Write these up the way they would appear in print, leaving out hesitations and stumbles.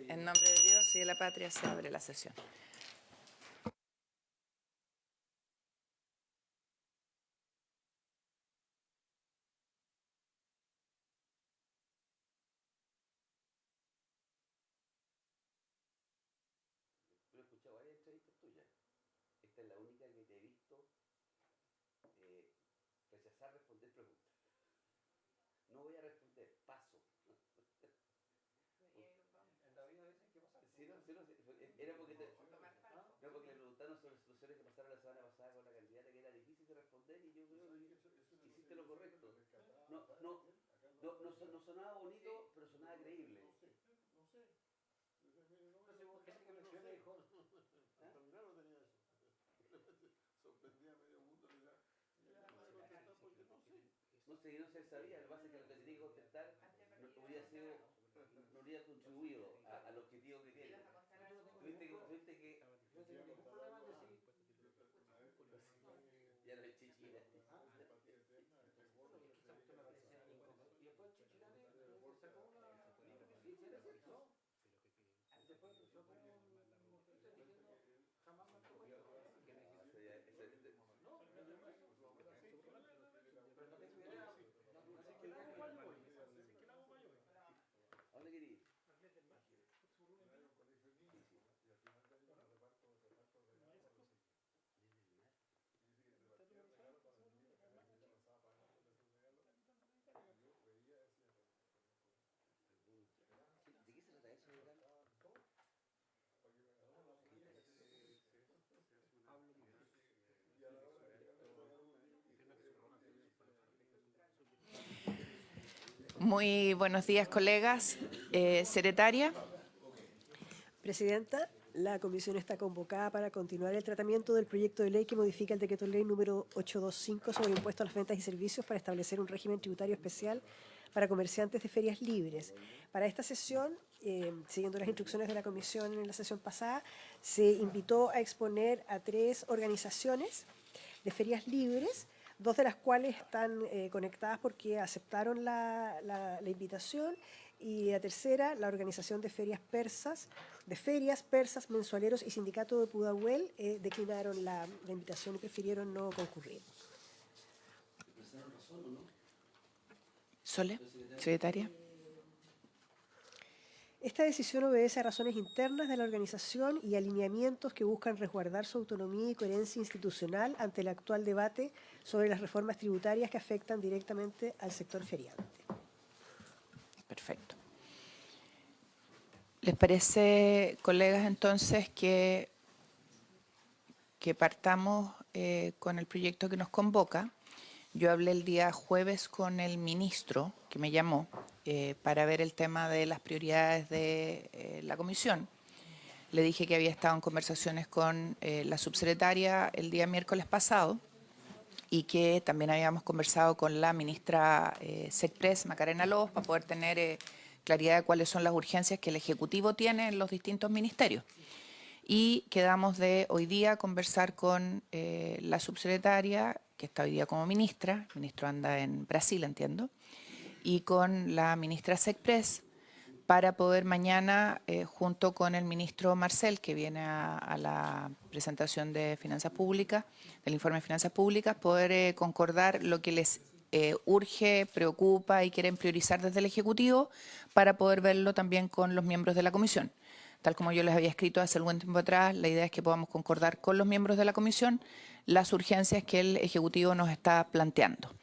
En nombre de Dios y de la patria se abre la sesión. Pero he escuchado varias entrevistas tuyas. Esta es la única que te he visto rechazar responder preguntas. No voy a responder, paso. En la vida a veces hay que pasar. Sí, no, sí, no, sí. Era porque no, porque le preguntaron sobre situaciones que pasaron la semana pasada con la candidata que era difícil de responder y yo creo que hiciste lo correcto. No sonaba bonito, pero sonaba creíble. No sé. Gente que menciona dijo. Hasta Milagro tenía eso. Sorprendía a medio mundo. Le decía, mira, no voy a contestar porque no sé. No sé, no se sabía. Lo que pasa es que lo que tenía que contestar no hubiera sido, no hubiera contribuido al objetivo que tiene. Tuviste que. Yo no tengo ningún problema en decir. Ya no es chichira. Empatía eterna, estos gordos Es que esa cuestión me parece incómodo. Y después Chichirane sacó una. Sí, sí, era cierto. Después sacó un Twitter diciendo jamás me han propuesto. No, pero no tengo idea. No sé qué lado para yo voy. ¿A dónde quería ir? hay un colegio de niños y al final hay un reparto de regalos para los niños. Y dice que repartían regalos para los niñitos que ella pasaba pagándole sus regalos. Y yo veía eso y ¿De qué se trata eso, Legal? ¿cómo? Para que me ganara la moneda. Y a la hora de llegarle el regalo un niño y Muy buenos días, colegas. Secretaria. Presidenta, la comisión está convocada para continuar el tratamiento del proyecto de ley que modifica el decreto ley número 825 sobre impuestos a las ventas y servicios para establecer un régimen tributario especial para comerciantes de ferias libres. Para esta sesión, siguiendo las instrucciones de la comisión en la sesión pasada, se invitó a exponer a 3 organizaciones de ferias libres, 2 de las cuales están conectadas porque aceptaron la invitación, y la tercera, la Organización de Ferias Persas, Mensualeros y Sindicato de Pudahuel, declinaron la invitación y prefirieron no concurrir. Sole, secretaria. Esta decisión obedece a razones internas de la organización y alineamientos que buscan resguardar su autonomía y coherencia institucional ante el actual debate sobre las reformas tributarias que afectan directamente al sector feriante. Perfecto. ¿Les parece, colegas, entonces que partamos con el proyecto que nos convoca? Yo hablé el día jueves con el ministro que me llamó para ver el tema de las prioridades de la comisión. Le dije que había estado en conversaciones con la subsecretaria el día miércoles pasado y que también habíamos conversado con la ministra SECPRES, Macarena Lobos, para poder tener claridad de cuáles son las urgencias que el Ejecutivo tiene en los distintos ministerios. Y quedamos de hoy día conversar con la subsecretaria, que está hoy día como ministra, el ministro anda en Brasil, entiendo, y con la ministra SECPRES, para poder mañana, junto con el ministro Marcel, que viene a la presentación de finanzas públicas, del informe de finanzas públicas, poder concordar lo que les urge, preocupa y quieren priorizar desde el Ejecutivo, para poder verlo también con los miembros de la comisión. Tal como yo les había escrito hace algún tiempo atrás, la idea es que podamos concordar con los miembros de la comisión las urgencias que el Ejecutivo nos está planteando.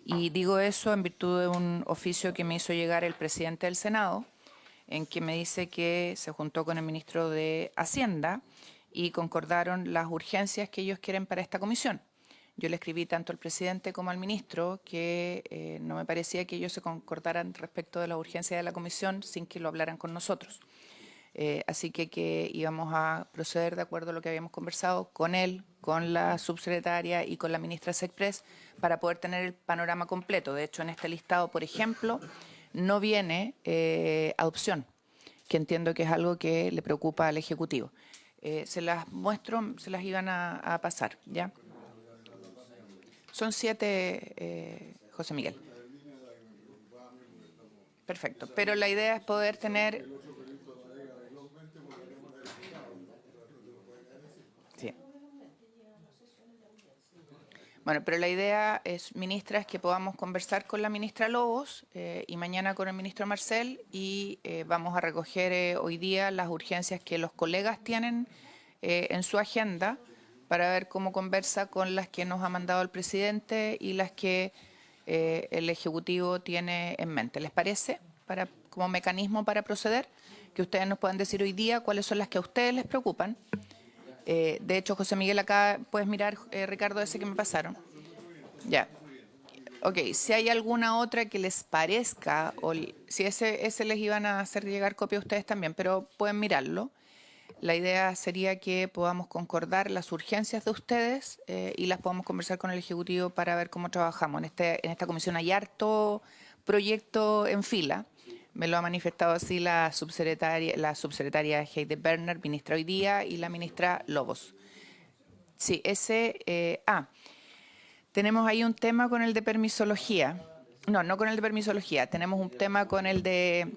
Y digo eso en virtud de un oficio que me hizo llegar el presidente del Senado, en que me dice que se juntó con el ministro de Hacienda y concordaron las urgencias que ellos quieren para esta comisión. Yo le escribí tanto al presidente como al ministro que no me parecía que ellos se concordaran respecto de la urgencia de la comisión sin que lo hablaran con nosotros. Así que íbamos a proceder de acuerdo a lo que habíamos conversado con él, con la subsecretaria y con la ministra SECPRES para poder tener el panorama completo. De hecho, en este listado, por ejemplo, no viene adopción, que entiendo que es algo que le preocupa al Ejecutivo. Se las muestro, se las iban a pasar, ¿ya? Son 7, José Miguel. Perfecto, pero la idea es poder tener... Bueno, pero la idea es, ministra, es que podamos conversar con la ministra Lobos y mañana con el ministro Marcel y vamos a recoger hoy día las urgencias que los colegas tienen en su agenda para ver cómo conversa con las que nos ha mandado el presidente y las que el Ejecutivo tiene en mente. ¿Les parece? Como mecanismo para proceder, que ustedes nos puedan decir hoy día cuáles son las que a ustedes les preocupan. De hecho, José Miguel, acá puedes mirar, Ricardo, ese que me pasaron. Ya. Ok, si hay alguna otra que les parezca, o si ese les iban a hacer llegar copia a ustedes también, pero pueden mirarlo. La idea sería que podamos concordar las urgencias de ustedes y las podamos conversar con el Ejecutivo para ver cómo trabajamos. En esta comisión hay harto proyecto en fila. Me lo ha manifestado así la subsecretaria Heide Berner, ministra hoy día, y la ministra Lobos. Sí, tenemos ahí un tema con el de permisología. No con el de permisología. Tenemos un tema con el de...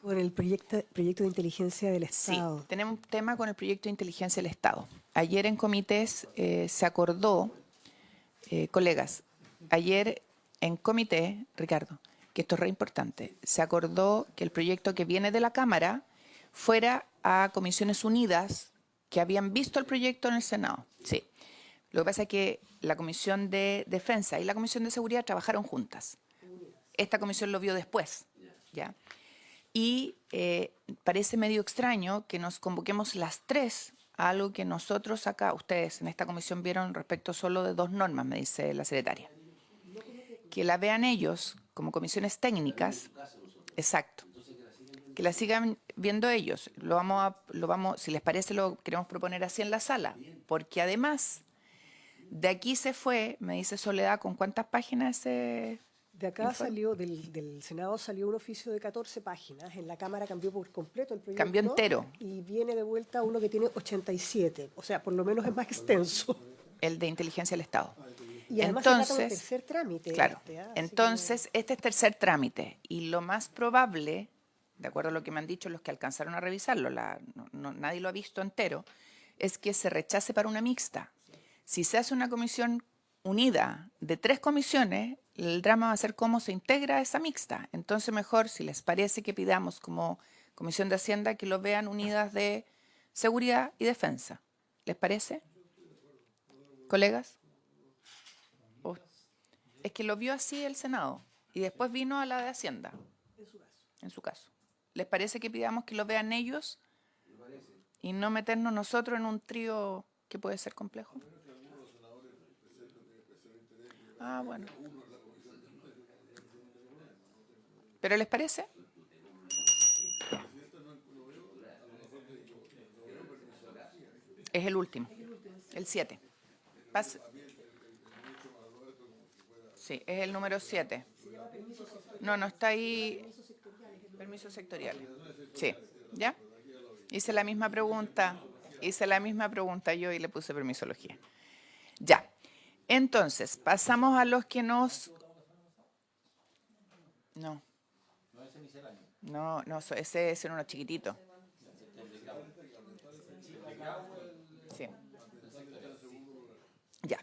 Con el proyecto de inteligencia del Sí, Estado. tenemos un tema con el proyecto de inteligencia del Estado. Ayer en comités se acordó, colegas, ayer en comité, Ricardo, que esto es re importante, se acordó que el proyecto que viene de la Cámara fuera a Comisiones Unidas que habían visto el proyecto en el Senado. Sí. Lo que pasa es que la Comisión de Defensa y la Comisión de Seguridad trabajaron juntas. Esta comisión lo vio después, ¿ya? Y parece medio extraño que nos convoquemos las tres a algo que nosotros acá, ustedes en esta comisión vieron respecto solo de 2 normas, me dice la secretaria. Que la vean ellos como comisiones técnicas, exacto, que la sigan viendo ellos. Si les parece, lo queremos proponer así en la sala, porque además de aquí se fue, me dice Soledad, ¿con cuántas páginas ese? De acá salió, del Senado salió un oficio de 14 páginas, en la Cámara cambió por completo el proyecto. Cambió entero. Y viene de vuelta uno que tiene 87, o sea, por lo menos es más extenso. El de inteligencia del Estado. Y además se trata de un tercer trámite. Claro, entonces este es tercer trámite y lo más probable, de acuerdo a lo que me han dicho los que alcanzaron a revisarlo, nadie lo ha visto entero, es que se rechace para una mixta. Si se hace una comisión unida de 3 comisiones, el drama va a ser cómo se integra esa mixta. Entonces mejor, si les parece, que pidamos como Comisión de Hacienda que lo vean unidas de Seguridad y Defensa. ¿Les parece? ¿Colegas? Es que lo vio así el Senado y después vino a la de Hacienda. En su caso. ¿Les parece que pidamos que lo vean ellos y no meternos nosotros en un trío que puede ser complejo? Ah, bueno. ¿Pero les parece? Es el último, el 7. Sí, es el número 7. No está ahí. Permisos sectoriales. Sí, ¿ya? Hice la misma pregunta yo y le puse permisología. Ya. Entonces, pasamos a los que nos... No, ese es uno chiquitito. Sí. Ya.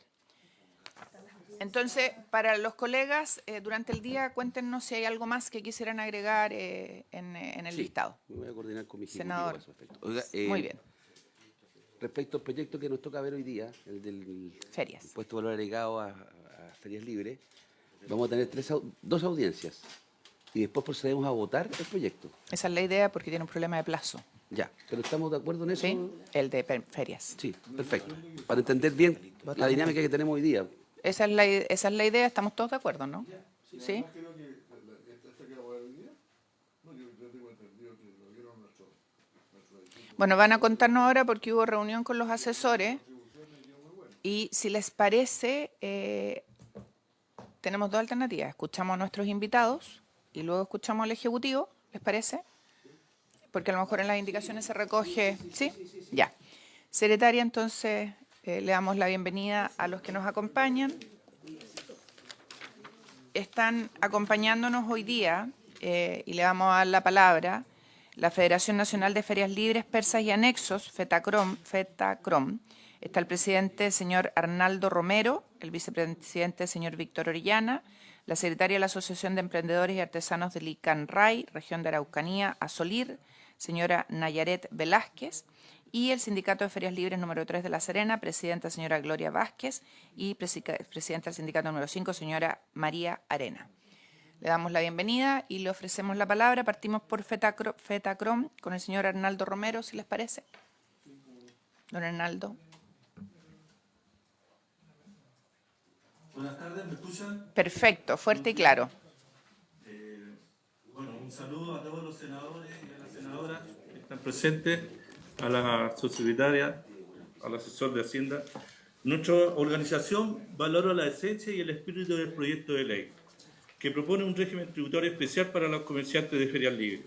Entonces, para los colegas, durante el día, cuéntenos si hay algo más que quisieran agregar en el listado. Me voy a coordinar con mi ejecutivo. Senador. a ese respecto. Oiga, Muy bien. Respecto al proyecto que nos toca ver hoy día, el del Ferias. impuesto de valor agregado a ferias libres, vamos a tener 2 audiencias y después procedemos a votar el proyecto. Esa es la idea porque tiene un problema de plazo. Ya, pero ¿estamos de acuerdo en eso? ¿Sí? El de ferias. Sí, perfecto. Para entender bien la dinámica que tenemos hoy día. Esa es la idea, estamos todos de acuerdo, ¿no? ¿Sí? Creo que esta que va a poder hoy día, no, yo tengo entendido que lo vieron nuestros Bueno, van a contarnos ahora porque hubo reunión con los asesores y si les parece, tenemos 2 alternativas. Escuchamos a nuestros invitados y luego escuchamos al Ejecutivo, ¿les parece? Porque a lo mejor en las indicaciones se recoge... ¿Sí? Ya. Secretaria, entonces le damos la bienvenida a los que nos acompañan. Están acompañándonos hoy día y le vamos a dar la palabra la Federación Nacional de Ferias Libres, Persas y Anexos, FETACROM. Está el presidente, señor Arnaldo Romero. el vicepresidente, señor Víctor Orellana, la secretaria de la Asociación de Emprendedores y Artesanos del ICANRAI, región de Araucanía, Asolir, señora Nayaret Velázquez, y el Sindicato de Ferias Libres número 3 de La Serena, presidenta señora Gloria Vázquez, y presidenta del Sindicato número 5, señora María Arena. Le damos la bienvenida y le ofrecemos la palabra. Partimos por FETACROM con el señor Arnaldo Romero, si les parece. Don Arnaldo. Buenas tardes, ¿me escuchan? Perfecto, fuerte y claro. Bueno, un saludo a todos los senadores y a las senadoras que están presentes, a la subsecretaria, al asesor de Hacienda. Nuestra organización valora la esencia y el espíritu del proyecto de ley, que propone un régimen tributario especial para los comerciantes de ferias libres.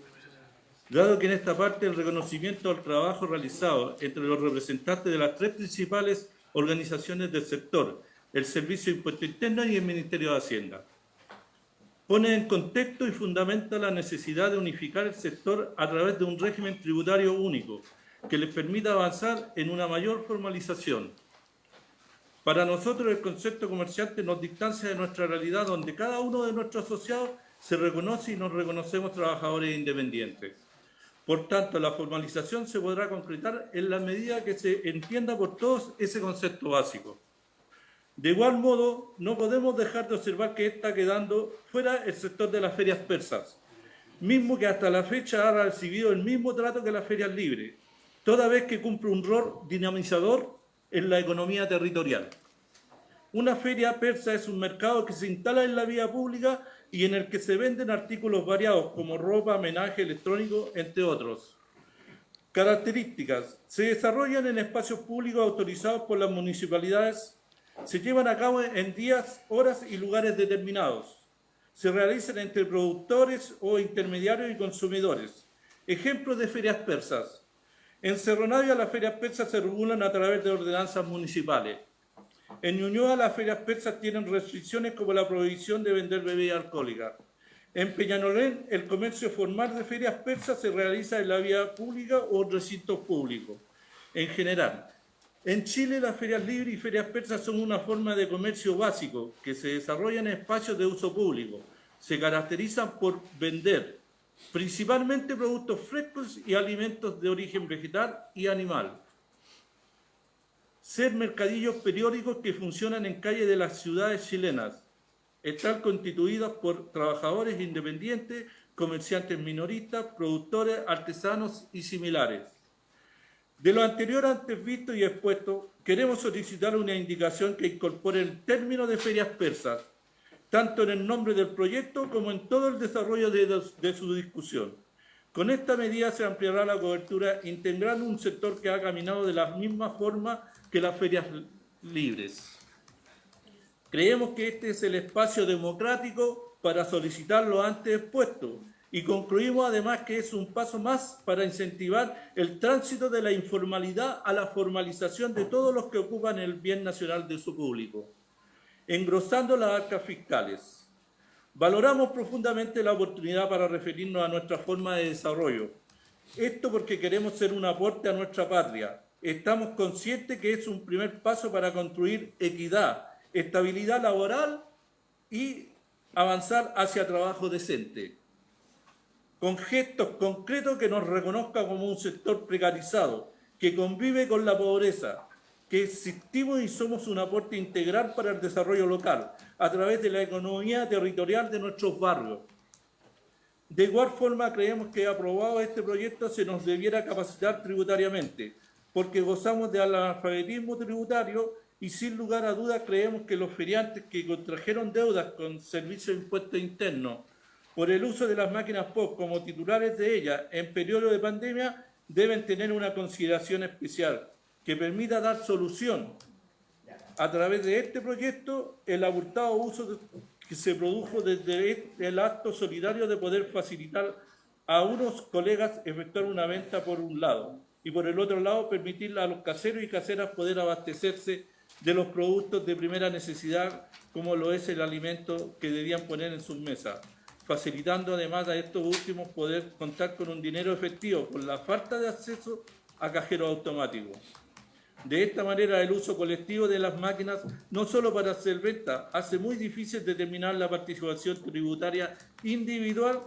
Dado que en esta parte el reconocimiento al trabajo realizado entre los representantes de las tres principales organizaciones del sector, el Servicio de Impuesto Interno y el Ministerio de Hacienda, pone en contexto y fundamenta la necesidad de unificar el sector a través de un régimen tributario único que les permita avanzar en una mayor formalización. Para nosotros el concepto comerciante nos distancia de nuestra realidad, donde cada uno de nuestros asociados se reconoce y nos reconocemos trabajadores independientes. Por tanto, la formalización se podrá concretar en la medida que se entienda por todos ese concepto básico. De igual modo, no podemos dejar de observar que está quedando fuera el sector de las ferias persas, mismo que hasta la fecha ha recibido el mismo trato que las ferias libres, toda vez que cumple un rol dinamizador en la economía territorial. Una feria persa es un mercado que se instala en la vía pública y en el que se venden artículos variados como ropa, menaje electrónico, entre otros. Características: se desarrollan en espacios públicos autorizados por las municipalidades, se llevan a cabo en días, horas y lugares determinados, se realizan entre productores o intermediarios y consumidores. Ejemplos de ferias persas: en Cerro Navia las ferias persas se regulan a través de ordenanzas municipales. En Ñuñoa las ferias persas tienen restricciones como la prohibición de vender bebidas alcohólicas. En Peñalolén el comercio formal de ferias persas se realiza en la vía pública o en recintos públicos. En general, en Chile las ferias libres y ferias persas son una forma de comercio básico que se desarrolla en espacios de uso público. Se caracterizan por vender principalmente productos frescos y alimentos de origen vegetal y animal. Ser mercadillos periódicos que funcionan en calles de las ciudades chilenas. Están constituidos por trabajadores independientes, comerciantes minoristas, productores, artesanos y similares. De lo anterior antes visto y expuesto, queremos solicitar una indicación que incorpore el término de ferias persas, tanto en el nombre del proyecto como en todo el desarrollo de su discusión. Con esta medida se ampliará la cobertura integrando un sector que ha caminado de la misma forma que las ferias libres. Creemos que este es el espacio democrático para solicitar lo antes expuesto y concluimos además que es un paso más para incentivar el tránsito de la informalidad a la formalización de todos los que ocupan el bien nacional de su público, engrosando las arcas fiscales. Valoramos profundamente la oportunidad para referirnos a nuestra forma de desarrollo. Esto porque queremos ser un aporte a nuestra patria. Estamos conscientes que es un primer paso para construir equidad, estabilidad laboral y avanzar hacia trabajo decente, con gestos concretos que nos reconozca como un sector precarizado, que convive con la pobreza, que existimos y somos un aporte integral para el desarrollo local, a través de la economía territorial de nuestros barrios. De igual forma, creemos que aprobado este proyecto se nos debiera capacitar tributariamente, porque gozamos de analfabetismo tributario y sin lugar a dudas creemos que los feriantes que contrajeron deudas con Servicio de Impuesto Interno por el uso de las máquinas POS como titulares de ellas en periodo de pandemia deben tener una consideración especial que permita dar solución a través de este proyecto el abultado uso que se produjo desde el acto solidario de poder facilitar a unos colegas efectuar una venta por un lado y por el otro lado permitirle a los caseros y caseras poder abastecerse de los productos de primera necesidad como lo es el alimento que debían poner en sus mesas, facilitando además a estos últimos poder contar con un dinero efectivo por la falta de acceso a cajeros automáticos. De esta manera, el uso colectivo de las máquinas, no solo para hacer venta, hace muy difícil determinar la participación tributaria individual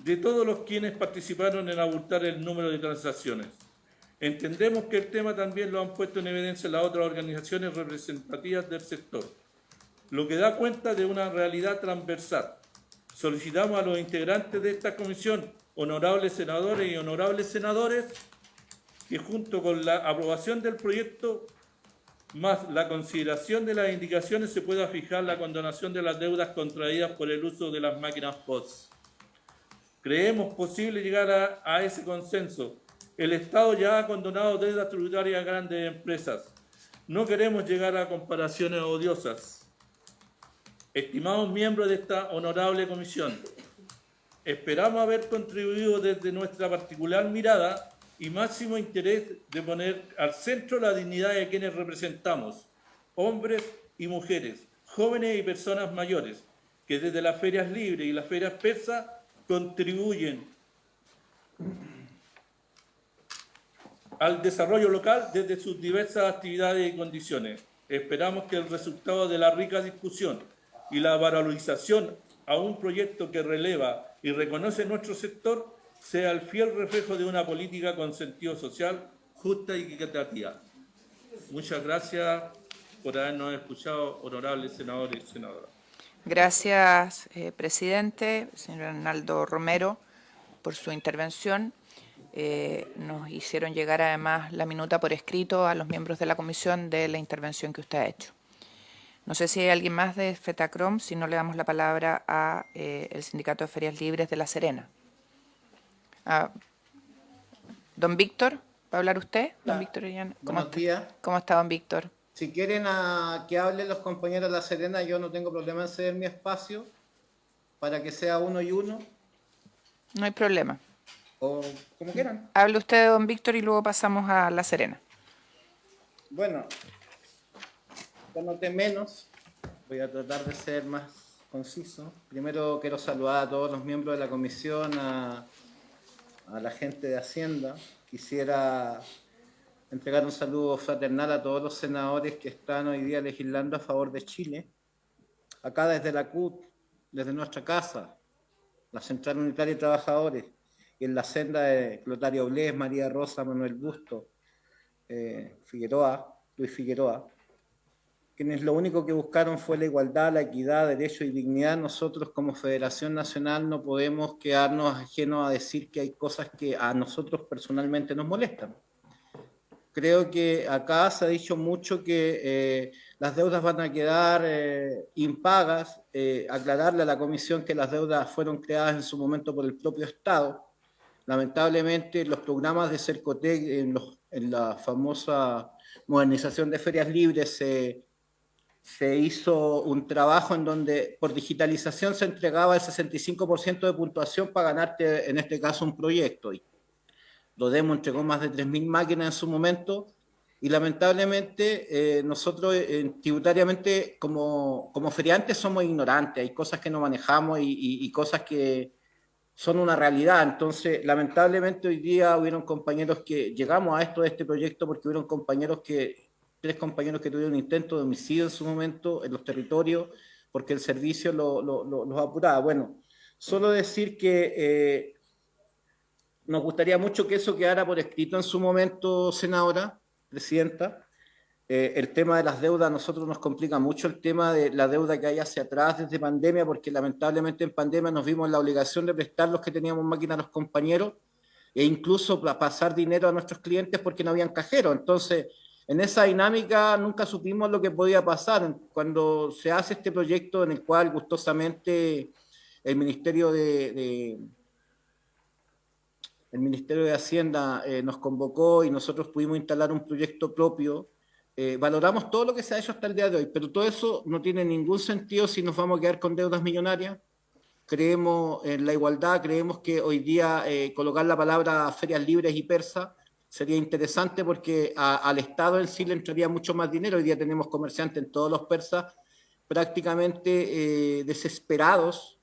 de todos los quienes participaron en abultar el número de transacciones. Entendemos que el tema también lo han puesto en evidencia las otras organizaciones representativas del sector, lo que da cuenta de una realidad transversal. Solicitamos a los integrantes de esta comisión, honorables senadores y honorables senadores, que junto con la aprobación del proyecto más la consideración de las indicaciones se pueda fijar la condonación de las deudas contraídas por el uso de las máquinas POS. Creemos posible llegar a ese consenso. El Estado ya ha condonado deudas tributarias a grandes empresas. No queremos llegar a comparaciones odiosas. Estimados miembros de esta honorable comisión, esperamos haber contribuido desde nuestra particular mirada y máximo interés de poner al centro la dignidad de quienes representamos, hombres y mujeres, jóvenes y personas mayores, que desde las ferias libres y las ferias persas contribuyen al desarrollo local desde sus diversas actividades y condiciones. Esperamos que el resultado de la rica discusión y la valorización a un proyecto que releva y reconoce nuestro sector sea el fiel reflejo de una política con sentido social, justa y equitativa. Muchas gracias por habernos escuchado, honorables senadores y senadoras. Gracias, presidente, señor Arnaldo Romero, por su intervención. Nos hicieron llegar además la minuta por escrito a los miembros de la comisión de la intervención que usted ha hecho. No sé si hay alguien más de FETACROM, si no le damos la palabra a el Sindicato de Ferias Libres de La Serena. Don Víctor, ¿va a hablar usted? Don Víctor Orellana. Buenos días. ¿Cómo está, don Víctor? Si quieren que hablen los compañeros de La Serena, yo no tengo problema en ceder mi espacio para que sea uno y uno. No hay problema. O como quieran. Hable usted, don Víctor, y luego pasamos a La Serena. Bueno, ya noté menos. Voy a tratar de ser más conciso. Primero quiero saludar a todos los miembros de la comisión, a la gente de Hacienda. Quisiera entregar un saludo fraternal a todos los senadores que están hoy día legislando a favor de Chile. Acá desde la CUT, desde nuestra casa, la Central Unitaria de Trabajadores, y en la senda de Clotario Blés, María Rosa, Manuel Busto, Luis Figueroa, quienes lo único que buscaron fue la igualdad, la equidad, derecho y dignidad. Nosotros como Federación Nacional no podemos quedarnos ajenos a decir que hay cosas que a nosotros personalmente nos molestan. Creo que acá se ha dicho mucho que las deudas van a quedar impagas. Aclararle a la comisión que las deudas fueron creadas en su momento por el propio Estado. Lamentablemente, los programas de Cercotec, en la famosa modernización de ferias libres, se hizo un trabajo en donde por digitalización se entregaba el 65% de puntuación para ganarte, en este caso, un proyecto. Y Dodemo entregó más de 3.000 máquinas en su momento y lamentablemente nosotros tributariamente como feriantes somos ignorantes, hay cosas que no manejamos y cosas que son una realidad. Entonces, lamentablemente hoy día hubieron compañeros que llegamos a este proyecto porque hubieron tres compañeros que tuvieron un intento de homicidio en su momento en los territorios porque el servicio los apuraba. Bueno, solo decir que nos gustaría mucho que eso quedara por escrito en su momento, senadora, presidenta. El tema de las deudas a nosotros nos complica mucho el tema de la deuda que hay hacia atrás desde pandemia, porque lamentablemente en pandemia nos vimos en la obligación de prestar los que teníamos máquinas a los compañeros e incluso pasar dinero a nuestros clientes porque no habían cajero. Entonces, en esa dinámica nunca supimos lo que podía pasar. Cuando se hace este proyecto en el cual gustosamente el Ministerio de Hacienda nos convocó y nosotros pudimos instalar un proyecto propio, valoramos todo lo que se ha hecho hasta el día de hoy, pero todo eso no tiene ningún sentido si nos vamos a quedar con deudas millonarias. Creemos en la igualdad, creemos que hoy día colocar la palabra ferias libres y persas sería interesante porque al Estado en sí le entraría mucho más dinero. Hoy día tenemos comerciantes en todos los persas prácticamente desesperados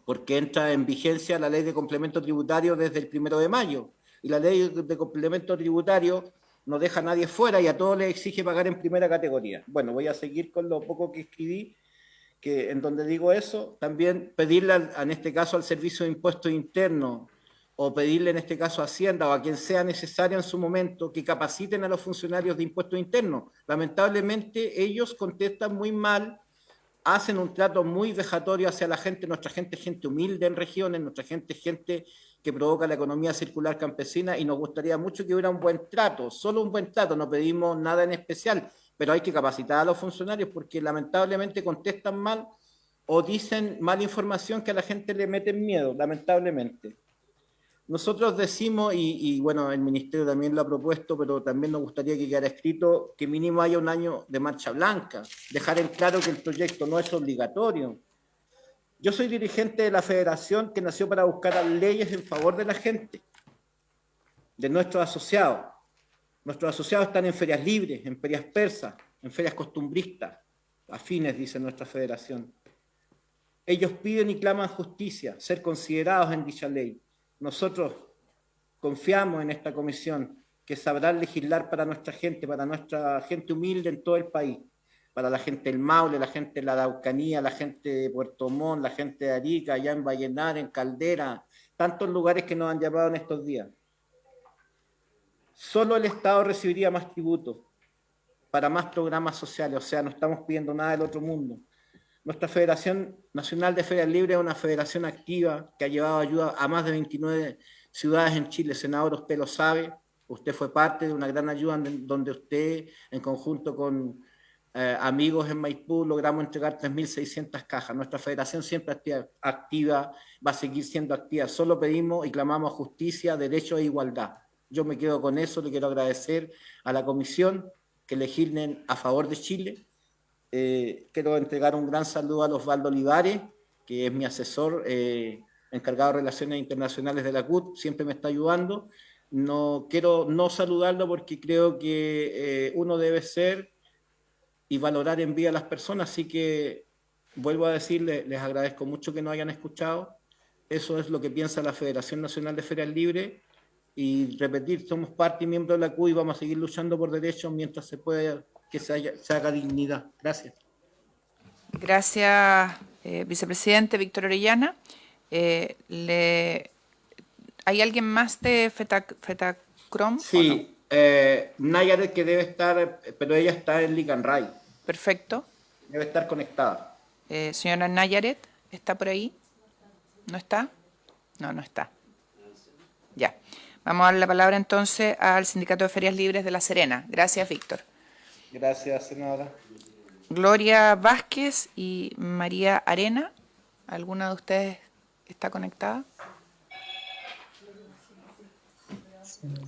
porque entra en vigencia la ley de complemento tributario desde el 1 de mayo. Y la ley de complemento tributario no deja a nadie fuera y a todos les exige pagar en primera categoría. Bueno, voy a seguir con lo poco que escribí, que en donde digo eso, también pedirle en este caso al Servicio de Impuestos Internos o pedirle en este caso a Hacienda o a quien sea necesario en su momento que capaciten a los funcionarios de impuestos internos. Lamentablemente ellos contestan muy mal, hacen un trato muy vejatorio hacia la gente, nuestra gente es gente humilde en regiones, nuestra gente es gente que provoca la economía circular campesina y nos gustaría mucho que hubiera un buen trato, solo un buen trato, no pedimos nada en especial, pero hay que capacitar a los funcionarios porque lamentablemente contestan mal o dicen mala información que a la gente le meten miedo, lamentablemente. Nosotros decimos, y bueno, el Ministerio también lo ha propuesto, pero también nos gustaría que quedara escrito que mínimo haya un año de marcha blanca, dejar en claro que el proyecto no es obligatorio. Yo soy dirigente de la federación que nació para buscar leyes en favor de la gente, de nuestros asociados. Nuestros asociados están en ferias libres, en ferias persas, en ferias costumbristas, afines, dice nuestra federación. Ellos piden y claman justicia, ser considerados en dicha ley. Nosotros confiamos en esta comisión que sabrá legislar para nuestra gente humilde en todo el país, para la gente del Maule, la gente de la Araucanía, la gente de Puerto Montt, la gente de Arica, allá en Vallenar, en Caldera, tantos lugares que nos han llamado en estos días. Solo el Estado recibiría más tributos para más programas sociales, o sea, no estamos pidiendo nada del otro mundo. Nuestra Federación Nacional de Ferias Libres es una federación activa que ha llevado ayuda a más de 29 ciudades en Chile. Senador, usted lo sabe, usted fue parte de una gran ayuda donde usted, en conjunto con amigos en Maipú, logramos entregar 3.600 cajas. Nuestra federación siempre activa, va a seguir siendo activa. Solo pedimos y clamamos justicia, derecho e igualdad. Yo me quedo con eso, le quiero agradecer a la comisión que legislen a favor de Chile. Quiero entregar un gran saludo a Osvaldo Olivares, que es mi asesor encargado de Relaciones Internacionales de la CUT, siempre me está ayudando. No quiero no saludarlo porque creo que uno debe ser y valorar en vida a las personas, así que vuelvo a decirles, les agradezco mucho que nos hayan escuchado. Eso es lo que piensa la Federación Nacional de Ferias Libres y repetir, somos parte y miembro de la CUT y vamos a seguir luchando por derechos mientras se pueda que se haga dignidad. Gracias. Gracias, vicepresidente Víctor Orellana. ¿Hay alguien más de Fetacrom? Sí, Nayaret que debe estar, pero ella está en Licanray. Perfecto. Debe estar conectada. Señora Nayaret, ¿está por ahí? ¿No está? No, no está. Ya. Vamos a dar la palabra entonces al Sindicato de Ferias Libres de La Serena. Gracias, Víctor. Gracias, senadora. Gloria Vázquez y María Arena. ¿Alguna de ustedes está conectada?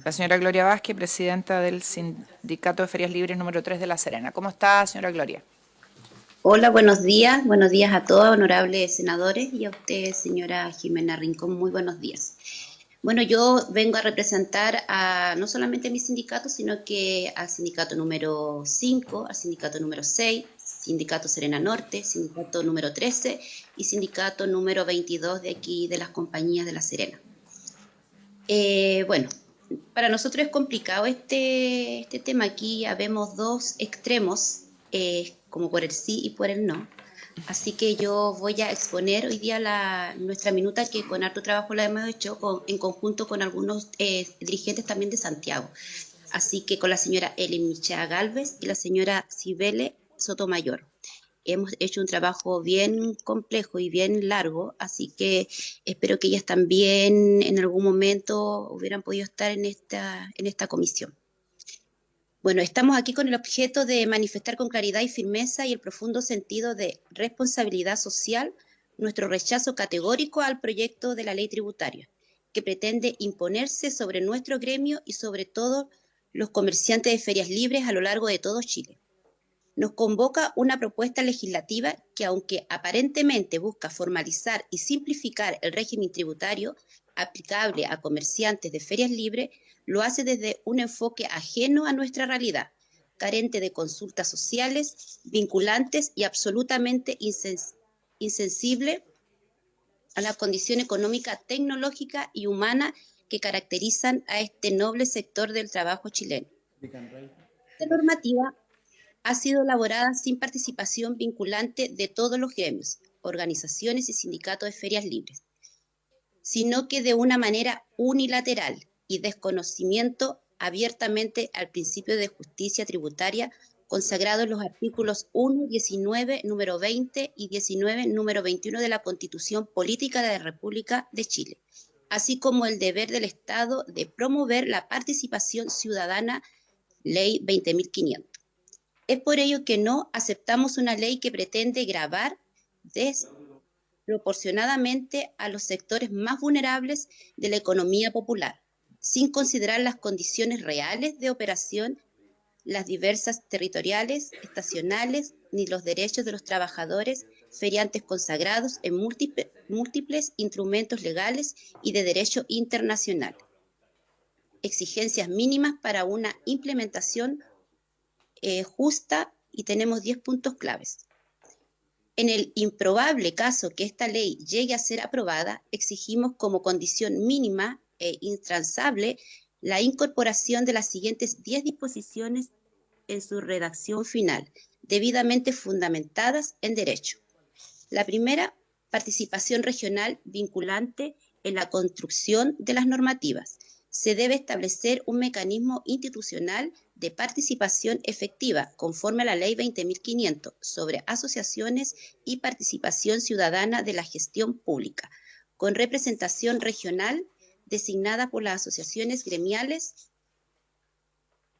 La señora Gloria Vázquez, presidenta del Sindicato de Ferias Libres número 3 de La Serena. ¿Cómo está, señora Gloria? Hola, buenos días a todos, honorables senadores, y a usted, señora Jimena Rincón, muy buenos días. Bueno, yo vengo a representar no solamente a mi sindicato, sino que al sindicato número 5, al sindicato número 6, sindicato Serena Norte, sindicato número 13 y sindicato número 22 de aquí de las compañías de La Serena. Bueno, para nosotros es complicado este tema. Aquí habemos dos extremos, como por el sí y por el no. Así que yo voy a exponer hoy día nuestra minuta que con harto trabajo la hemos hecho en conjunto con algunos dirigentes también de Santiago. Así que con la señora Ellen Michea Galvez y la señora Cibele Sotomayor. Hemos hecho un trabajo bien complejo y bien largo, así que espero que ellas también en algún momento hubieran podido estar en esta comisión. Bueno, estamos aquí con el objeto de manifestar con claridad y firmeza y el profundo sentido de responsabilidad social nuestro rechazo categórico al proyecto de la ley tributaria, que pretende imponerse sobre nuestro gremio y sobre todo los comerciantes de ferias libres a lo largo de todo Chile. Nos convoca una propuesta legislativa que, aunque aparentemente busca formalizar y simplificar el régimen tributario aplicable a comerciantes de ferias libres, lo hace desde un enfoque ajeno a nuestra realidad, carente de consultas sociales, vinculantes y absolutamente insensible a la condición económica, tecnológica y humana que caracterizan a este noble sector del trabajo chileno. Esta normativa ha sido elaborada sin participación vinculante de todos los gremios, organizaciones y sindicatos de ferias libres, sino que de una manera unilateral y desconocimiento abiertamente al principio de justicia tributaria consagrado en los artículos 1, 19, número 20 y 19, número 21 de la Constitución Política de la República de Chile, así como el deber del Estado de promover la participación ciudadana, Ley 20.500. Es por ello que no aceptamos una ley que pretende gravar desproporcionadamente a los sectores más vulnerables de la economía popular, sin considerar las condiciones reales de operación, las diversas territoriales, estacionales, ni los derechos de los trabajadores feriantes consagrados en múltiples instrumentos legales y de derecho internacional. Exigencias mínimas para una implementación justa, y tenemos 10 puntos claves. En el improbable caso que esta ley llegue a ser aprobada, exigimos como condición mínima e intransable la incorporación de las siguientes 10 disposiciones en su redacción final, debidamente fundamentadas en derecho. La primera, participación regional vinculante en la construcción de las normativas. Se debe establecer un mecanismo institucional de participación efectiva conforme a la Ley 20.500 sobre asociaciones y participación ciudadana de la gestión pública, con representación regional designada por las asociaciones gremiales,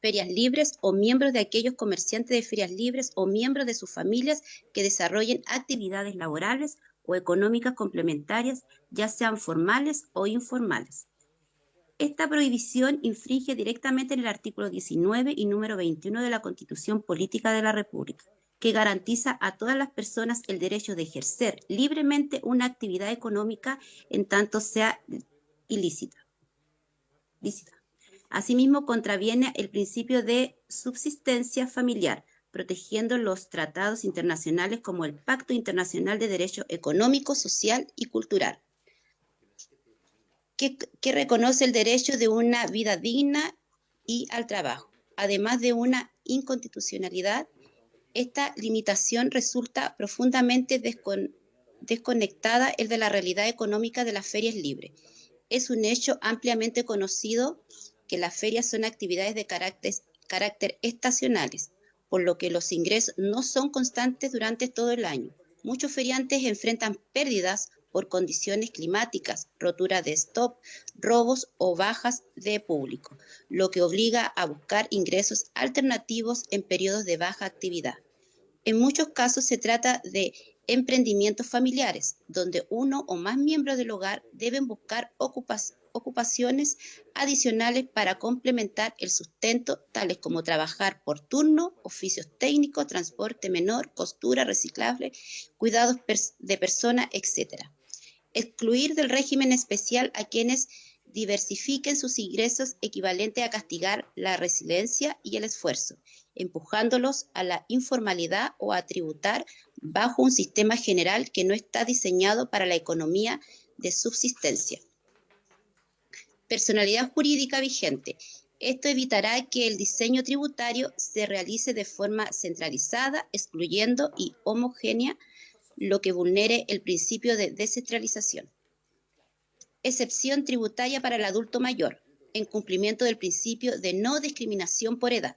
ferias libres o miembros de aquellos comerciantes de ferias libres o miembros de sus familias que desarrollen actividades laborales o económicas complementarias, ya sean formales o informales. Esta prohibición infringe directamente en el artículo 19 y número 21 de la Constitución Política de la República, que garantiza a todas las personas el derecho de ejercer libremente una actividad económica en tanto sea ilícita. Asimismo, contraviene el principio de subsistencia familiar, protegiendo los tratados internacionales como el Pacto Internacional de Derecho Económico, Social y Cultural, que reconoce el derecho de una vida digna y al trabajo. Además de una inconstitucionalidad, esta limitación resulta profundamente desconectada de la realidad económica de las ferias libres. Es un hecho ampliamente conocido que las ferias son actividades de carácter estacionales, por lo que los ingresos no son constantes durante todo el año. Muchos feriantes enfrentan pérdidas por condiciones climáticas, rotura de stock, robos o bajas de público, lo que obliga a buscar ingresos alternativos en periodos de baja actividad. En muchos casos se trata de emprendimientos familiares, donde uno o más miembros del hogar deben buscar ocupaciones adicionales para complementar el sustento, tales como trabajar por turno, oficios técnicos, transporte menor, costura, reciclaje, cuidados de personas, etc. Excluir del régimen especial a quienes diversifiquen sus ingresos equivalente a castigar la resiliencia y el esfuerzo, empujándolos a la informalidad o a tributar bajo un sistema general que no está diseñado para la economía de subsistencia. Personalidad jurídica vigente. Esto evitará que el diseño tributario se realice de forma centralizada, excluyendo y homogénea, lo que vulnere el principio de descentralización. Excepción tributaria para el adulto mayor, en cumplimiento del principio de no discriminación por edad.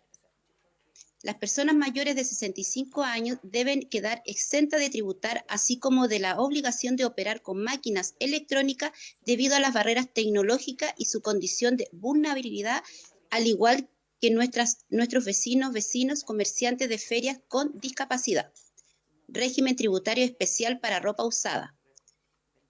Las personas mayores de 65 años deben quedar exentas de tributar, así como de la obligación de operar con máquinas electrónicas debido a las barreras tecnológicas y su condición de vulnerabilidad, al igual que nuestros vecinos comerciantes de ferias con discapacidad. Régimen tributario especial para ropa usada.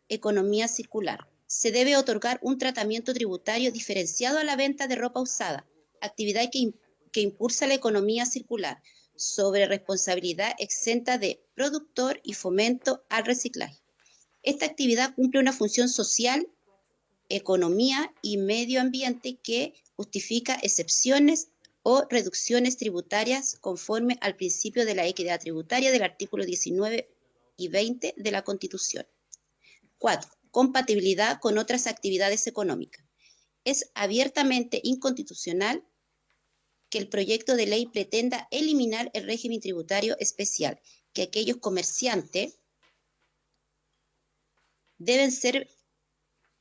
Economía circular. Se debe otorgar un tratamiento tributario diferenciado a la venta de ropa usada, actividad que impulsa la economía circular, sobre responsabilidad exenta de productor y fomento al reciclaje. Esta actividad cumple una función social, economía y medio ambiente que justifica excepciones o reducciones tributarias conforme al principio de la equidad tributaria del artículo 19 y 20 de la Constitución. 4. Compatibilidad con otras actividades económicas. Es abiertamente inconstitucional que el proyecto de ley pretenda eliminar el régimen tributario especial, que aquellos comerciantes deben ser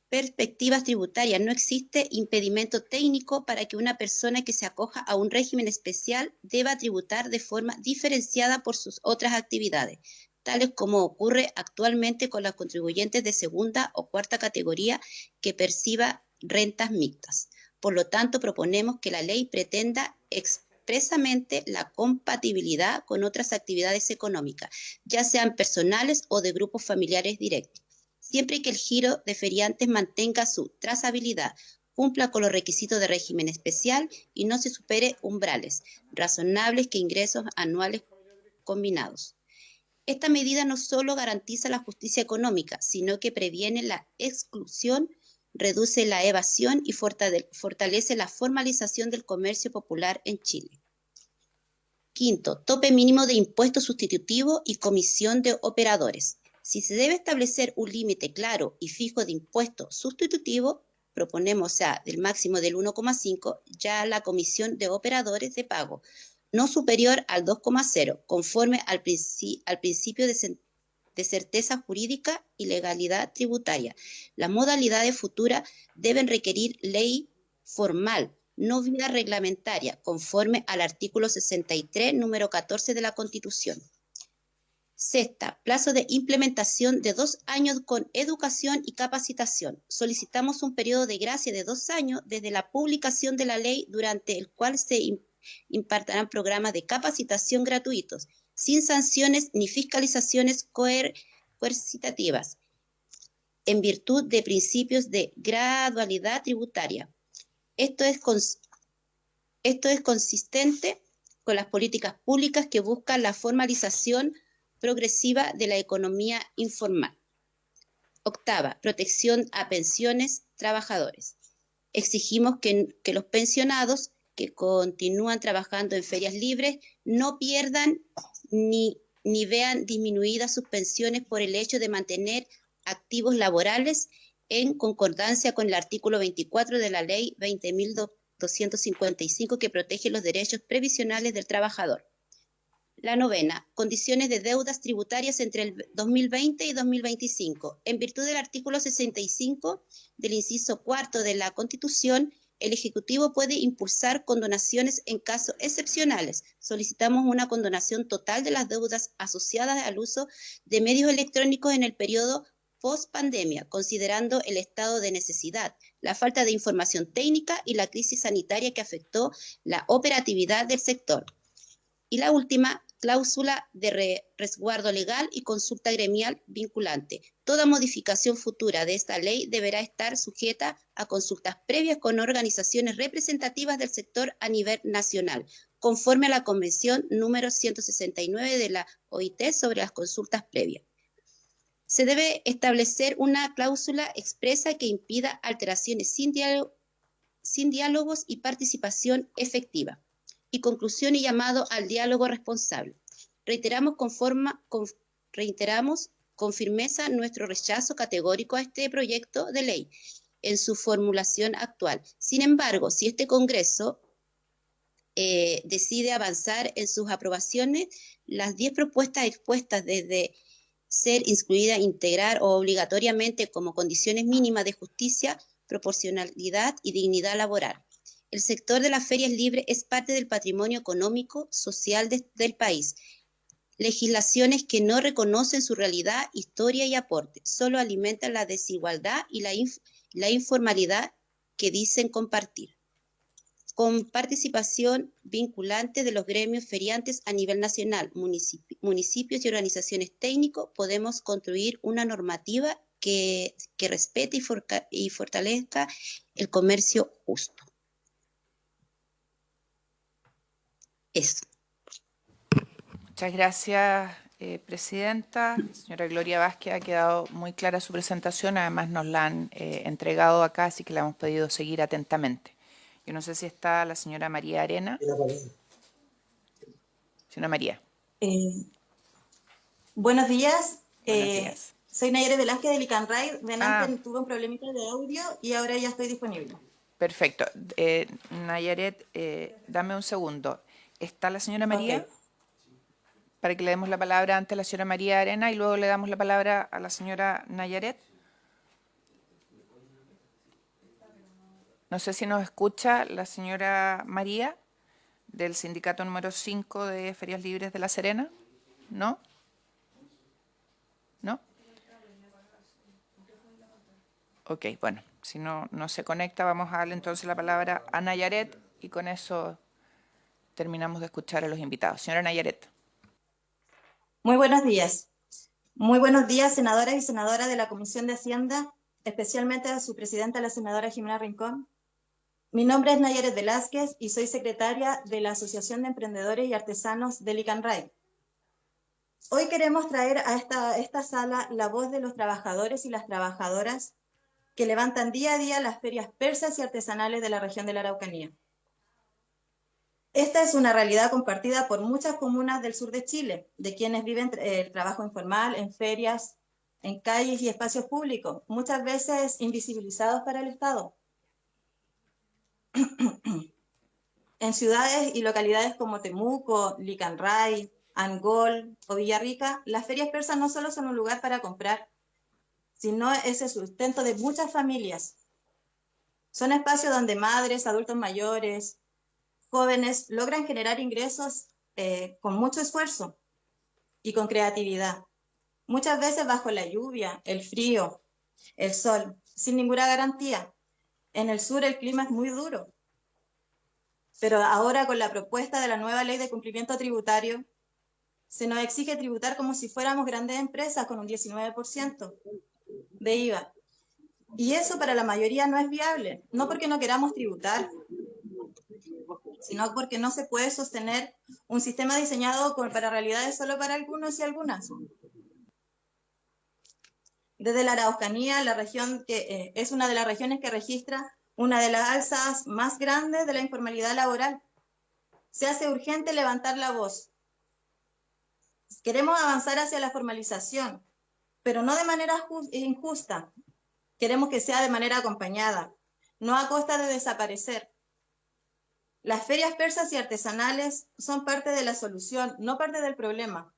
perspectivas tributarias. No existe impedimento técnico para que una persona que se acoja a un régimen especial deba tributar de forma diferenciada por sus otras actividades, tales como ocurre actualmente con los contribuyentes de segunda o cuarta categoría que perciba rentas mixtas. Por lo tanto, proponemos que la ley pretenda expresamente la compatibilidad con otras actividades económicas, ya sean personales o de grupos familiares directos, siempre que el giro de feriantes mantenga su trazabilidad, cumpla con los requisitos de régimen especial y no se supere umbrales razonables que ingresos anuales combinados. Esta medida no solo garantiza la justicia económica, sino que previene la exclusión, reduce la evasión y fortalece la formalización del comercio popular en Chile. Quinto, tope mínimo de impuesto sustitutivo y comisión de operadores. Si se debe establecer un límite claro y fijo de impuesto sustitutivo, proponemos, o sea, del máximo del 1,5, ya la comisión de operadores de pago, no superior al 2,0, conforme al principio de certeza jurídica y legalidad tributaria. Las modalidades futuras deben requerir ley formal, no vía reglamentaria, conforme al artículo 63, número 14 de la Constitución. Sexta, plazo de implementación de 2 años con educación y capacitación. Solicitamos un periodo de gracia de 2 años desde la publicación de la ley, durante el cual se impartirán programas de capacitación gratuitos, sin sanciones ni fiscalizaciones coercitativas, en virtud de principios de gradualidad tributaria. Esto es consistente con las políticas públicas que buscan la formalización progresiva de la economía informal. Octava, protección a pensiones trabajadores. Exigimos que los pensionados que continúan trabajando en ferias libres no pierdan ni vean disminuidas sus pensiones por el hecho de mantener activos laborales, en concordancia con el artículo 24 de la Ley 20.255, que protege los derechos previsionales del trabajador. La novena, condiciones de deudas tributarias entre el 2020 y 2025. En virtud del artículo 65 del inciso cuarto de la Constitución, el Ejecutivo puede impulsar condonaciones en casos excepcionales. Solicitamos una condonación total de las deudas asociadas al uso de medios electrónicos en el periodo post-pandemia, considerando el estado de necesidad, la falta de información técnica y la crisis sanitaria que afectó la operatividad del sector. Y la última, cláusula de resguardo legal y consulta gremial vinculante. Toda modificación futura de esta ley deberá estar sujeta a consultas previas con organizaciones representativas del sector a nivel nacional, conforme a la Convención número 169 de la OIT sobre las consultas previas. Se debe establecer una cláusula expresa que impida alteraciones sin diálogos y participación efectiva. Y conclusión y llamado al diálogo responsable. Reiteramos con firmeza nuestro rechazo categórico a este proyecto de ley en su formulación actual. Sin embargo, si este Congreso decide avanzar en sus aprobaciones, las 10 propuestas expuestas, desde ser incluida, integrar o obligatoriamente como condiciones mínimas de justicia, proporcionalidad y dignidad laboral. El sector de las ferias libres es parte del patrimonio económico, social del país. Legislaciones que no reconocen su realidad, historia y aporte, solo alimentan la desigualdad y la informalidad que dicen compartir. Con participación vinculante de los gremios feriantes a nivel nacional, municipios y organizaciones técnicas, podemos construir una normativa que respete y fortalezca el comercio justo. Eso. Muchas gracias, Presidenta. Señora Gloria Vázquez, ha quedado muy clara su presentación. Además, nos la han entregado acá, así que la hemos podido seguir atentamente. Yo no sé si está la señora María Arena. Señora María. Buenos días. Buenos días. Soy Nayara Velázquez de Licanray. Delante tuve un problemita de audio y ahora ya estoy disponible. Perfecto. Nayaret, dame un segundo. ¿Está la señora María? Ok. Para que le demos la palabra antes a la señora María Arena y luego le damos la palabra a la señora Nayaret. No sé si nos escucha la señora María del sindicato número 5 de Ferias Libres de La Serena. ¿No? ¿No? Ok, bueno, si no se conecta, vamos a darle entonces la palabra a Nayaret y con eso terminamos de escuchar a los invitados. Señora Nayaret. Muy buenos días. Muy buenos días, senadoras y senadoras de la Comisión de Hacienda, especialmente a su presidenta, la senadora Jimena Rincón. Mi nombre es Nayaret Velázquez y soy secretaria de la Asociación de Emprendedores y Artesanos de Licanray. Hoy queremos traer a esta sala la voz de los trabajadores y las trabajadoras que levantan día a día las ferias persas y artesanales de la región de la Araucanía. Esta es una realidad compartida por muchas comunas del sur de Chile, de quienes viven el trabajo informal en ferias, en calles y espacios públicos, muchas veces invisibilizados para el Estado. En ciudades y localidades como Temuco, Licanray, Angol o Villarrica, las ferias persas no solo son un lugar para comprar, sino es el sustento de muchas familias. Son espacios donde madres, adultos mayores, jóvenes logran generar ingresos con mucho esfuerzo y con creatividad. Muchas veces bajo la lluvia, el frío, el sol, sin ninguna garantía. En el sur el clima es muy duro. Pero ahora con la propuesta de la nueva ley de cumplimiento tributario, se nos exige tributar como si fuéramos grandes empresas con un 19% de IVA. Y eso para la mayoría no es viable, no porque no queramos tributar, sino porque no se puede sostener un sistema diseñado para realidades solo para algunos y algunas. Desde la Araucanía, la región que es una de las regiones que registra una de las alzas más grandes de la informalidad laboral, se hace urgente levantar la voz. Queremos avanzar hacia la formalización, pero no de manera injusta. Queremos que sea de manera acompañada, no a costa de desaparecer. Las ferias persas y artesanales son parte de la solución, no parte del problema.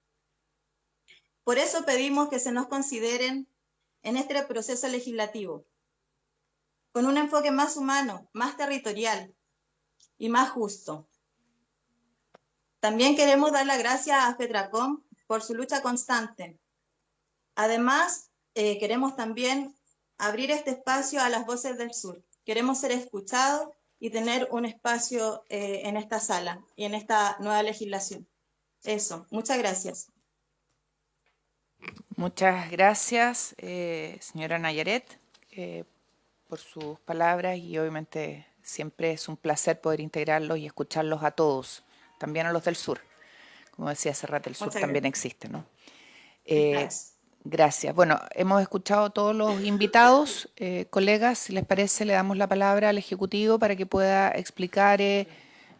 Por eso pedimos que se nos consideren en este proceso legislativo, con un enfoque más humano, más territorial y más justo. También queremos dar las gracias a FETRACOM por su lucha constante. Además, queremos también abrir este espacio a las voces del sur. Queremos ser escuchados y tener un espacio en esta sala y en esta nueva legislación. Eso, muchas gracias. Muchas gracias, señora Nayaret, por sus palabras y obviamente siempre es un placer poder integrarlos y escucharlos a todos, también a los del sur. Como decía hace rato, el sur Muchas también gracias. existe, ¿no? Gracias. Gracias. Bueno, hemos escuchado a todos los invitados. Colegas, si les parece, le damos la palabra al Ejecutivo para que pueda explicar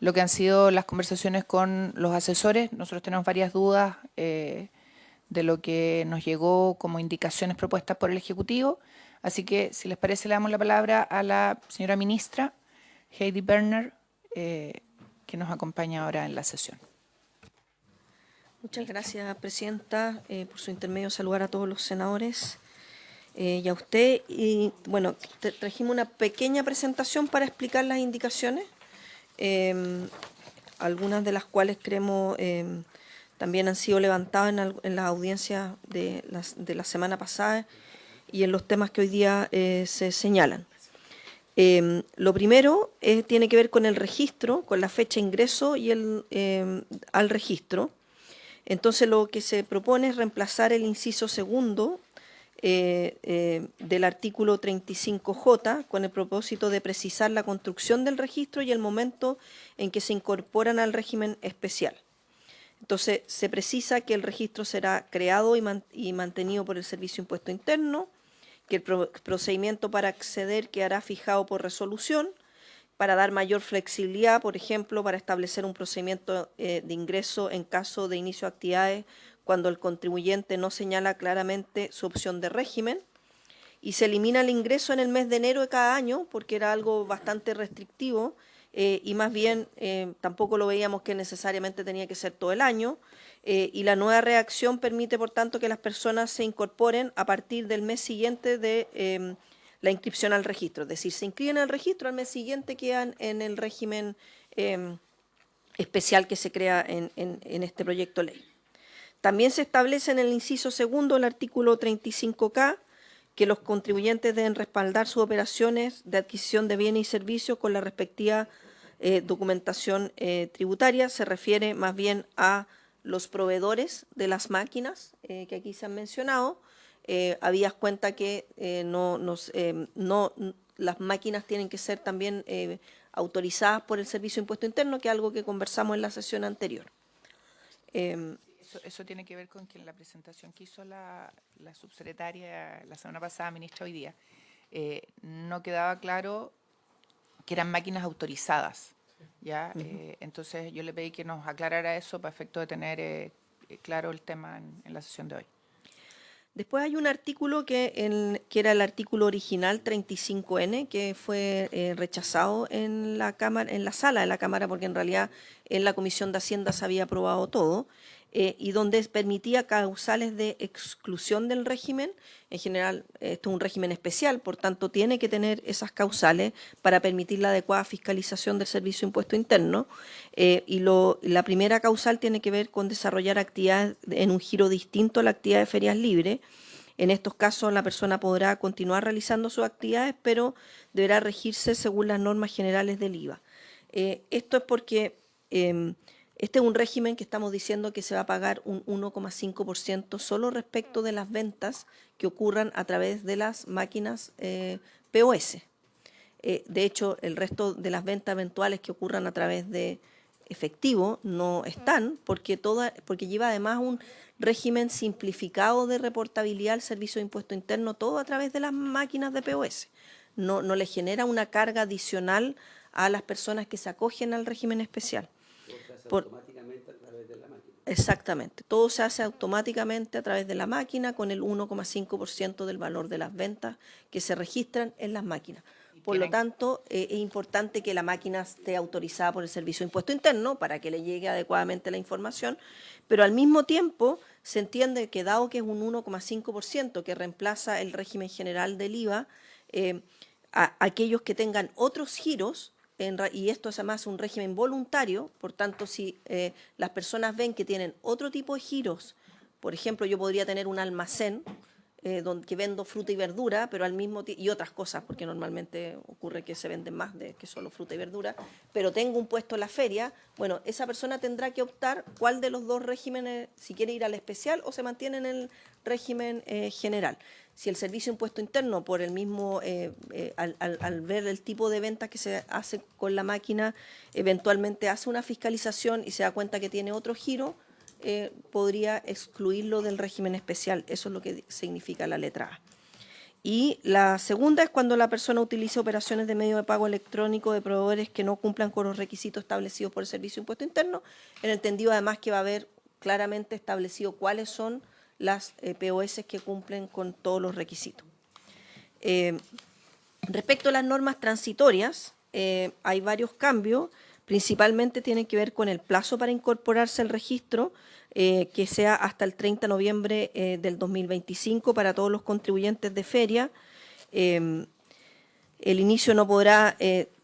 lo que han sido las conversaciones con los asesores. Nosotros tenemos varias dudas de lo que nos llegó como indicaciones propuestas por el Ejecutivo. Así que, si les parece, le damos la palabra a la señora ministra, Heidi Berner, que nos acompaña ahora en la sesión. Muchas gracias, presidenta, por su intermedio saludar a todos los senadores y a usted. Y bueno, trajimos una pequeña presentación para explicar las indicaciones, algunas de las cuales creemos también han sido levantadas en las audiencias de la semana pasada y en los temas que hoy día se señalan. Lo primero tiene que ver con el registro, con la fecha de ingreso y al registro. Entonces, lo que se propone es reemplazar el inciso segundo del artículo 35J con el propósito de precisar la construcción del registro y el momento en que se incorporan al régimen especial. Entonces, se precisa que el registro será creado y mantenido por el Servicio de Impuesto Interno, que el procedimiento para acceder quedará fijado por resolución, para dar mayor flexibilidad, por ejemplo, para establecer un procedimiento de ingreso en caso de inicio de actividades cuando el contribuyente no señala claramente su opción de régimen, y se elimina el ingreso en el mes de enero de cada año porque era algo bastante restrictivo y más bien tampoco lo veíamos que necesariamente tenía que ser todo el año. Y la nueva redacción permite, por tanto, que las personas se incorporen a partir del mes siguiente de la inscripción al registro. Es decir, se inscriben al registro, al mes siguiente quedan en el régimen especial que se crea en este proyecto de ley. También se establece en el inciso segundo del artículo 35K que los contribuyentes deben respaldar sus operaciones de adquisición de bienes y servicios con la respectiva documentación tributaria. Se refiere más bien a los proveedores de las máquinas que aquí se han mencionado. Habías cuenta que las máquinas tienen que ser también autorizadas por el Servicio de Impuesto Interno, que es algo que conversamos en la sesión anterior. Eso tiene que ver con que en la presentación que hizo la subsecretaria la semana pasada, ministra hoy día, no quedaba claro que eran máquinas autorizadas, ¿ya? Entonces yo le pedí que nos aclarara eso para efecto de tener claro el tema en la sesión de hoy. Después hay un artículo que era el artículo original 35N, que fue rechazado en la Cámara, en la sala de la Cámara, porque en realidad en la Comisión de Hacienda se había aprobado todo, y donde permitía causales de exclusión del régimen. En general, esto es un régimen especial, por tanto, tiene que tener esas causales para permitir la adecuada fiscalización del Servicio de Impuesto Interno. La primera causal tiene que ver con desarrollar actividades en un giro distinto a la actividad de ferias libres. En estos casos, la persona podrá continuar realizando sus actividades, pero deberá regirse según las normas generales del IVA. Esto es porque este es un régimen que estamos diciendo que se va a pagar un 1,5% solo respecto de las ventas que ocurran a través de las máquinas POS. De hecho, el resto de las ventas eventuales que ocurran a través de efectivo no están, porque lleva además un régimen simplificado de reportabilidad al Servicio de Impuesto Interno, todo a través de las máquinas de POS. No le genera una carga adicional a las personas que se acogen al régimen especial. Automáticamente a través de la máquina. Exactamente. Todo se hace automáticamente a través de la máquina con el 1,5% del valor de las ventas que se registran en las máquinas. Por lo tanto, es importante que la máquina esté autorizada por el Servicio de Impuesto Interno para que le llegue adecuadamente la información, pero al mismo tiempo se entiende que dado que es un 1,5% que reemplaza el régimen general del IVA, a aquellos que tengan otros giros, y esto es además un régimen voluntario, por tanto, si las personas ven que tienen otro tipo de giros, por ejemplo, yo podría tener un almacén que vendo fruta y verdura, pero al mismo tiempo, y otras cosas, porque normalmente ocurre que se venden más que solo fruta y verdura, pero tengo un puesto en la feria, bueno, esa persona tendrá que optar cuál de los dos regímenes, si quiere ir al especial o se mantiene en el régimen general. Si el Servicio de Impuesto Interno, por el mismo, al ver el tipo de venta que se hace con la máquina, eventualmente hace una fiscalización y se da cuenta que tiene otro giro, podría excluirlo del régimen especial. Eso es lo que significa la letra A. Y la segunda es cuando la persona utiliza operaciones de medio de pago electrónico de proveedores que no cumplan con los requisitos establecidos por el Servicio de Impuesto Interno, en el entendido además que va a haber claramente establecido cuáles son las POS que cumplen con todos los requisitos. Respecto a las normas transitorias, hay varios cambios, principalmente tienen que ver con el plazo para incorporarse al registro, que sea hasta el 30 de noviembre del 2025 para todos los contribuyentes de feria. El inicio no podrá,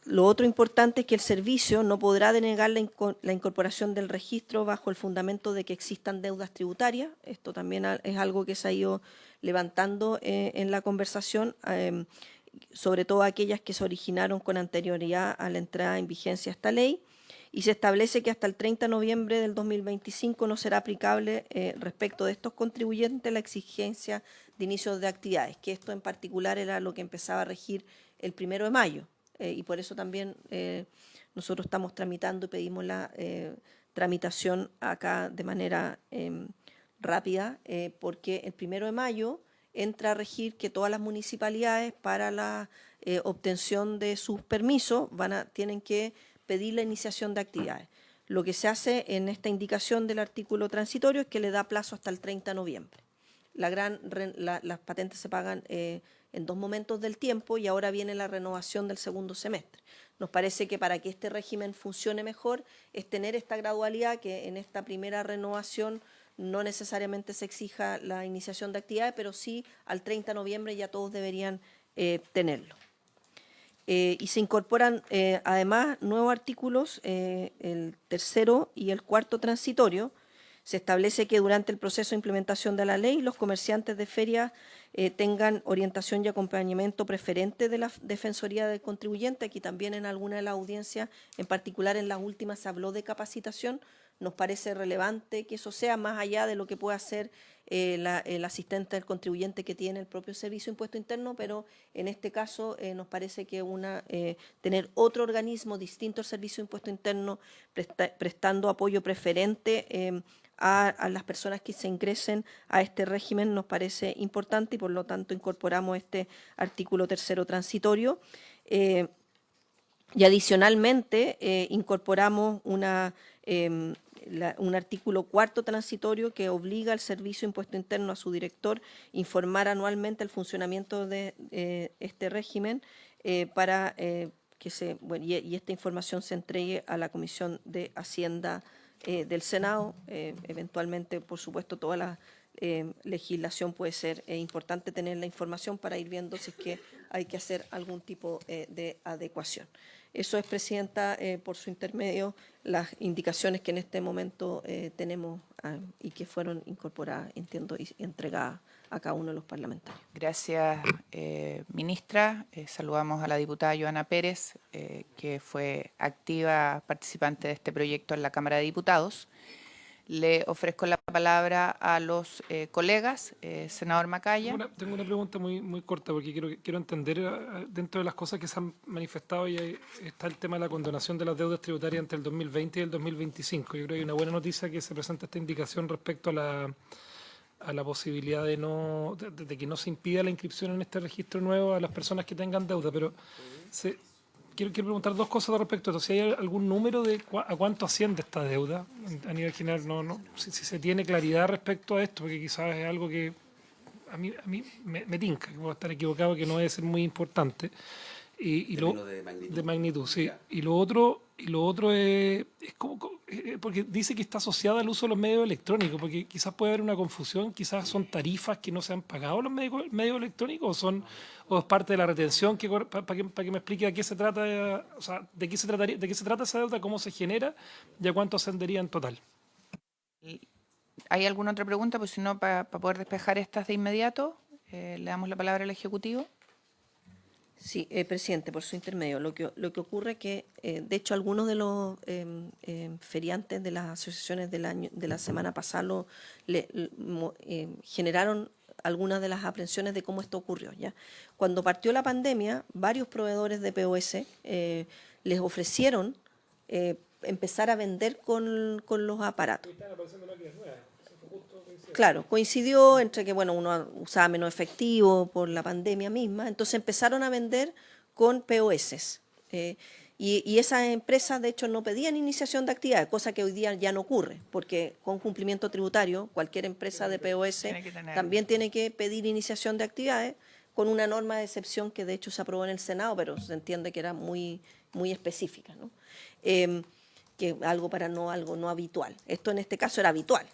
lo otro importante es que el servicio no podrá denegar la incorporación del registro bajo el fundamento de que existan deudas tributarias. Esto también es algo que se ha ido levantando en la conversación, sobre todo aquellas que se originaron con anterioridad a la entrada en vigencia de esta ley. Y se establece que hasta el 30 de noviembre del 2025 no será aplicable respecto de estos contribuyentes la exigencia de inicio de actividades, que esto en particular era lo que empezaba a regir el 1 de mayo. Y por eso también nosotros estamos tramitando y pedimos la tramitación acá de manera rápida, porque el 1 de mayo entra a regir que todas las municipalidades para la obtención de sus permisos tienen que pedir la iniciación de actividades. Lo que se hace en esta indicación del artículo transitorio es que le da plazo hasta el 30 de noviembre. las patentes se pagan en 2 momentos del tiempo y ahora viene la renovación del segundo semestre. Nos parece que para que este régimen funcione mejor es tener esta gradualidad, que en esta primera renovación no necesariamente se exija la iniciación de actividades, pero sí al 30 de noviembre ya todos deberían tenerlo. Y se incorporan además nuevos artículos, el tercero y el cuarto transitorio. Se establece que durante el proceso de implementación de la ley, los comerciantes de ferias tengan orientación y acompañamiento preferente de la Defensoría del Contribuyente. Aquí también en alguna de las audiencias, en particular en las últimas, se habló de capacitación. Nos parece relevante que eso sea más allá de lo que pueda hacer el asistente del contribuyente que tiene el propio Servicio de Impuesto Interno, pero en este caso nos parece que tener otro organismo distinto al Servicio de Impuesto Interno prestando apoyo preferente a las personas que se ingresen a este régimen nos parece importante y por lo tanto incorporamos este artículo tercero transitorio. Y adicionalmente incorporamos un artículo cuarto transitorio que obliga al Servicio de Impuesto Interno a su director informar anualmente el funcionamiento de este régimen para que y esta información se entregue a la Comisión de Hacienda del Senado. Eventualmente, por supuesto, toda la legislación puede ser importante tener la información para ir viendo si es que hay que hacer algún tipo de adecuación. Eso es, Presidenta, por su intermedio, las indicaciones que en este momento tenemos y que fueron incorporadas, entiendo, y entregadas a cada uno de los parlamentarios. Gracias, ministra. Saludamos a la diputada Joana Pérez, que fue activa participante de este proyecto en la Cámara de Diputados. Le ofrezco la palabra a los colegas. Senador Macaya. Tengo una pregunta muy corta porque quiero entender dentro de las cosas que se han manifestado y está el tema de la condonación de las deudas tributarias entre el 2020 y el 2025. Yo creo que hay una buena noticia que se presenta esta indicación respecto a la posibilidad de que no se impida la inscripción en este registro nuevo a las personas que tengan deuda, pero quiero preguntar dos cosas respecto a esto. Si hay algún número de a cuánto asciende esta deuda a nivel general, si se tiene claridad respecto a esto, porque quizás es algo que a mí me tinca, que puedo estar equivocado, que no debe ser muy importante. De magnitud, sí. Y lo otro es como, porque dice que está asociada al uso de los medios electrónicos, porque quizás puede haber una confusión, quizás son tarifas que no se han pagado los medios electrónicos o es parte de la retención, para que me explique a qué se trata, o sea, de qué se trata esa deuda, cómo se genera y a cuánto ascendería en total. ¿Hay alguna otra pregunta? Pues si no, para poder despejar estas de inmediato, le damos la palabra al Ejecutivo. Sí, presidente, por su intermedio. Lo que ocurre es que, de hecho, algunos de los feriantes de las asociaciones de la semana pasada generaron algunas de las aprensiones de cómo esto ocurrió. ¿Ya? Cuando partió la pandemia, varios proveedores de POS les ofrecieron empezar a vender con los aparatos. Claro, coincidió entre que uno usaba menos efectivo por la pandemia misma, entonces empezaron a vender con POS. Y esas empresas, de hecho, no pedían iniciación de actividades, cosa que hoy día ya no ocurre, porque con cumplimiento tributario, cualquier empresa de POS también tiene que pedir iniciación de actividades, con una norma de excepción que de hecho se aprobó en el Senado, pero se entiende que era muy específica, ¿no? Que algo no habitual. Esto en este caso era habitual.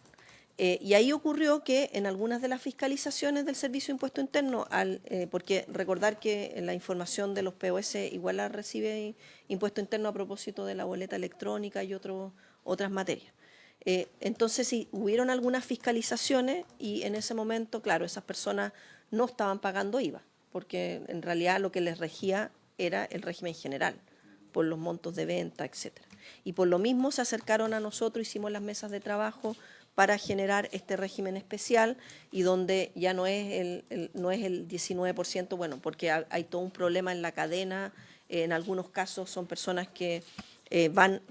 Y ahí ocurrió que en algunas de las fiscalizaciones del Servicio de Impuesto Interno, porque recordar que la información de los POS igual la recibe Impuesto Interno a propósito de la boleta electrónica y otras materias. Entonces, sí, hubieron algunas fiscalizaciones y en ese momento, claro, esas personas no estaban pagando IVA, porque en realidad lo que les regía era el régimen general, por los montos de venta, etcétera. Y por lo mismo se acercaron a nosotros, hicimos las mesas de trabajo para generar este régimen especial y donde ya no es el 19%, porque hay todo un problema en la cadena. En algunos casos son personas que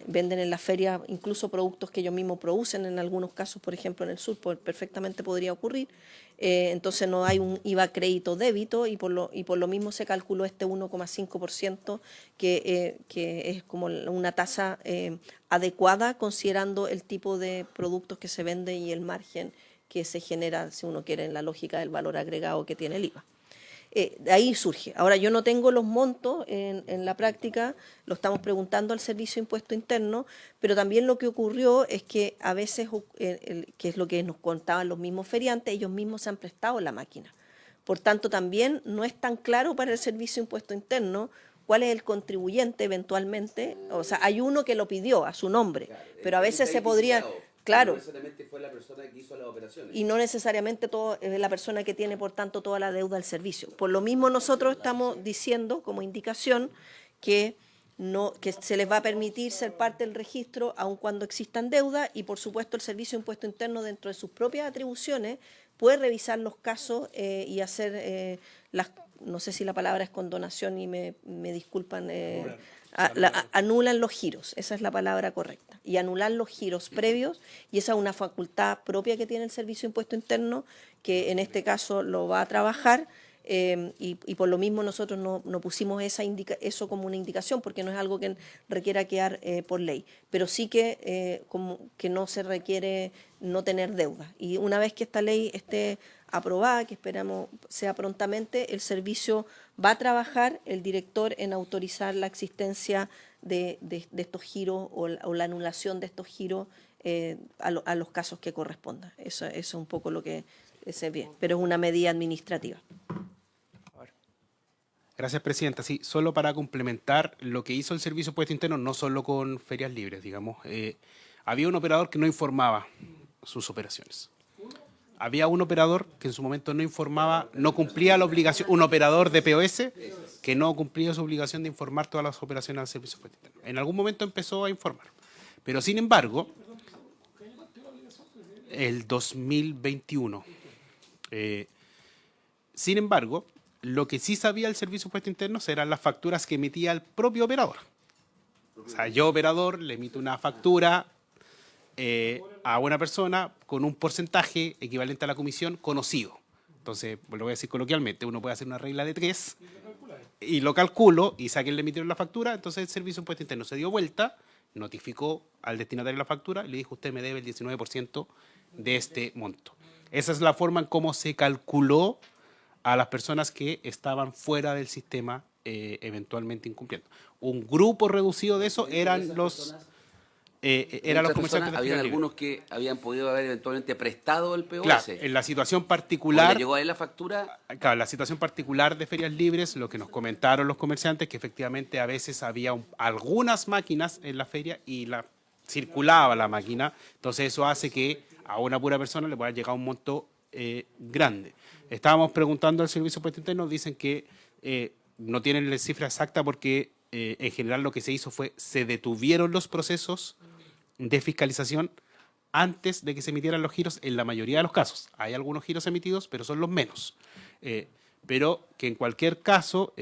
venden en la feria incluso productos que ellos mismos producen, en algunos casos, por ejemplo, en el sur, perfectamente podría ocurrir. Entonces no hay un IVA crédito débito y por lo mismo se calculó este 1,5% que es como una tasa adecuada considerando el tipo de productos que se vende y el margen que se genera, si uno quiere, en la lógica del valor agregado que tiene el IVA. De ahí surge. Ahora, yo no tengo los montos en la práctica, lo estamos preguntando al Servicio de Impuesto Interno, pero también lo que ocurrió es que a veces, que es lo que nos contaban los mismos feriantes, ellos mismos se han prestado la máquina. Por tanto, también no es tan claro para el Servicio de Impuesto Interno cuál es el contribuyente eventualmente. O sea, hay uno que lo pidió a su nombre, pero a veces se podría... Claro. No necesariamente fue la persona que hizo las operaciones. Y no necesariamente es la persona que tiene, por tanto, toda la deuda del servicio. Por lo mismo, nosotros estamos diciendo como indicación que se les va a permitir ser parte del registro aun cuando existan deudas y, por supuesto, el Servicio de Impuesto Interno, dentro de sus propias atribuciones, puede revisar los casos y hacer no sé si la palabra es condonación y me disculpan, anulan los giros, esa es la palabra correcta, y anular los giros previos, y esa es una facultad propia que tiene el Servicio de Impuesto Interno, que en este caso lo va a trabajar, y por lo mismo nosotros no pusimos eso como una indicación, porque no es algo que requiera quedar por ley, pero sí que no se requiere no tener deuda. Y una vez que esta ley esté aprobada, que esperamos sea prontamente, el servicio va a trabajar, el director, en autorizar la existencia de estos giros o la anulación de estos giros a los casos que correspondan. Eso es un poco lo que se ve, pero es una medida administrativa. Gracias, Presidenta. Sí, solo para complementar lo que hizo el Servicio de Impuesto Interno, no solo con ferias libres, digamos. Había un operador que no informaba sus operaciones. Había un operador que en su momento no informaba, no cumplía la obligación, un operador de POS que no cumplía su obligación de informar todas las operaciones al Servicio de Impuesto Interno. En algún momento empezó a informar. Pero, sin embargo, el 2021, sin embargo, lo que sí sabía el Servicio de Impuesto Interno eran las facturas que emitía el propio operador. O sea, yo, operador, le emito una factura a una persona con un porcentaje equivalente a la comisión conocido. Entonces, pues lo voy a decir coloquialmente, uno puede hacer una regla de 3 y lo calculo y sé a quién le emitieron la factura. Entonces el Servicio de Impuesto Interno se dio vuelta, notificó al destinatario la factura y le dijo: usted me debe el 19% de este monto. Esa es la forma en cómo se calculó a las personas que estaban fuera del sistema eventualmente incumpliendo. Un grupo reducido de eso eran los comerciantes de habían algunos que habían podido haber eventualmente prestado el POS. Claro, en la situación particular... ¿Le llegó a él la factura? Claro, la situación particular de ferias libres, lo que nos comentaron los comerciantes, que efectivamente a veces había algunas máquinas en la feria y circulaba la máquina, entonces eso hace que a una pura persona le pueda llegar un monto grande. Estábamos preguntando al Servicio de Impuesto Interno, dicen que no tienen la cifra exacta porque en general lo que se hizo fue se detuvieron los procesos de fiscalización antes de que se emitieran los giros en la mayoría de los casos. Hay algunos giros emitidos, pero son los menos. Pero que en cualquier caso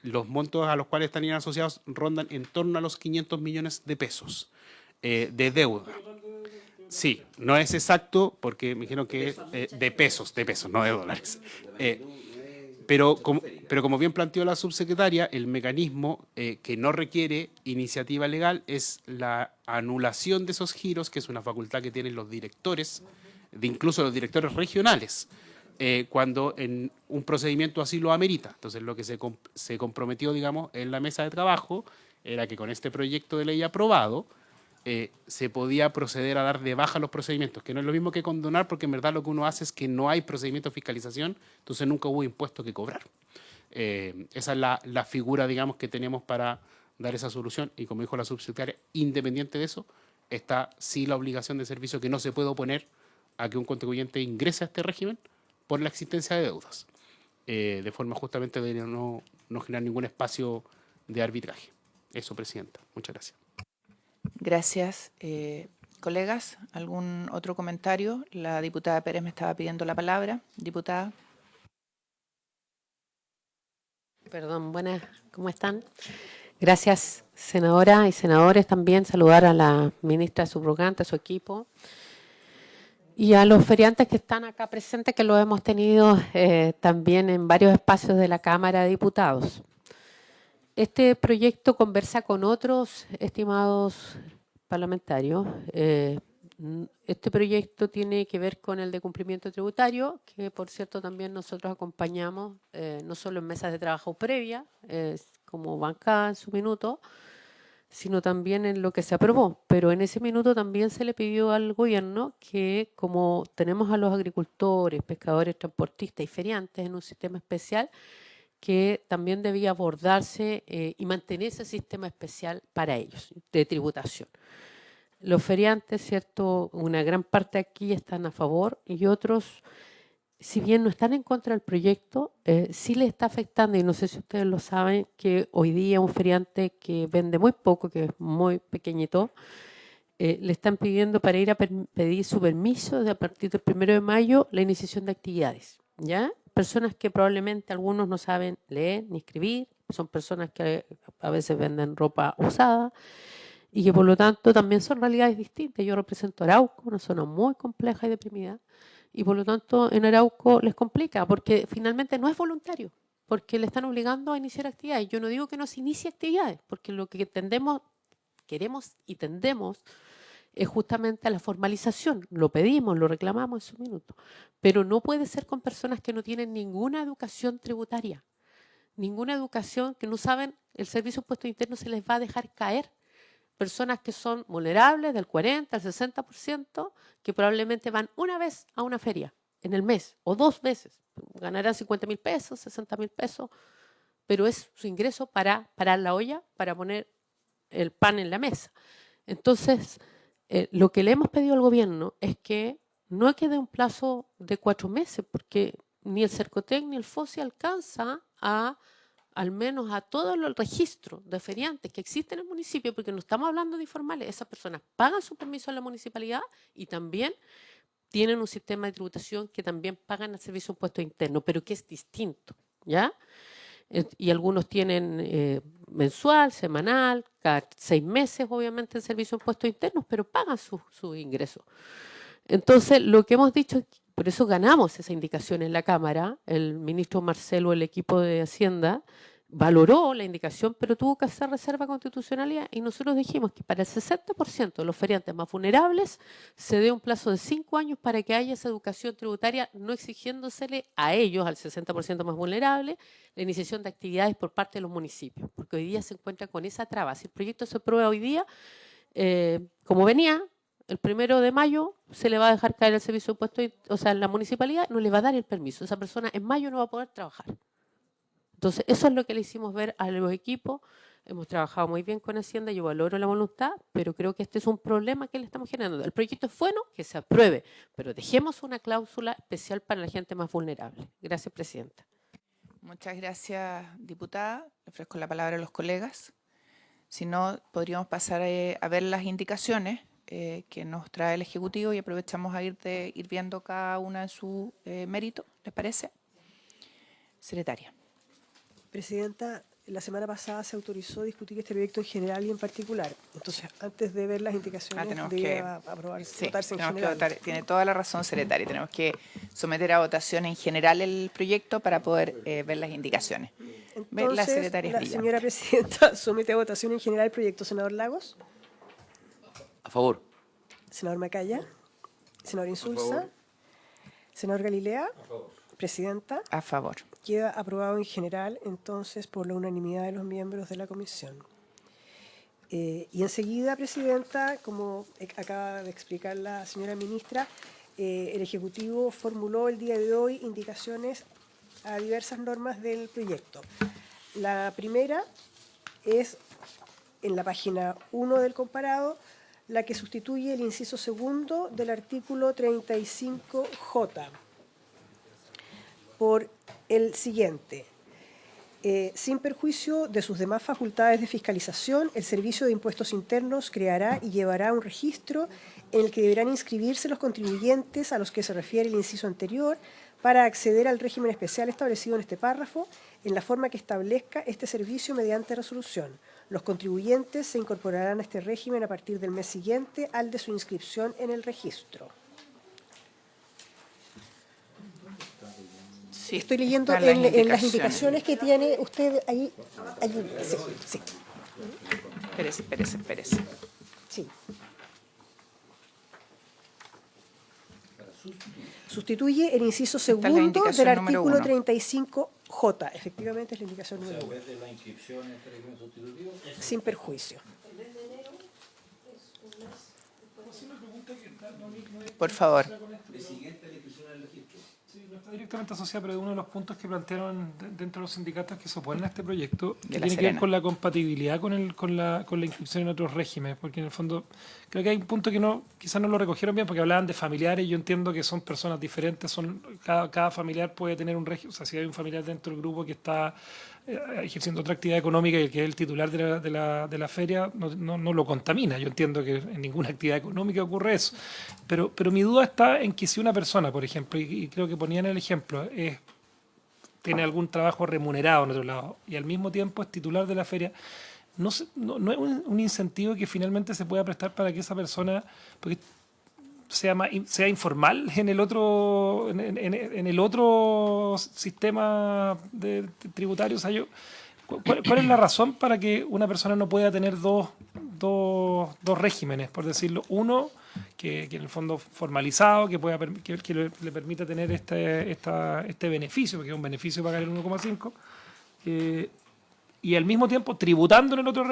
los montos a los cuales estarían asociados rondan en torno a los 500 millones de pesos de deuda. Sí, no es exacto porque me dijeron que de pesos, no de dólares. Pero como bien planteó la subsecretaria, el mecanismo que no requiere iniciativa legal es la anulación de esos giros, que es una facultad que tienen los directores, incluso los directores regionales, cuando en un procedimiento así lo amerita. Entonces, lo que se comprometió, digamos, en la mesa de trabajo era que con este proyecto de ley aprobado se podía proceder a dar de baja los procedimientos, que no es lo mismo que condonar, porque en verdad lo que uno hace es que no hay procedimiento de fiscalización, entonces nunca hubo impuesto que cobrar. Esa es la figura, digamos, que tenemos para dar esa solución, y como dijo la subsecretaria, independiente de eso, está sí la obligación de servicio que no se puede oponer a que un contribuyente ingrese a este régimen por la existencia de deudas, de forma justamente de no generar ningún espacio de arbitraje. Eso, Presidenta. Muchas gracias. Gracias. Colegas, ¿algún otro comentario? La diputada Pérez me estaba pidiendo la palabra. Diputada. Perdón, buenas, ¿cómo están? Gracias, senadora y senadores. También saludar a la ministra subrogante, a su equipo, y a los feriantes que están acá presentes, que lo hemos tenido también en varios espacios de la Cámara de Diputados. Este proyecto conversa con otros estimados parlamentarios Este proyecto tiene que ver con el de cumplimiento tributario, que por cierto también nosotros acompañamos, no solo en mesas de trabajo previa, como bancada en su minuto, sino también en lo que se aprobó. Pero en ese minuto también se le pidió al gobierno que, como tenemos a los agricultores, pescadores, transportistas y feriantes en un sistema especial, que también debía abordarse y mantener ese sistema especial para ellos, de tributación. Los feriantes, ¿cierto? Una gran parte aquí están a favor y otros, si bien no están en contra del proyecto, sí les está afectando, y no sé si ustedes lo saben, que hoy día un feriante que vende muy poco, que es muy pequeñito, le están pidiendo para ir a pedir su permiso de a partir del 1 de mayo la iniciación de actividades, ¿ya? Personas que probablemente algunos no saben leer ni escribir, son personas que a veces venden ropa usada, y que por lo tanto también son realidades distintas. Yo represento Arauco, una zona muy compleja y deprimida, y por lo tanto en Arauco les complica, porque finalmente no es voluntario, porque le están obligando a iniciar actividades. Yo no digo que no se inicie actividades, porque lo que queremos y tendemos es justamente a la formalización. Lo pedimos, lo reclamamos en su minuto, pero no puede ser con personas que no tienen ninguna educación tributaria, ninguna educación, que no saben, el servicio de impuestos internos se les va a dejar caer. Personas que son vulnerables del 40 al 60%, que probablemente van una vez a una feria en el mes o 2 veces. Ganarán 50.000 pesos, 60.000 pesos, pero es su ingreso para parar la olla, para poner el pan en la mesa. Entonces, lo que le hemos pedido al gobierno es que no quede un plazo de 4 meses, porque ni el Cercotec ni el FOSI alcanza al menos a todo el registro de feriantes que existen en el municipio, porque no estamos hablando de informales. Esas personas pagan su permiso en la municipalidad y también tienen un sistema de tributación que también pagan el servicio de impuestos internos, pero que es distinto, ¿ya? Y algunos tienen mensual, semanal, cada 6 meses, obviamente, el servicio de impuestos internos, pero pagan sus ingresos. Entonces, lo que hemos dicho, por eso ganamos esa indicación en la Cámara, el ministro Marcelo, el equipo de Hacienda, valoró la indicación, pero tuvo que hacer reserva constitucionalidad, y nosotros dijimos que para el 60% de los feriantes más vulnerables se dé un plazo de 5 años para que haya esa educación tributaria, no exigiéndosele a ellos, al 60% más vulnerable, la iniciación de actividades por parte de los municipios, porque hoy día se encuentra con esa traba. Si el proyecto se aprueba hoy día, como venía, el 1 de mayo se le va a dejar caer el servicio de impuestos, o sea, la municipalidad no le va a dar el permiso. Esa persona en mayo no va a poder trabajar. Entonces, eso es lo que le hicimos ver a los equipos. Hemos trabajado muy bien con Hacienda, yo valoro la voluntad, pero creo que este es un problema que le estamos generando. El proyecto es bueno, que se apruebe, pero dejemos una cláusula especial para la gente más vulnerable. Gracias, presidenta. Muchas gracias, diputada. Le ofrezco la palabra a los colegas. Si no, podríamos pasar a ver las indicaciones que nos trae el Ejecutivo y aprovechamos a ir viendo cada una en su mérito. ¿Les parece? Secretaria. Presidenta, la semana pasada se autorizó discutir este proyecto en general y en particular. Entonces, antes de ver las indicaciones, debe aprobarse, votarse en general. Tiene toda la razón, secretaria. Tenemos que someter a votación en general el proyecto para poder ver las indicaciones. Entonces, la secretaria la señora presidenta somete a votación en general el proyecto. Senador Lagos. A favor. Senador Macaya. Senador Insulza. Senador Galilea. A favor. Presidenta. A favor. Queda aprobado en general, entonces, por la unanimidad de los miembros de la comisión. Y enseguida, presidenta, como acaba de explicar la señora ministra, el Ejecutivo formuló el día de hoy indicaciones a diversas normas del proyecto. La primera es en la página 1 del comparado, la que sustituye el inciso segundo del artículo 35J por el siguiente. Sin perjuicio de sus demás facultades de fiscalización, el Servicio de Impuestos Internos creará y llevará un registro en el que deberán inscribirse los contribuyentes a los que se refiere el inciso anterior para acceder al régimen especial establecido en este párrafo en la forma que establezca este servicio mediante resolución. Los contribuyentes se incorporarán a este régimen a partir del mes siguiente al de su inscripción en el registro. Sí, estoy leyendo en las indicaciones que tiene usted ahí. Sí. Espérese. Sí. Sustituye el inciso es la segundo del indicación número artículo 1. 35J. Efectivamente es la indicación número 1. Sin perjuicio. Por favor. Sí, no está directamente asociado, pero uno de los puntos que plantearon dentro de los sindicatos que se oponen a este proyecto De que La tiene que ver Serena. con la compatibilidad con la inscripción en otros regímenes, porque en el fondo creo que hay un punto que quizás no lo recogieron bien, porque hablaban de familiares, y yo entiendo que son personas diferentes, cada familiar puede tener un régimen, o sea, si hay un familiar dentro del grupo que está ejerciendo otra actividad económica y el que es el titular de la feria no lo contamina. Yo entiendo que en ninguna actividad económica ocurre eso. Pero mi duda está en que si una persona, por ejemplo, y creo que ponían el ejemplo, tiene algún trabajo remunerado en otro lado y al mismo tiempo es titular de la feria, no es un incentivo que finalmente se pueda prestar para que esa persona, porque sea informal en el otro sistema tributario. O sea, ¿cuál es la razón para que una persona no pueda tener dos regímenes, por decirlo? Uno que en el fondo formalizado, que le permita tener este beneficio, porque es un beneficio pagar el 1,5, y al mismo tiempo tributando en el otro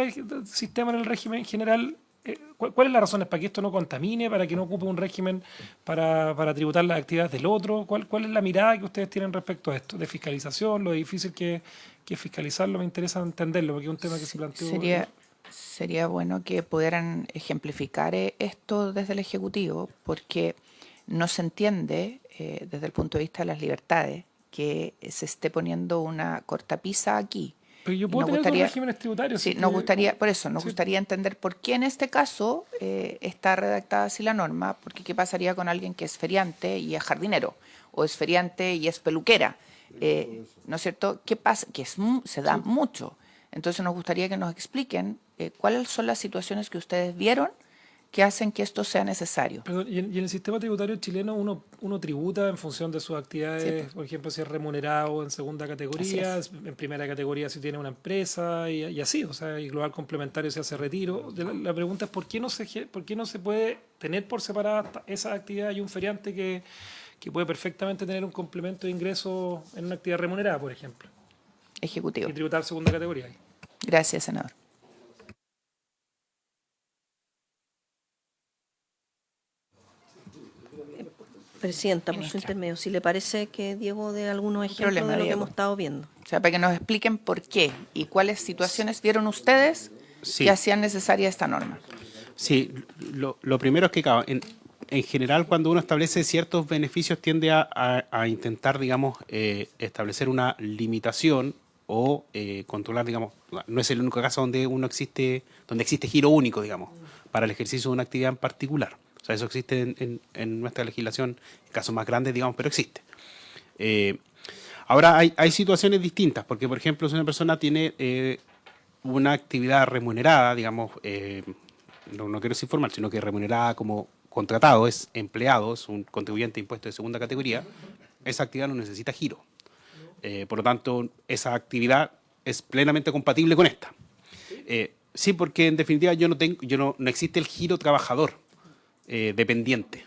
sistema, en el régimen general. ¿Cuáles las razones para que esto no contamine, para que no ocupe un régimen para tributar las actividades del otro? ¿Cuál es la mirada que ustedes tienen respecto a esto? ¿De fiscalización? ¿Lo difícil que es fiscalizarlo? Me interesa entenderlo, porque es un tema que se planteó. Sería bueno que pudieran ejemplificar esto desde el Ejecutivo, porque no se entiende desde el punto de vista de las libertades que se esté poniendo una cortapisa aquí. Pero yo puedo tener dos regímenes tributarios. Sí, nos gustaría entender por qué en este caso está redactada así la norma, porque qué pasaría con alguien que es feriante y es jardinero, o es feriante y es peluquera, ¿no es cierto? ¿Qué pasa? Que se da mucho. Entonces nos gustaría que nos expliquen cuáles son las situaciones que ustedes vieron que hacen que esto sea necesario. Perdón, y en el sistema tributario chileno uno tributa en función de sus actividades, por ejemplo, si es remunerado en segunda categoría, en primera categoría si tiene una empresa y así, o sea, y global complementario si hace retiro. La pregunta es ¿por qué no se puede tener por separada esa actividad y un feriante que puede perfectamente tener un complemento de ingreso en una actividad remunerada, por ejemplo? Ejecutivo. Y tributar segunda categoría. Gracias, senador. Presidenta, por su intermedio, si le parece que Diego dé algunos ejemplos de lo que hemos estado viendo. O sea, para que nos expliquen por qué y cuáles situaciones vieron ustedes que hacían necesaria esta norma. Sí, lo primero es que en general cuando uno establece ciertos beneficios tiende a intentar, digamos, establecer una limitación o controlar, digamos, no es el único caso donde existe giro único, digamos, para el ejercicio de una actividad en particular. O sea, eso existe en nuestra legislación, en casos más grandes, digamos, pero existe. Ahora, hay situaciones distintas, porque, por ejemplo, si una persona tiene una actividad remunerada, digamos, no quiero decir formal, sino que remunerada como contratado, es empleado, es un contribuyente de impuestos de segunda categoría, esa actividad no necesita giro. Por lo tanto, esa actividad es plenamente compatible con esta. Sí, porque en definitiva no existe el giro trabajador dependiente.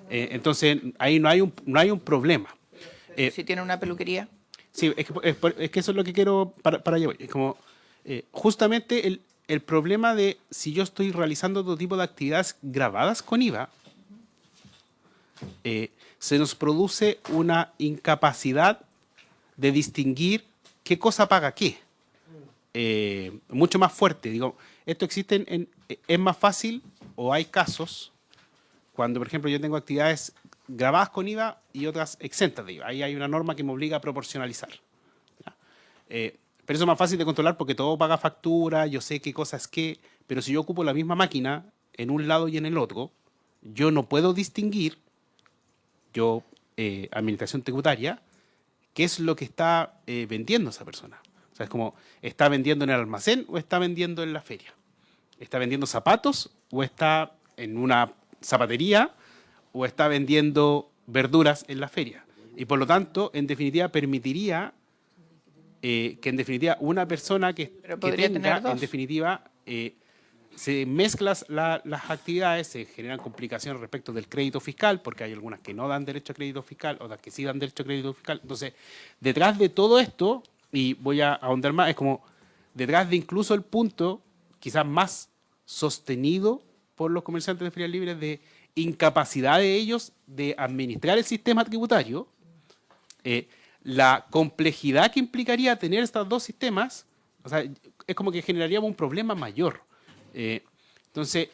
Entonces, ahí no hay un problema. Si tiene una peluquería. Sí, es que eso es lo que quiero para allá voy. Es como, justamente el problema de si yo estoy realizando otro tipo de actividades grabadas con IVA, se nos produce una incapacidad de distinguir qué cosa paga qué. Mucho más fuerte. Digo, esto existe es más fácil, o hay casos cuando, por ejemplo, yo tengo actividades grabadas con IVA y otras exentas de IVA. Ahí hay una norma que me obliga a proporcionalizar. Pero eso es más fácil de controlar porque todo paga factura, yo sé qué cosa es qué, pero si yo ocupo la misma máquina en un lado y en el otro, yo no puedo distinguir, administración tributaria, qué es lo que está vendiendo esa persona. O sea, es como, ¿está vendiendo en el almacén o está vendiendo en la feria? ¿Está vendiendo zapatos o está en una zapatería o está vendiendo verduras en la feria? Y por lo tanto, en definitiva, permitiría que en definitiva una persona que tenga, en definitiva, se mezclan las actividades, se generan complicaciones respecto del crédito fiscal, porque hay algunas que no dan derecho a crédito fiscal, otras que sí dan derecho a crédito fiscal. Entonces, detrás de todo esto, y voy a ahondar más, es como detrás de incluso el punto quizás más sostenido por los comerciantes de ferias libres de incapacidad de ellos de administrar el sistema tributario, la complejidad que implicaría tener estos dos sistemas, o sea, es como que generaríamos un problema mayor. Entonces,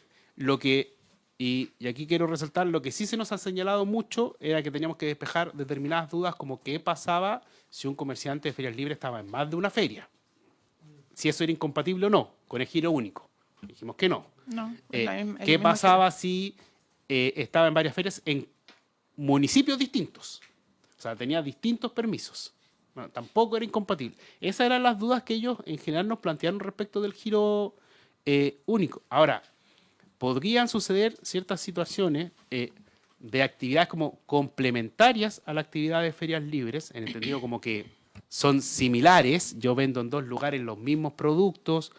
y aquí quiero resaltar, lo que sí se nos ha señalado mucho era que teníamos que despejar determinadas dudas como qué pasaba si un comerciante de ferias libres estaba en más de una feria. Si eso era incompatible o no con el giro único. Dijimos que no. No, ¿Qué pasaba si estaba en varias ferias en municipios distintos? O sea, tenía distintos permisos. Bueno, tampoco era incompatible. Esas eran las dudas que ellos en general nos plantearon respecto del giro único. Ahora, podrían suceder ciertas situaciones de actividades como complementarias a la actividad de ferias libres, en entendido como que son similares. Yo vendo en dos lugares los mismos productos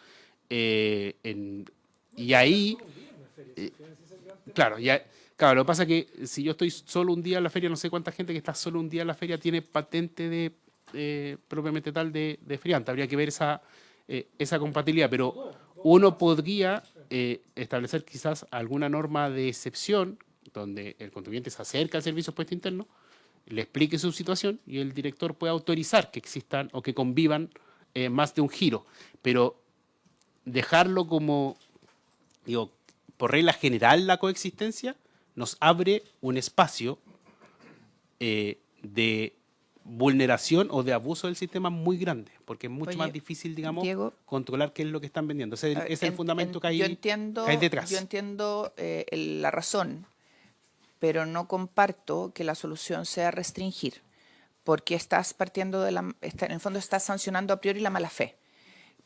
y ahí... Claro, lo que pasa es que si yo estoy solo un día en la feria, no sé cuánta gente que está solo un día en la feria tiene patente de propiamente tal de feriante. Habría que ver esa compatibilidad, pero uno podría establecer quizás alguna norma de excepción donde el contribuyente se acerca al servicio de impuesto interno, le explique su situación y el director puede autorizar que existan o que convivan más de un giro. Pero dejarlo como, digo, por regla general la coexistencia nos abre un espacio de vulneración o de abuso del sistema muy grande, porque es mucho más difícil, digamos, Diego, controlar qué es lo que están vendiendo. Ese es el fundamento que hay detrás. Yo entiendo la razón, pero no comparto que la solución sea restringir, porque estás partiendo en el fondo estás sancionando a priori la mala fe.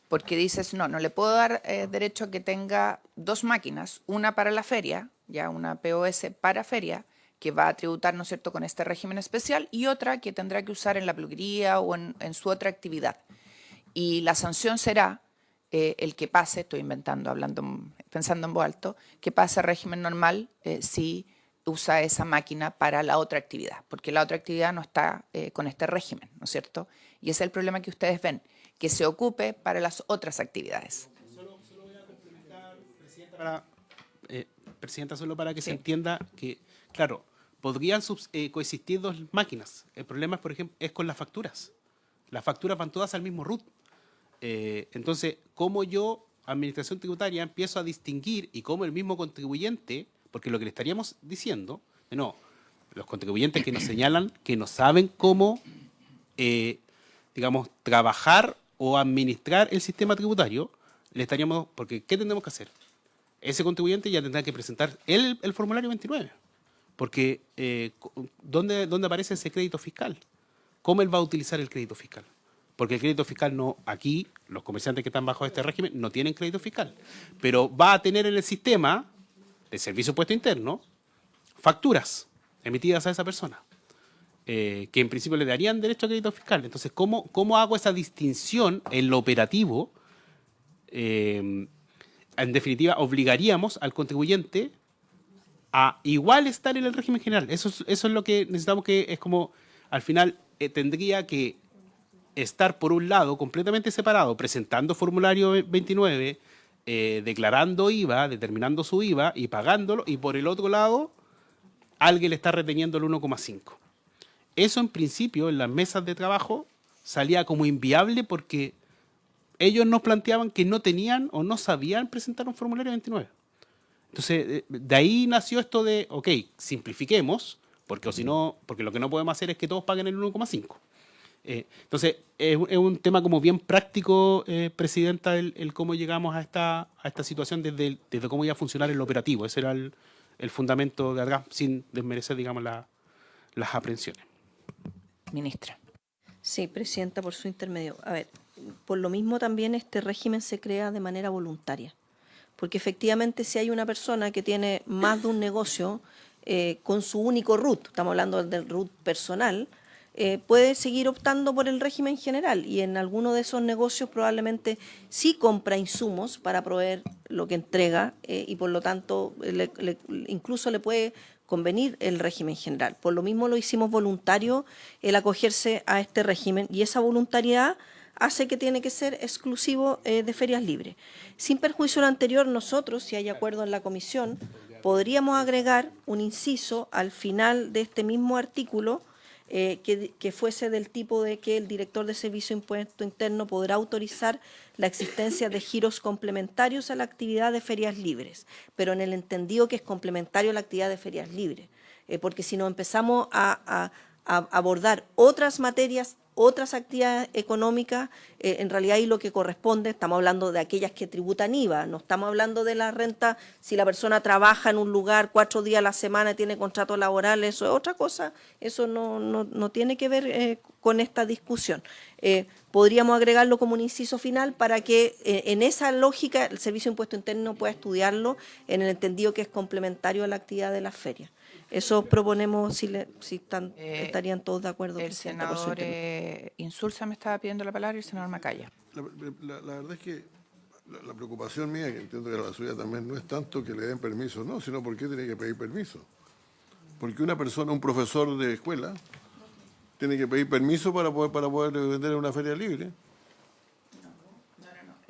Porque dices, no le puedo dar derecho a que tenga dos máquinas, una para la feria, ya una POS para feria, que va a tributar, ¿no es cierto?, con este régimen especial, y otra que tendrá que usar en la peluquería o en su otra actividad. Y la sanción será el que pase, estoy inventando, pensando en voz alto, que pase régimen normal si usa esa máquina para la otra actividad, porque la otra actividad no está con este régimen, ¿no es cierto? Y ese es el problema que ustedes ven, que se ocupe para las otras actividades. Solo voy a complementar, Presidenta, solo para que se entienda que, claro, podrían coexistir dos máquinas. El problema, por ejemplo, es con las facturas. Las facturas van todas al mismo RUT. Entonces, ¿cómo yo, administración tributaria, empiezo a distinguir y cómo el mismo contribuyente, porque lo que le estaríamos diciendo, los contribuyentes que nos señalan que no saben cómo, digamos, trabajar o administrar el sistema tributario, le estaríamos, porque ¿qué tendremos que hacer? Ese contribuyente ya tendrá que presentar el formulario 29, porque ¿dónde aparece ese crédito fiscal? ¿Cómo él va a utilizar el crédito fiscal? Porque el crédito fiscal no, aquí los comerciantes que están bajo este régimen no tienen crédito fiscal, pero va a tener en el sistema de servicio de impuesto interno facturas emitidas a esa persona, que en principio le darían derecho a crédito fiscal. Entonces, ¿cómo hago esa distinción en lo operativo? En definitiva, obligaríamos al contribuyente a igual estar en el régimen general. Eso es lo que necesitamos, que es como, al final, tendría que estar, por un lado, completamente separado, presentando formulario 29, declarando IVA, determinando su IVA y pagándolo, y por el otro lado, alguien le está reteniendo el 1,5. Eso, en principio, en las mesas de trabajo, salía como inviable porque ellos nos planteaban que no tenían o no sabían presentar un formulario 29. Entonces, de ahí nació esto de, ok, simplifiquemos, porque lo que no podemos hacer es que todos paguen el 1,5. Entonces, es un tema como bien práctico, Presidenta, el cómo llegamos a esta situación desde cómo iba a funcionar el operativo. Ese era el fundamento de atrás, sin desmerecer, digamos, las aprehensiones. Ministra. Sí, Presidenta, por su intermedio. A ver, por lo mismo también este régimen se crea de manera voluntaria, porque efectivamente si hay una persona que tiene más de un negocio con su único RUT, estamos hablando del RUT personal, puede seguir optando por el régimen general y en alguno de esos negocios probablemente sí compra insumos para proveer lo que entrega y por lo tanto incluso le puede convenir el régimen general. Por lo mismo lo hicimos voluntario el acogerse a este régimen y esa voluntariedad hace que tiene que ser exclusivo de ferias libres. Sin perjuicio de lo anterior, nosotros, si hay acuerdo en la comisión, podríamos agregar un inciso al final de este mismo artículo que fuese del tipo de que el director de Servicio de Impuesto Interno podrá autorizar la existencia de giros complementarios a la actividad de ferias libres, pero en el entendido que es complementario a la actividad de ferias libres, porque si no empezamos a abordar otras materias, otras actividades económicas, en realidad ahí lo que corresponde, estamos hablando de aquellas que tributan IVA, no estamos hablando de la renta, si la persona trabaja en un lugar 4 días a la semana y tiene contrato laboral, eso es otra cosa, eso no tiene que ver con esta discusión. Podríamos agregarlo como un inciso final para que en esa lógica el Servicio de Impuesto Interno pueda estudiarlo en el entendido que es complementario a la actividad de las ferias. Eso proponemos, si estarían todos de acuerdo. El senador Insulza me estaba pidiendo la palabra y el senador Macaya. La verdad es que la preocupación mía, que entiendo que la suya también, no es tanto que le den permiso, no, sino por qué tiene que pedir permiso. Porque una persona, un profesor de escuela, tiene que pedir permiso para poder vender en una feria libre.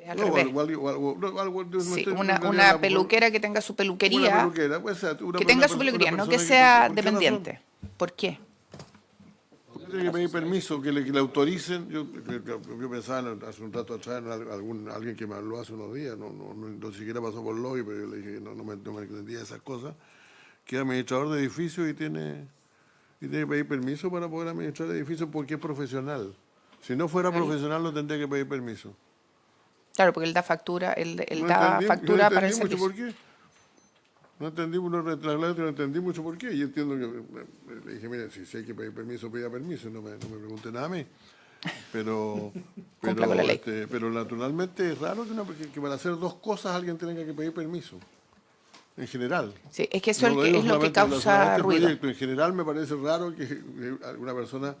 Al revés. Sí, una peluquera que tenga su peluquería, que tenga su peluquería, no que sea dependiente. ¿Por qué? Tiene que pedir permiso, que le autoricen. Yo pensaba hace un rato atrás en alguien que me habló hace unos días, no siquiera pasó por lobby, pero yo le dije que no me entendía esas cosas, que es administrador de edificios y tiene que pedir permiso para poder administrar edificios porque es profesional. Si no fuera profesional no tendría que pedir permiso. Claro, porque él da factura, factura para el servicio. ¿Por qué? No entendí mucho por qué. Y entiendo que le dije, mire, si hay que pedir permiso, pida permiso, no me pregunte nada a mí. Pero naturalmente es raro que para hacer dos cosas alguien tenga que pedir permiso. En general. Sí, es que eso es lo que causa ruido. En general me parece raro que una persona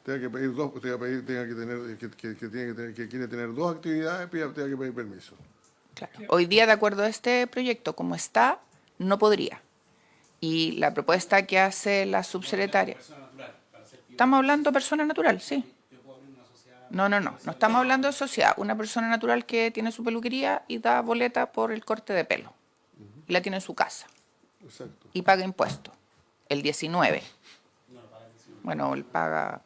tenga que pedir dos, que quiere tener dos actividades, tenga que pedir permiso. Claro. Hoy día, de acuerdo a este proyecto, como está, no podría. Y la propuesta que hace la subsecretaria. Estamos hablando de persona natural, sí. No estamos hablando de sociedad. Una persona natural que tiene su peluquería y da boleta por el corte de pelo. Y la tiene en su casa. Exacto. Y paga impuestos. El 19. Bueno, él paga.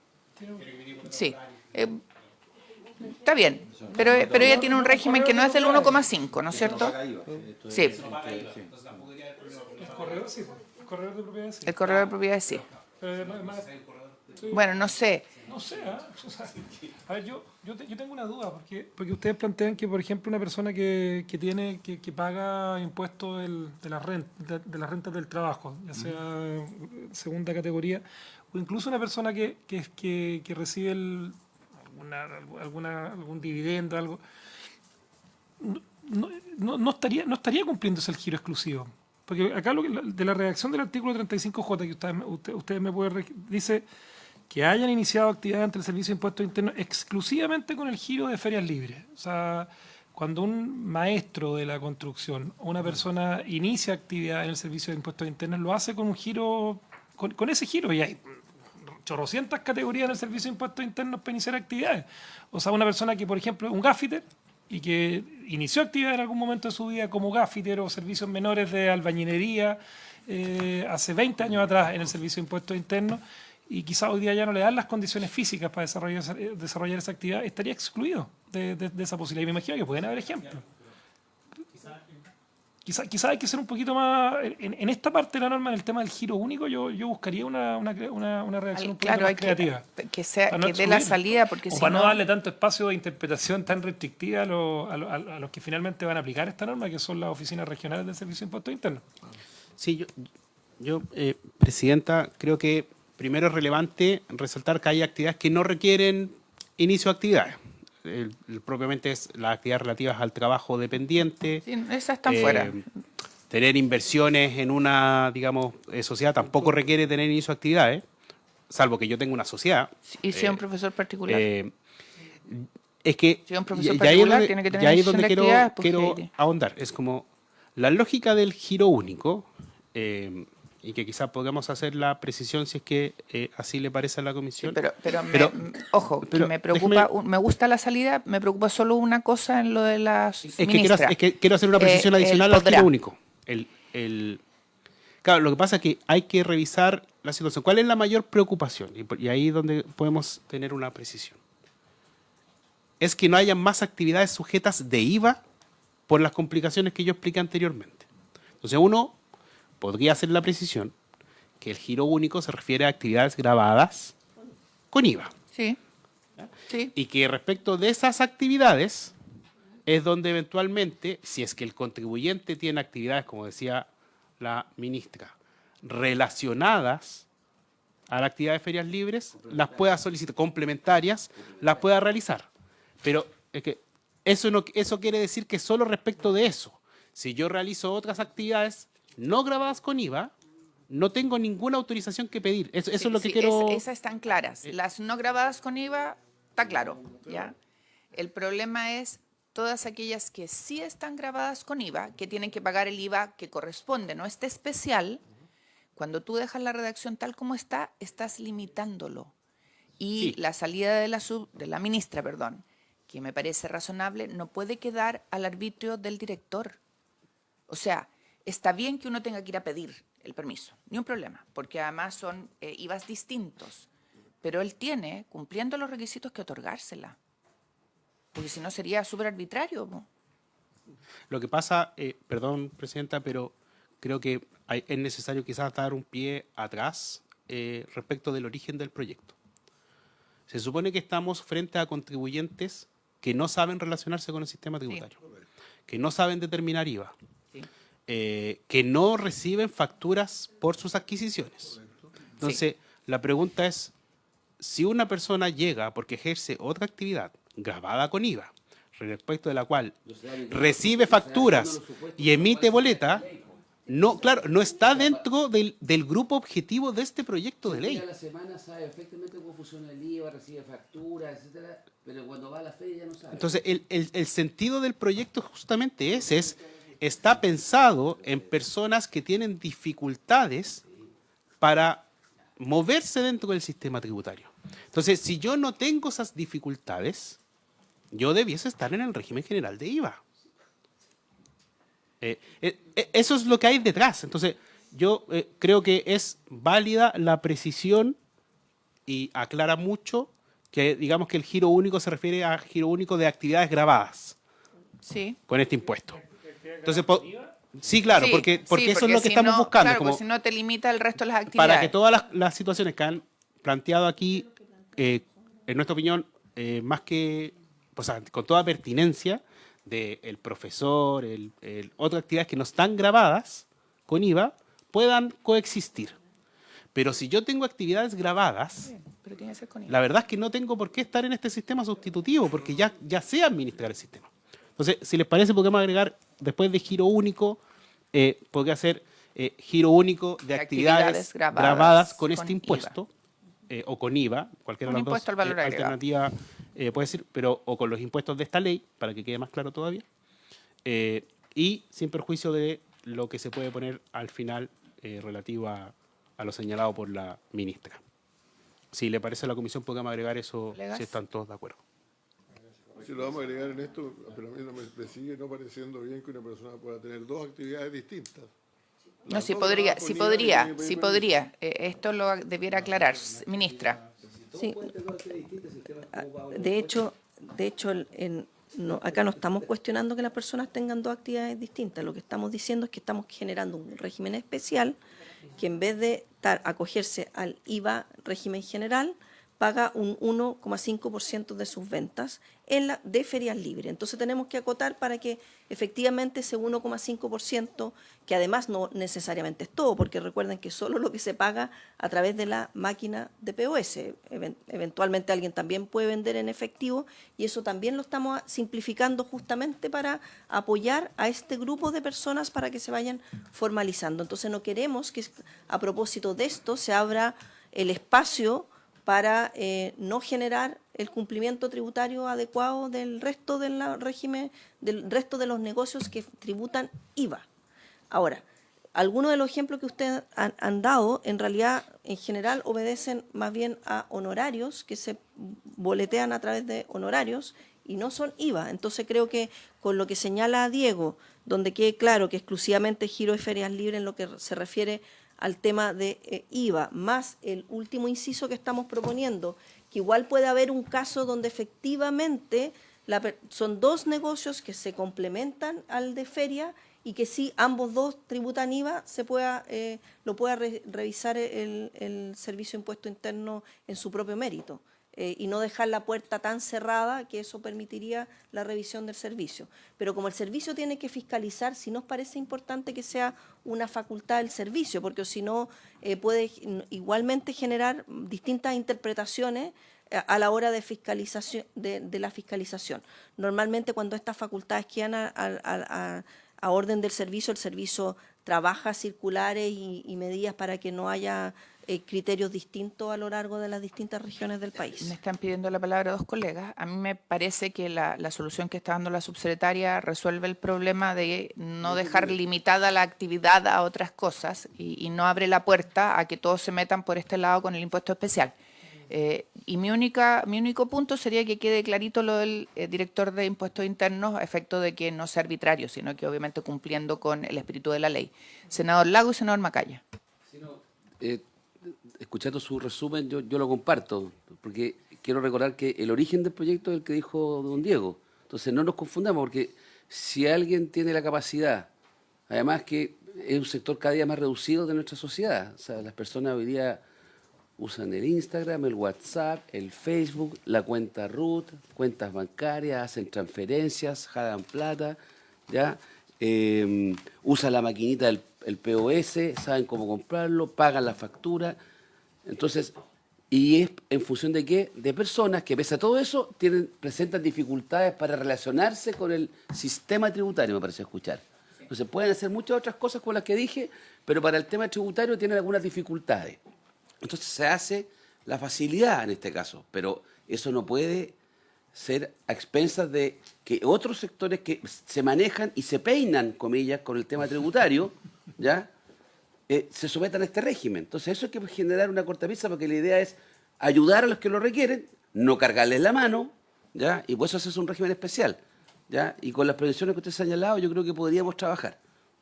Sí. Está bien. Pero ella tiene un régimen que no es del 1,5, ¿no es cierto? Sí. El corredor sí. El corredor de propiedad sí. El corredor de propiedad sí. Bueno, no sé. No sé, o sea, a ver, yo tengo una duda, porque ustedes plantean que, por ejemplo, una persona que paga impuestos de las rentas del trabajo, ya sea segunda categoría, o incluso una persona que recibe algún dividendo, algo, no estaría cumpliéndose el giro exclusivo. Porque acá de la redacción del artículo 35J, que ustedes me pueden dice que hayan iniciado actividad ante el Servicio de Impuestos Internos exclusivamente con el giro de ferias libres. O sea, cuando un maestro de la construcción o una persona inicia actividad en el Servicio de Impuestos Internos, lo hace con un giro, con ese giro, y hay chorrocientas categorías en el Servicio de Impuestos Internos para iniciar actividades. O sea, una persona que, por ejemplo, un gaffiter, y que inició actividad en algún momento de su vida como gaffiter o servicios menores de albañilería hace 20 años atrás en el Servicio de Impuestos Internos, y quizá hoy día ya no le dan las condiciones físicas para desarrollar esa actividad, estaría excluido de esa posibilidad. Y me imagino que pueden haber ejemplos. Quizá hay que ser un poquito más... En esta parte de la norma, en el tema del giro único, yo buscaría una redacción un poquito más creativa. Que dé la salida, porque para no darle tanto espacio de interpretación tan restrictiva a los que finalmente van a aplicar esta norma, que son las oficinas regionales del Servicio de Impuestos Internos. Sí, yo Presidenta, creo que primero es relevante resaltar que hay actividades que no requieren inicio de actividades. Propiamente es las actividades relativas al trabajo dependiente. Sí, esas están fuera. Tener inversiones en una, digamos, sociedad tampoco requiere tener inicio de actividades, salvo que yo tenga una sociedad. Y sea un profesor particular. Es que Si es un profesor y ahí es particular, donde, tiene que tener y ahí es decisión donde de actividades, pues, quiero Heidi. ahondar. Es como la lógica del giro único, y que quizás podamos hacer la precisión si es que así le parece a la comisión. Ojo, que me preocupa, me gusta la salida, me preocupa solo una cosa en lo de las ministras. Es que quiero hacer una precisión adicional al podrá. giro único. Claro, lo que pasa es que hay que revisar la situación. ¿Cuál es la mayor preocupación? Y ahí es donde podemos tener una precisión. Es que no haya más actividades sujetas de IVA por las complicaciones que yo expliqué anteriormente. Entonces uno podría hacer la precisión que el giro único se refiere a actividades grabadas con IVA. Sí. Sí. Y que respecto de esas actividades es donde eventualmente, si es que el contribuyente tiene actividades, como decía la ministra, relacionadas a la actividad de ferias libres, las pueda solicitar, complementarias, las pueda realizar. Pero es que eso quiere decir que solo respecto de eso, si yo realizo otras actividades no grabadas con IVA, no tengo ninguna autorización que pedir. Eso es lo que quiero... Esas están claras. Las no grabadas con IVA, está claro, ¿ya? El problema es todas aquellas que sí están grabadas con IVA, que tienen que pagar el IVA que corresponde, no este especial. Cuando tú dejas la redacción tal como está, estás limitándolo. Y la salida de la ministra, que me parece razonable, no puede quedar al arbitrio del director. O sea, está bien que uno tenga que ir a pedir el permiso, ni un problema, porque además son IVAs distintos, pero él tiene, cumpliendo los requisitos, que otorgársela, porque si no sería súper arbitrario, ¿no? Lo que pasa, perdón, Presidenta, pero creo que es necesario quizás dar un pie atrás respecto del origen del proyecto. Se supone que estamos frente a contribuyentes que no saben relacionarse con el sistema tributario, que no saben determinar IVA, que no reciben facturas por sus adquisiciones. Entonces, la pregunta es, si una persona llega porque ejerce otra actividad grabada con IVA, respecto de la cual recibe facturas y emite boleta, no, claro, no está dentro del grupo objetivo de este proyecto de ley. A la semana sabe perfectamente cómo funciona el IVA, recibe facturas, etcétera, pero cuando va a la feria ya no sabe. Entonces, el sentido del proyecto justamente ese está pensado en personas que tienen dificultades para moverse dentro del sistema tributario. Entonces, si yo no tengo esas dificultades, yo debiese estar en el régimen general de IVA. Eso es lo que hay detrás. Entonces, yo creo que es válida la precisión y aclara mucho que, digamos, que el giro único se refiere a giro único de actividades grabadas con este impuesto. Entonces, sí, claro, porque eso es lo que estamos buscando. Claro, como porque si no te limita el resto de las actividades. para que todas las situaciones que han planteado aquí, en nuestra opinión, más que, o sea, con toda pertinencia, del profesor, otras actividades que no están grabadas con IVA, puedan coexistir. Pero si yo tengo actividades grabadas, pero tiene que ser con IVA. la verdad es que no tengo por qué estar en este sistema sustitutivo, porque ya sé administrar el sistema. Entonces, si les parece, podemos agregar, después de giro único, podría ser giro único de actividades grabadas con este impuesto, o con IVA, cualquiera de las dos alternativas puede ser, pero o con los impuestos de esta ley, para que quede más claro todavía, y sin perjuicio de lo que se puede poner al final relativo a lo señalado por la ministra. Si le parece a la comisión, podemos agregar eso, si están todos de acuerdo. Si lo vamos a agregar en esto, pero a mí me sigue no pareciendo bien que una persona pueda tener dos actividades distintas. No, sí podría. Esto lo debiera aclarar, ministra. Sí. De hecho, acá no estamos cuestionando que las personas tengan dos actividades distintas. Lo que estamos diciendo es que estamos generando un régimen especial que, en vez de acogerse al IVA régimen general, paga un 1,5% de sus ventas de ferias libres. Entonces tenemos que acotar para que efectivamente ese 1,5%, que además no necesariamente es todo, porque recuerden que solo lo que se paga a través de la máquina de POS, eventualmente alguien también puede vender en efectivo, y eso también lo estamos simplificando justamente para apoyar a este grupo de personas para que se vayan formalizando. Entonces no queremos que a propósito de esto se abra el espacio para no generar el cumplimiento tributario adecuado del resto del régimen, del resto de los negocios que tributan IVA. Ahora, algunos de los ejemplos que ustedes han dado, en realidad, en general, obedecen más bien a honorarios que se boletean a través de honorarios y no son IVA. Entonces creo que con lo que señala Diego, donde quede claro que exclusivamente giro de ferias libres en lo que se refiere al tema de IVA, más el último inciso que estamos proponiendo, que igual puede haber un caso donde efectivamente son dos negocios que se complementan al de feria y que si ambos dos tributan IVA, lo pueda revisar el Servicio de Impuesto Interno en su propio mérito. Y no dejar la puerta tan cerrada que eso permitiría la revisión del servicio. Pero como el servicio tiene que fiscalizar, sí nos parece importante que sea una facultad del servicio, porque si no puede igualmente generar distintas interpretaciones a la hora de fiscalización de la fiscalización. Normalmente cuando estas facultades quedan a orden del servicio, el servicio trabaja circulares y medidas para que no haya criterios distintos a lo largo de las distintas regiones del país. Me están pidiendo la palabra dos colegas. A mí me parece que la solución que está dando la subsecretaria resuelve el problema de no dejar limitada la actividad a otras cosas y no abre la puerta a que todos se metan por este lado con el impuesto especial. Y mi único punto sería que quede clarito lo del director de impuestos internos a efecto de que no sea arbitrario, sino que obviamente cumpliendo con el espíritu de la ley. Senador Lago y senador Macaya. Escuchando su resumen, yo lo comparto, porque quiero recordar que el origen del proyecto es el que dijo don Diego. Entonces no nos confundamos, porque si alguien tiene la capacidad, además que es un sector cada día más reducido de nuestra sociedad, o sea, las personas hoy día usan el Instagram, el WhatsApp, el Facebook, la cuenta RUT, cuentas bancarias, hacen transferencias, jalan plata, ¿ya? Usan la maquinita del POS, saben cómo comprarlo, pagan la factura. Entonces, y es en función de qué, de personas que pese a todo eso presentan dificultades para relacionarse con el sistema tributario, me parece escuchar. Entonces pueden hacer muchas otras cosas como las que dije, pero para el tema tributario tienen algunas dificultades. Entonces se hace la facilidad en este caso, pero eso no puede ser a expensas de que otros sectores que se manejan y se peinan, comillas, con el tema tributario, ¿ya? Se sometan a este régimen. Entonces eso hay que generar una cortapisa porque la idea es ayudar a los que lo requieren, no cargarles la mano, ¿ya? Y por eso hace un régimen especial, ¿ya? Y con las prevenciones que usted ha señalado yo creo que podríamos trabajar.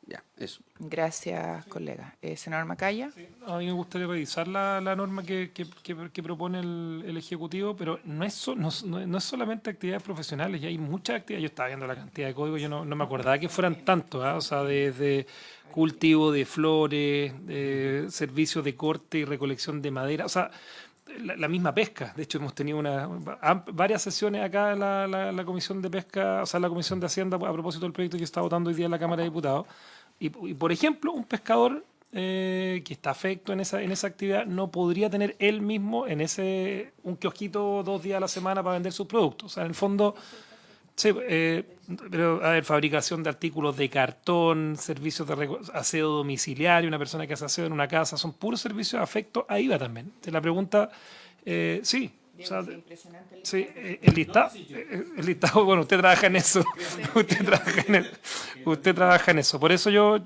Ya, eso. Gracias, colega. Senador Macaya. Sí, a mí me gustaría revisar la norma que propone el Ejecutivo, pero no es solamente actividades profesionales, ya hay muchas actividades. Yo estaba viendo la cantidad de códigos, yo no me acordaba que fueran tantos, ¿eh? O sea, desde cultivo de flores, servicios de corte y recolección de madera, o sea, la misma pesca. De hecho, hemos tenido varias sesiones acá en la Comisión de Pesca, o sea, la Comisión de Hacienda, a propósito del proyecto que está votando hoy día en la Cámara de Diputados. Y por ejemplo, un pescador que está afecto en esa actividad no podría tener él mismo un kiosquito 2 días a la semana para vender sus productos. O sea, en el fondo, sí, pero a ver, fabricación de artículos de cartón, servicios de aseo domiciliario, una persona que hace aseo en una casa, son puros servicios afectos a IVA también. Entonces, la pregunta, sí. O sea, sí, el listado, bueno, usted trabaja en eso, usted trabaja en eso. Por eso yo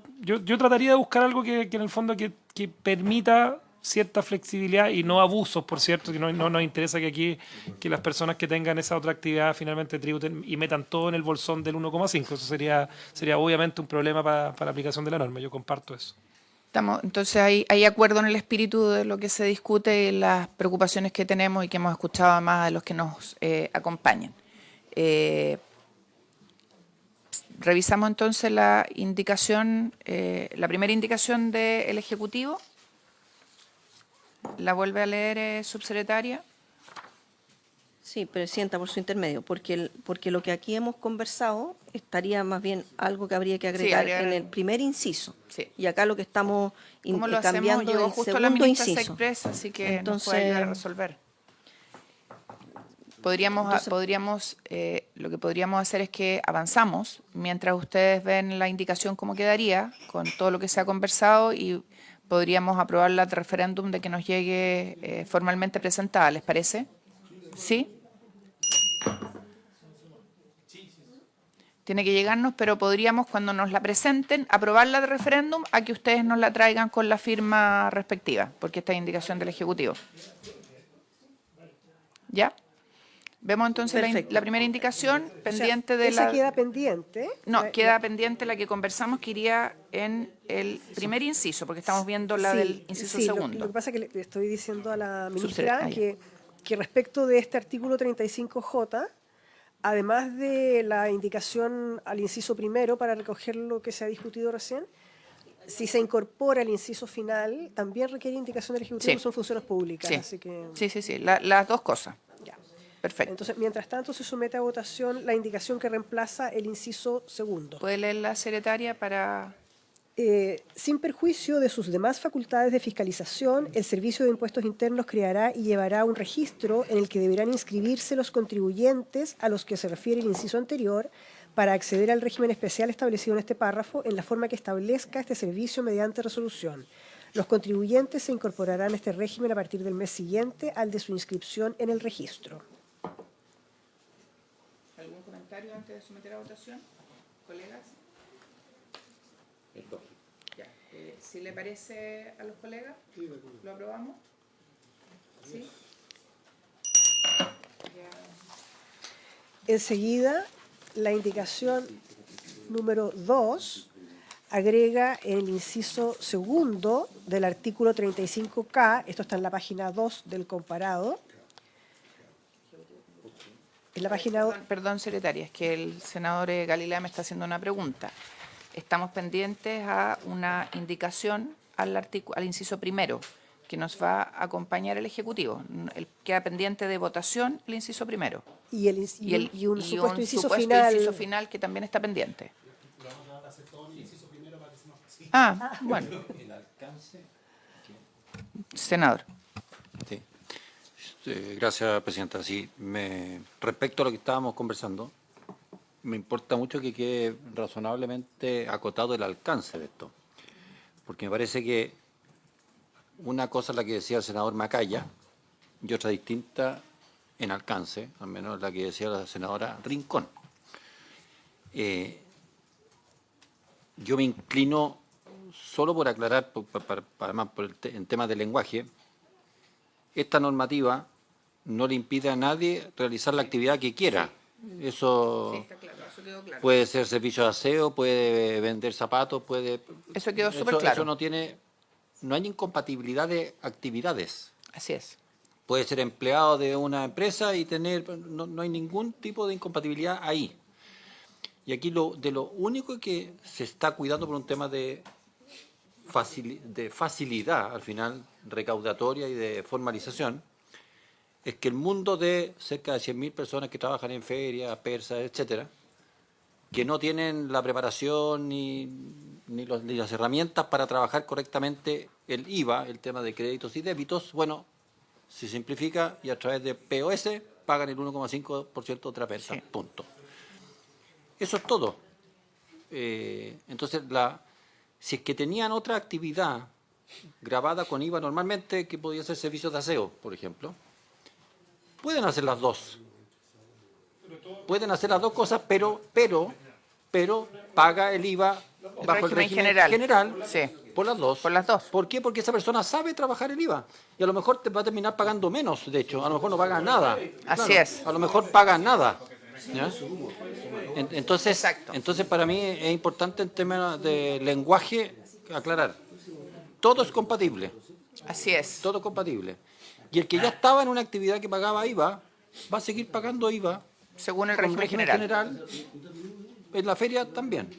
trataría de buscar algo que en el fondo que permita cierta flexibilidad y no abusos, por cierto, que no nos interesa que aquí que las personas que tengan esa otra actividad finalmente tributen y metan todo en el bolsón del 1,5. Eso sería obviamente un problema para la aplicación de la norma. Yo comparto eso. Entonces hay acuerdo en el espíritu de lo que se discute y las preocupaciones que tenemos y que hemos escuchado además de los que nos acompañan. Revisamos entonces la indicación, la primera indicación del Ejecutivo. ¿La vuelve a leer, subsecretaria? Sí, Presidenta, por su intermedio, porque lo que aquí hemos conversado estaría más bien algo que habría que agregar en el primer inciso. Sí. Y acá lo que estamos cambiando Llegó el justo la segundo ministra inciso. Sexpress, así que Entonces, nos puede ayudar a resolver. Lo que podríamos hacer es que avanzamos mientras ustedes ven la indicación cómo quedaría con todo lo que se ha conversado y podríamos aprobar la referéndum de que nos llegue formalmente presentada, ¿les parece? ¿Sí? Tiene que llegarnos, pero podríamos, cuando nos la presenten, aprobarla de referéndum a que ustedes nos la traigan con la firma respectiva, porque esta es indicación del Ejecutivo. ¿Ya? Vemos entonces la primera indicación pendiente de esa la... queda pendiente. No, queda pendiente la que conversamos, que iría en el primer inciso, porque estamos viendo la Sí, del inciso sí, segundo. Lo que pasa es que le estoy diciendo a la Subsecre- ministra ya. que respecto de este artículo 35J, además de la indicación al inciso primero para recoger lo que se ha discutido recién, si se incorpora el inciso final, también requiere indicación del Ejecutivo, Sí. son funciones públicas. Sí, Así que, sí, las dos cosas. ya. Perfecto. Entonces, mientras tanto, se somete a votación la indicación que reemplaza el inciso segundo. ¿Puede leer la secretaria para...? Sin perjuicio de sus demás facultades de fiscalización, el Servicio de Impuestos Internos creará y llevará un registro en el que deberán inscribirse los contribuyentes a los que se refiere el inciso anterior para acceder al régimen especial establecido en este párrafo en la forma que establezca este servicio mediante resolución. Los contribuyentes se incorporarán a este régimen a partir del mes siguiente al de su inscripción en el registro. ¿Algún comentario antes de someter a votación, colegas? Ya. Si le parece a los colegas, ¿lo aprobamos? ¿Sí? Enseguida, la indicación número 2 agrega en el inciso segundo del artículo 35K, esto está en la página 2 del comparado. En la página 2. Perdón, secretaria, es que el senador Galilea me está haciendo una pregunta. Estamos pendientes a una indicación al inciso primero, que nos va a acompañar el Ejecutivo. Queda pendiente de votación el inciso primero. Y un supuesto inciso final. Inciso final que también está pendiente. Ah, bueno. Senador. Sí. Gracias, presidenta. Sí, respecto a lo que estábamos conversando, me importa mucho que quede razonablemente acotado el alcance de esto, porque me parece que una cosa es la que decía el senador Macaya y otra distinta en alcance, al menos la que decía la senadora Rincón. Yo me inclino, solo por aclarar, además en temas de lenguaje, esta normativa no le impide a nadie realizar la actividad que quiera. Eso, Sí, está claro, eso quedó claro. puede ser servicio de aseo, puede vender zapatos, puede... Eso quedó súper claro. Eso no hay incompatibilidad de actividades. Así es. Puede ser empleado de una empresa y no hay ningún tipo de incompatibilidad ahí. Y aquí de lo único que se está cuidando por un tema de facilidad, al final, recaudatoria y de formalización, es que el mundo de cerca de 100.000 personas que trabajan en ferias, persas, etcétera, que no tienen la preparación ni las herramientas para trabajar correctamente el IVA, el tema de créditos y débitos, bueno, se simplifica y a través de POS pagan el 1,5% de la PERSA, Sí. punto. Eso es todo. Entonces, si es que tenían otra actividad grabada con IVA normalmente, que podía ser servicios de aseo, por ejemplo, pueden hacer las dos. Pueden hacer las dos cosas, pero paga el IVA bajo el régimen general Sí. por las dos. Por las dos. ¿Por qué? Porque esa persona sabe trabajar el IVA. Y a lo mejor te va a terminar pagando menos, de hecho. A lo mejor no pagas nada. Así es. A lo mejor pagas nada. ¿Ya? Entonces, Exacto. entonces, para mí es importante en temas de lenguaje aclarar. Todo es compatible. Así es. Todo es compatible. Y el que ya estaba en una actividad que pagaba IVA, va a seguir pagando IVA. Según el con régimen general. En la feria también.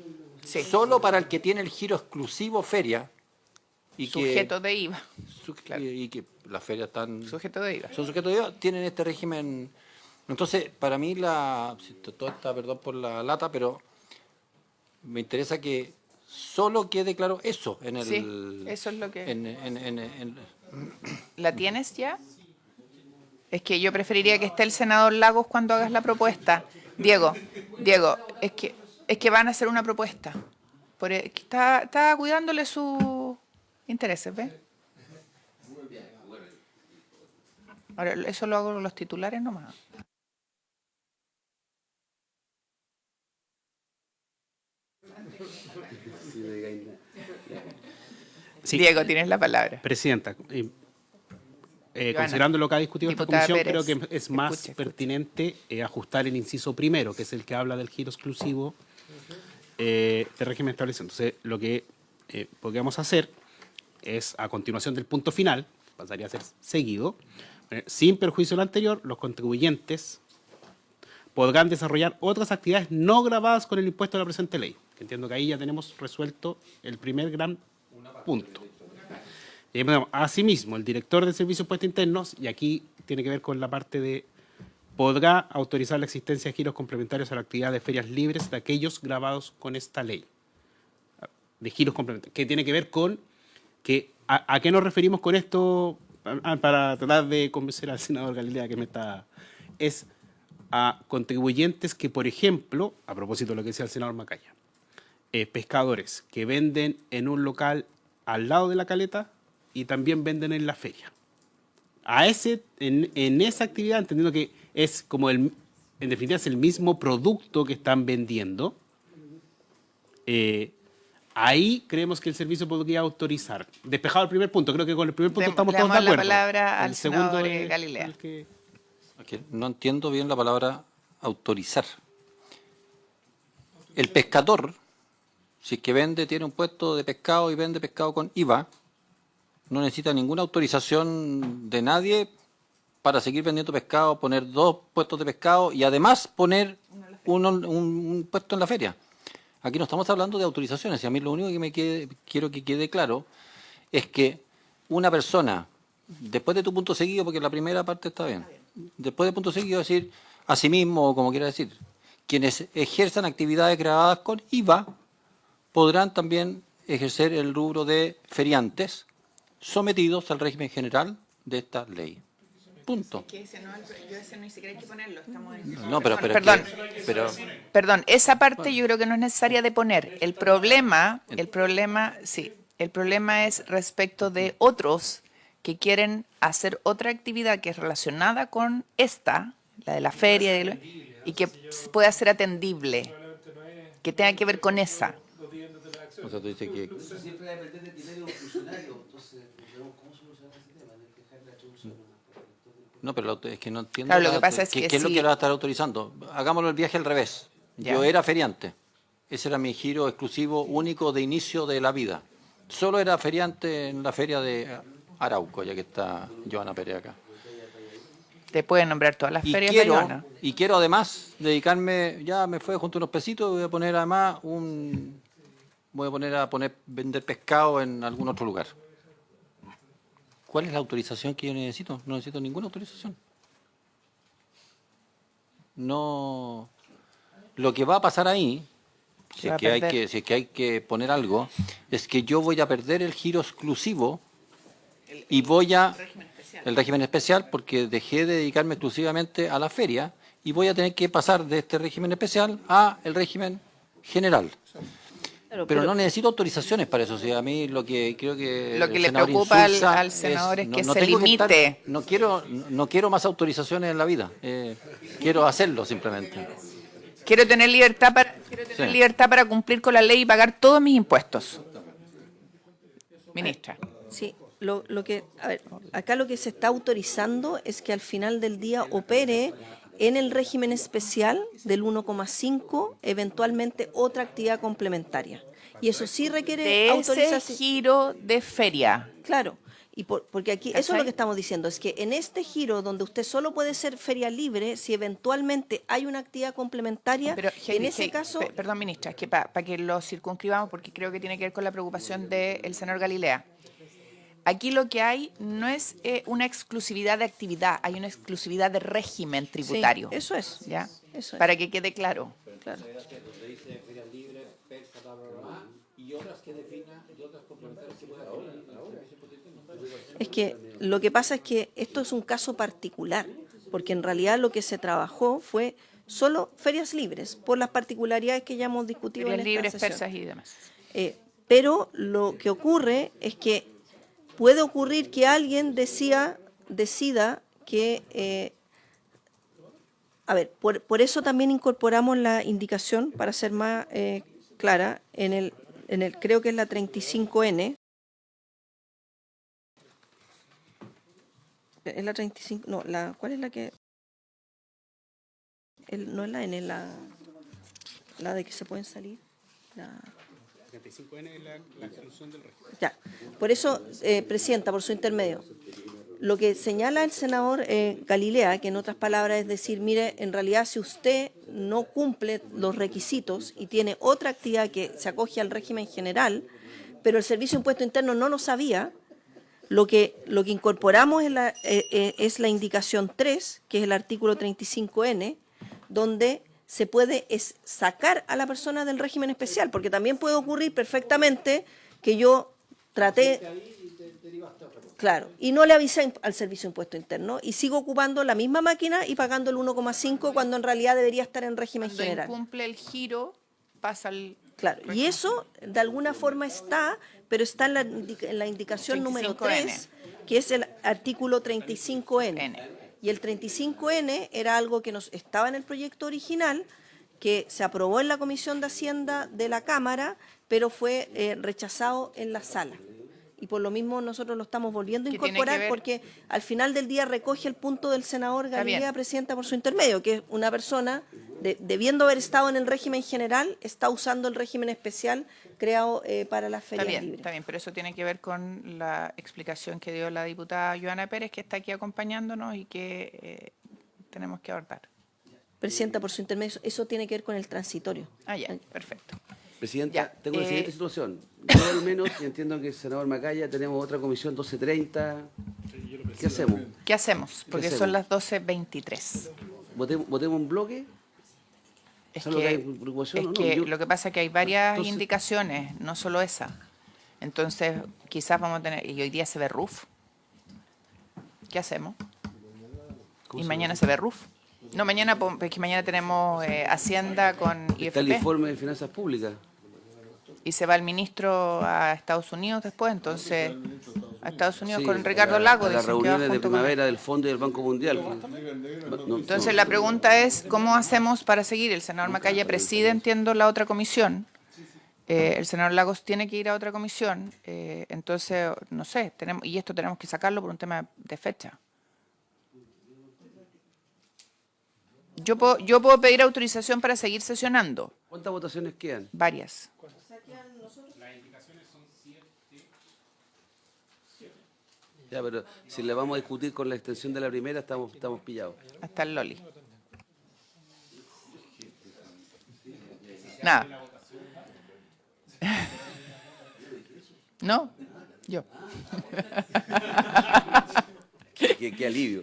Sí. Solo para el que tiene el giro exclusivo feria. Y Sujeto de IVA. y que las ferias están... Sujeto de IVA. Son sujetos de IVA, tienen este régimen. Entonces, para mí, todo está, perdón por la lata, pero me interesa que solo quede claro eso en el... Sí, eso es lo que... en- ¿La tienes ya? Es que yo preferiría que esté el senador Lagos cuando hagas la propuesta. Diego, es que van a hacer una propuesta. Está cuidándole su Intereses, ¿ves? Ahora, eso lo hago con los titulares nomás. Sí. Diego, tienes la palabra. Presidenta, Joana, considerando lo que ha discutido esta diputada comisión, Pérez, creo que es más escuche. pertinente ajustar el inciso primero, que es el que habla del giro exclusivo de régimen establecido. Entonces, lo que podríamos hacer es, a continuación del punto final, pasaría a ser seguido, sin perjuicio de lo anterior, los contribuyentes podrán desarrollar otras actividades no gravadas con el impuesto de la presente ley. Entiendo que ahí ya tenemos resuelto el primer gran punto. Y ponemos, asimismo, el director del Servicio de Impuestos Internos, y aquí tiene que ver con la parte de, podrá autorizar la existencia de giros complementarios a la actividad de ferias libres de aquellos grabados con esta ley. De giros complementarios, que tiene que ver con que, ¿a qué nos referimos con esto? Para tratar de convencer al senador Galilea que me está... Es a contribuyentes que, por ejemplo, a propósito de lo que decía el senador Macaya, pescadores que venden en un local al lado de la caleta y también venden en la feria. A ese, en esa actividad, entendiendo que es como en definitiva es el mismo producto que están vendiendo, ahí creemos que el servicio podría autorizar. Despejado el primer punto, creo que con el primer punto estamos todos de Le damos acuerdo. la palabra al El segundo senador es Galilea. el que... No entiendo bien la palabra autorizar. El pescador, si es que vende, tiene un puesto de pescado y vende pescado con IVA, no necesita ninguna autorización de nadie para seguir vendiendo pescado, poner 2 puestos de pescado y además poner un puesto en la feria. Aquí no estamos hablando de autorizaciones y a mí lo único que quiero que quede claro es que una persona, después de tu punto seguido, porque la primera parte está bien, después de punto seguido decir, asimismo, o como quiera decir, quienes ejerzan actividades grabadas con IVA podrán también ejercer el rubro de feriantes sometidos al régimen general de esta ley. Punto. No, Perdón, esa parte yo creo que no es necesaria de poner. El problema es respecto de otros que quieren hacer otra actividad que es relacionada con esta, la de la feria, y que pueda ser atendible, que tenga que ver con esa. O sea, tú dices que... Siempre va a depender del dinero de un funcionario, entonces, ¿cómo solucionar ese tema? Hay que dejar la introducción. No, pero es que no entiendo. Claro, lo que pasa es que ¿qué es lo sí. que va a estar autorizando? Hagámoslo el viaje al revés. Ya. Yo era feriante. Ese era mi giro exclusivo único de inicio de la vida. Solo era feriante en la feria de Arauco, ya que está Joana Pérez acá. Te pueden nombrar todas las Y ferias quiero, de Joana. y quiero además dedicarme, ya me fue junto unos pesitos, voy a poner además vender pescado en algún otro lugar. ¿Cuál es la autorización que yo necesito? No necesito ninguna autorización. No. Lo que va a pasar ahí, si es que hay que poner algo, es que yo voy a perder el giro exclusivo y el régimen especial, porque dejé de dedicarme exclusivamente a la feria y voy a tener que pasar de este régimen especial a el régimen general. Claro, Pero no necesito autorizaciones para eso. O sea, a mí lo que creo que Lo que el le senador preocupa Insulza al senador es que se tengo limite. no quiero más autorizaciones en la vida. Quiero hacerlo simplemente. Quiero tener libertad para cumplir con la ley y pagar todos mis impuestos. Ministra. Sí, a ver, acá lo que se está autorizando es que al final del día opere en el régimen especial del 1,5, eventualmente otra actividad complementaria. Y eso sí requiere De ese autorización. giro de feria. Claro, y porque aquí, eso es ¿Cachai? lo que estamos diciendo, es que en este giro donde usted solo puede ser feria libre, si eventualmente hay una actividad complementaria, Pero, en ese caso... Perdón, ministra, es que para que lo circunscribamos, porque creo que tiene que ver con la preocupación del senador Galilea. Aquí lo que hay no es una exclusividad de actividad, hay una exclusividad de régimen tributario. Sí, eso es. ¿Ya? Eso es. Para que quede claro. Claro. Es que lo que pasa es que esto es un caso particular, porque en realidad lo que se trabajó fue solo ferias libres, por las particularidades que ya hemos discutido Ferias en esta libres, sesión. persas y demás. Pero lo que ocurre es que puede ocurrir que alguien decida que... a ver, por eso también incorporamos la indicación, para ser más clara, creo que es la 35N. Es la 35, no, ¿cuál es la que...? No es la N, la de que se pueden salir. La 35N es la exclusión del registro. Ya, por eso, Presidenta, por su intermedio, lo que señala el senador Galilea, que en otras palabras es decir, mire, en realidad si usted no cumple los requisitos y tiene otra actividad que se acoge al régimen general, pero el Servicio de Impuesto Interno no lo sabía, lo que incorporamos es la indicación 3, que es el artículo 35N, donde se puede sacar a la persona del régimen especial, porque también puede ocurrir perfectamente que yo traté, claro, y no le avisé al Servicio de Impuesto Interno y sigo ocupando la misma máquina y pagando el 1,5 cuando en realidad debería estar en régimen Cuando general. incumple el giro, pasa al... Claro, y eso de alguna forma está, pero está en la indicación número 3, que es el artículo 35N. Y el 35N era algo que estaba en el proyecto original, que se aprobó en la Comisión de Hacienda de la Cámara, pero fue rechazado en la sala. Y por lo mismo nosotros lo estamos volviendo a ¿Qué tiene que incorporar ver? porque al final del día recoge el punto del senador Está bien. Galilea, Presidenta, por su intermedio, que es una persona, debiendo haber estado en el régimen general, está usando el régimen especial creado para las ferias libres. Está bien, pero eso tiene que ver con la explicación que dio la diputada Joana Pérez, que está aquí acompañándonos y que tenemos que abordar. Presidenta, por su intermedio, eso tiene que ver con el transitorio. Ah, ya, perfecto. Presidenta, Ya, tengo la siguiente situación. Yo al menos, y entiendo que el senador Macaya, tenemos otra comisión 12:30. ¿Qué hacemos? ¿Qué hacemos? Porque hacemos? son las 12:23. ¿Votemos en bloque? Es ¿Sabes lo que hay que, en preocupación es o no? que Yo- lo que pasa es que hay varias Entonces- indicaciones, no solo esa. Entonces, quizás vamos a tener... Y hoy día se ve RUF. ¿Qué hacemos? Y mañana se ve RUF. No, mañana, porque mañana tenemos Hacienda con Está el IFP. informe de finanzas públicas. Y se va el ministro a Estados Unidos después, entonces a Estados Unidos Sí, con Ricardo Lago. a las dicen que va reuniones de junto con él. primavera del Fondo y del Banco Mundial. Entonces la pregunta es, ¿cómo hacemos para seguir? El senador Macaya preside, entiendo, la otra comisión. El senador Lagos tiene que ir a otra comisión. Entonces, no sé, y esto tenemos que sacarlo por un tema de fecha. Yo puedo pedir autorización para seguir sesionando. ¿Cuántas votaciones quedan? Varias. Ya, pero si la vamos a discutir con la extensión de la primera, estamos pillados. Hasta el Loli. Nada. ¿No? Yo. Qué alivio.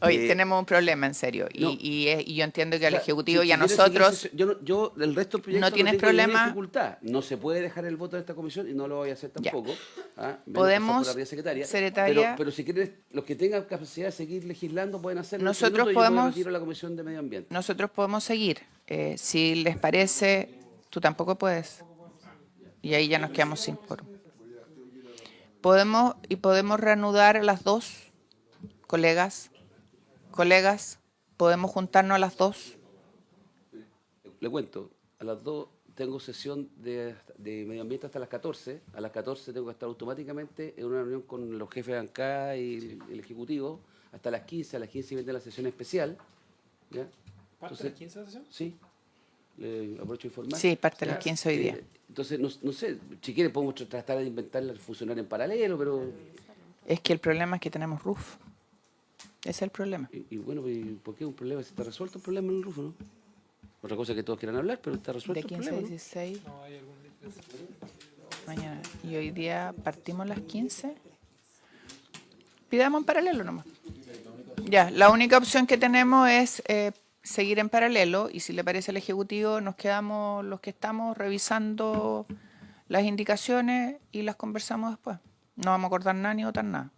Hoy tenemos un problema, en serio. no. Y yo entiendo que al O sea, Ejecutivo si y a quieres nosotros... seguir yo el resto del proyecto ¿No tienes tengo ninguna problema? dificultad. No se puede dejar el voto de esta comisión y no lo voy a hacer Ya. tampoco. ¿Ah? Menos Podemos, pasar por la vía secretaria. secretaria- Pero si quieren, los que tengan capacidad de seguir legislando pueden hacerlo. en Nosotros este minuto, y yo me podemos- retiro a la Comisión de Medio Ambiente. Nosotros podemos seguir. Si les parece, tú tampoco puedes. Y ahí ya nos quedamos sin quórum. Podemos reanudar a las 2, colegas, podemos juntarnos a las 2. Le cuento, a las 2 tengo sesión de Medio Ambiente hasta las 14. A las 14 tengo que estar automáticamente en una reunión con los jefes de bancada y el Ejecutivo. Hasta las 15, a las 15 viene la sesión especial. ¿Ya? ¿Parte de las 15 de la sesión? Sí. Le aprovecho de informar. Sí, parte de las 15 hoy día. Entonces, no sé, si quieren podemos tratar de inventar funcionar en paralelo, pero... Es que el problema es que tenemos RUF. Ese es el problema. Y bueno, ¿y por qué un problema? ¿Está resuelto el problema en el Rufo, no? Otra cosa que todos quieran hablar, pero está resuelto De el 15 a problema, ¿no? 16. Mañana. Y hoy día partimos las 15. Pidamos en paralelo nomás. Ya, la única opción que tenemos es seguir en paralelo y si le parece al Ejecutivo nos quedamos los que estamos revisando las indicaciones y las conversamos después. No vamos a acordar nada ni votar nada.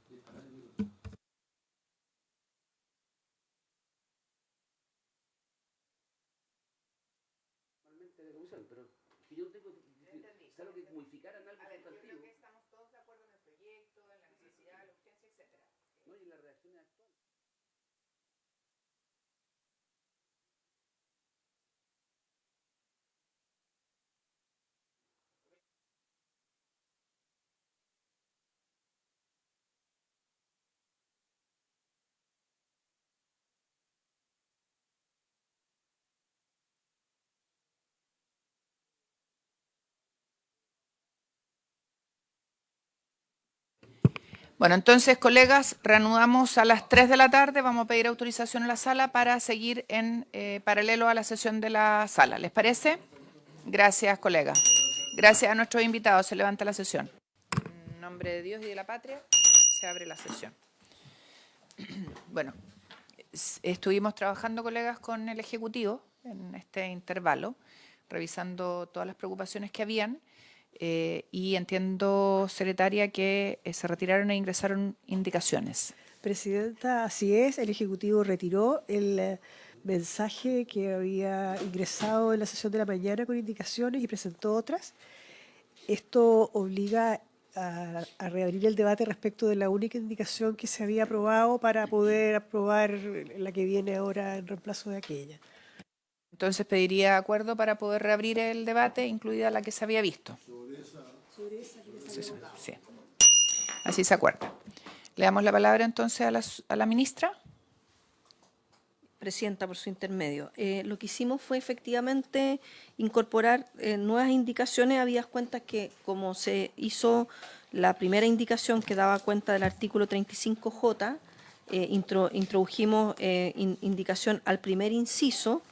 Bueno, entonces, colegas, reanudamos a las 3 de la tarde. Vamos a pedir autorización en la sala para seguir en paralelo a la sesión de la sala. ¿Les parece? Gracias, colegas. Gracias a nuestros invitados. Se levanta la sesión. En nombre de Dios y de la patria, se abre la sesión. Bueno, estuvimos trabajando, colegas, con el Ejecutivo en este intervalo, revisando todas las preocupaciones que habían. Y entiendo, secretaria, que se retiraron e ingresaron indicaciones. Presidenta, así es, el Ejecutivo retiró el mensaje que había ingresado en la sesión de la mañana con indicaciones y presentó otras. Esto obliga a reabrir el debate respecto de la única indicación que se había aprobado para poder aprobar la que viene ahora en reemplazo de aquella. Entonces pediría acuerdo para poder reabrir el debate, incluida la que se había visto. Sí. Así se acuerda. Le damos la palabra entonces a la ministra. Presidenta, por su intermedio. Lo que hicimos fue efectivamente incorporar nuevas indicaciones. Había cuentas que, como se hizo la primera indicación que daba cuenta del artículo 35J, introdujimos indicación al primer inciso,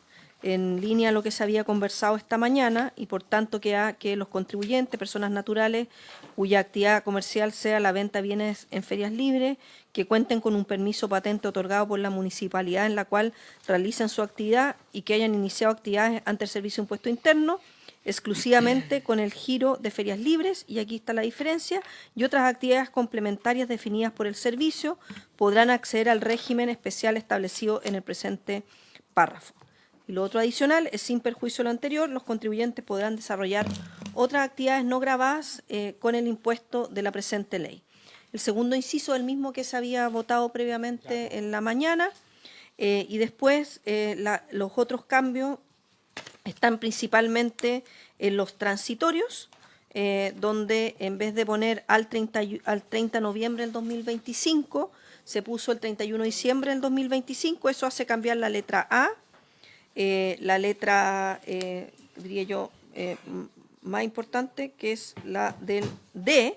en línea a lo que se había conversado esta mañana, y por tanto que los contribuyentes, personas naturales cuya actividad comercial sea la venta de bienes en ferias libres, que cuenten con un permiso patente otorgado por la municipalidad en la cual realicen su actividad y que hayan iniciado actividades ante el Servicio de Impuesto Interno, exclusivamente con el giro de ferias libres, y aquí está la diferencia, y otras actividades complementarias definidas por el servicio podrán acceder al régimen especial establecido en el presente párrafo. Y lo otro adicional es, sin perjuicio de lo anterior, los contribuyentes podrán desarrollar otras actividades no gravadas con el impuesto de la presente ley. El segundo inciso, el mismo que se había votado previamente en la mañana, y después los otros cambios están principalmente en los transitorios, donde en vez de poner al 30 de noviembre del 2025, se puso el 31 de diciembre del 2025. Eso hace cambiar la letra A, la letra, diría yo, más importante, que es la del D,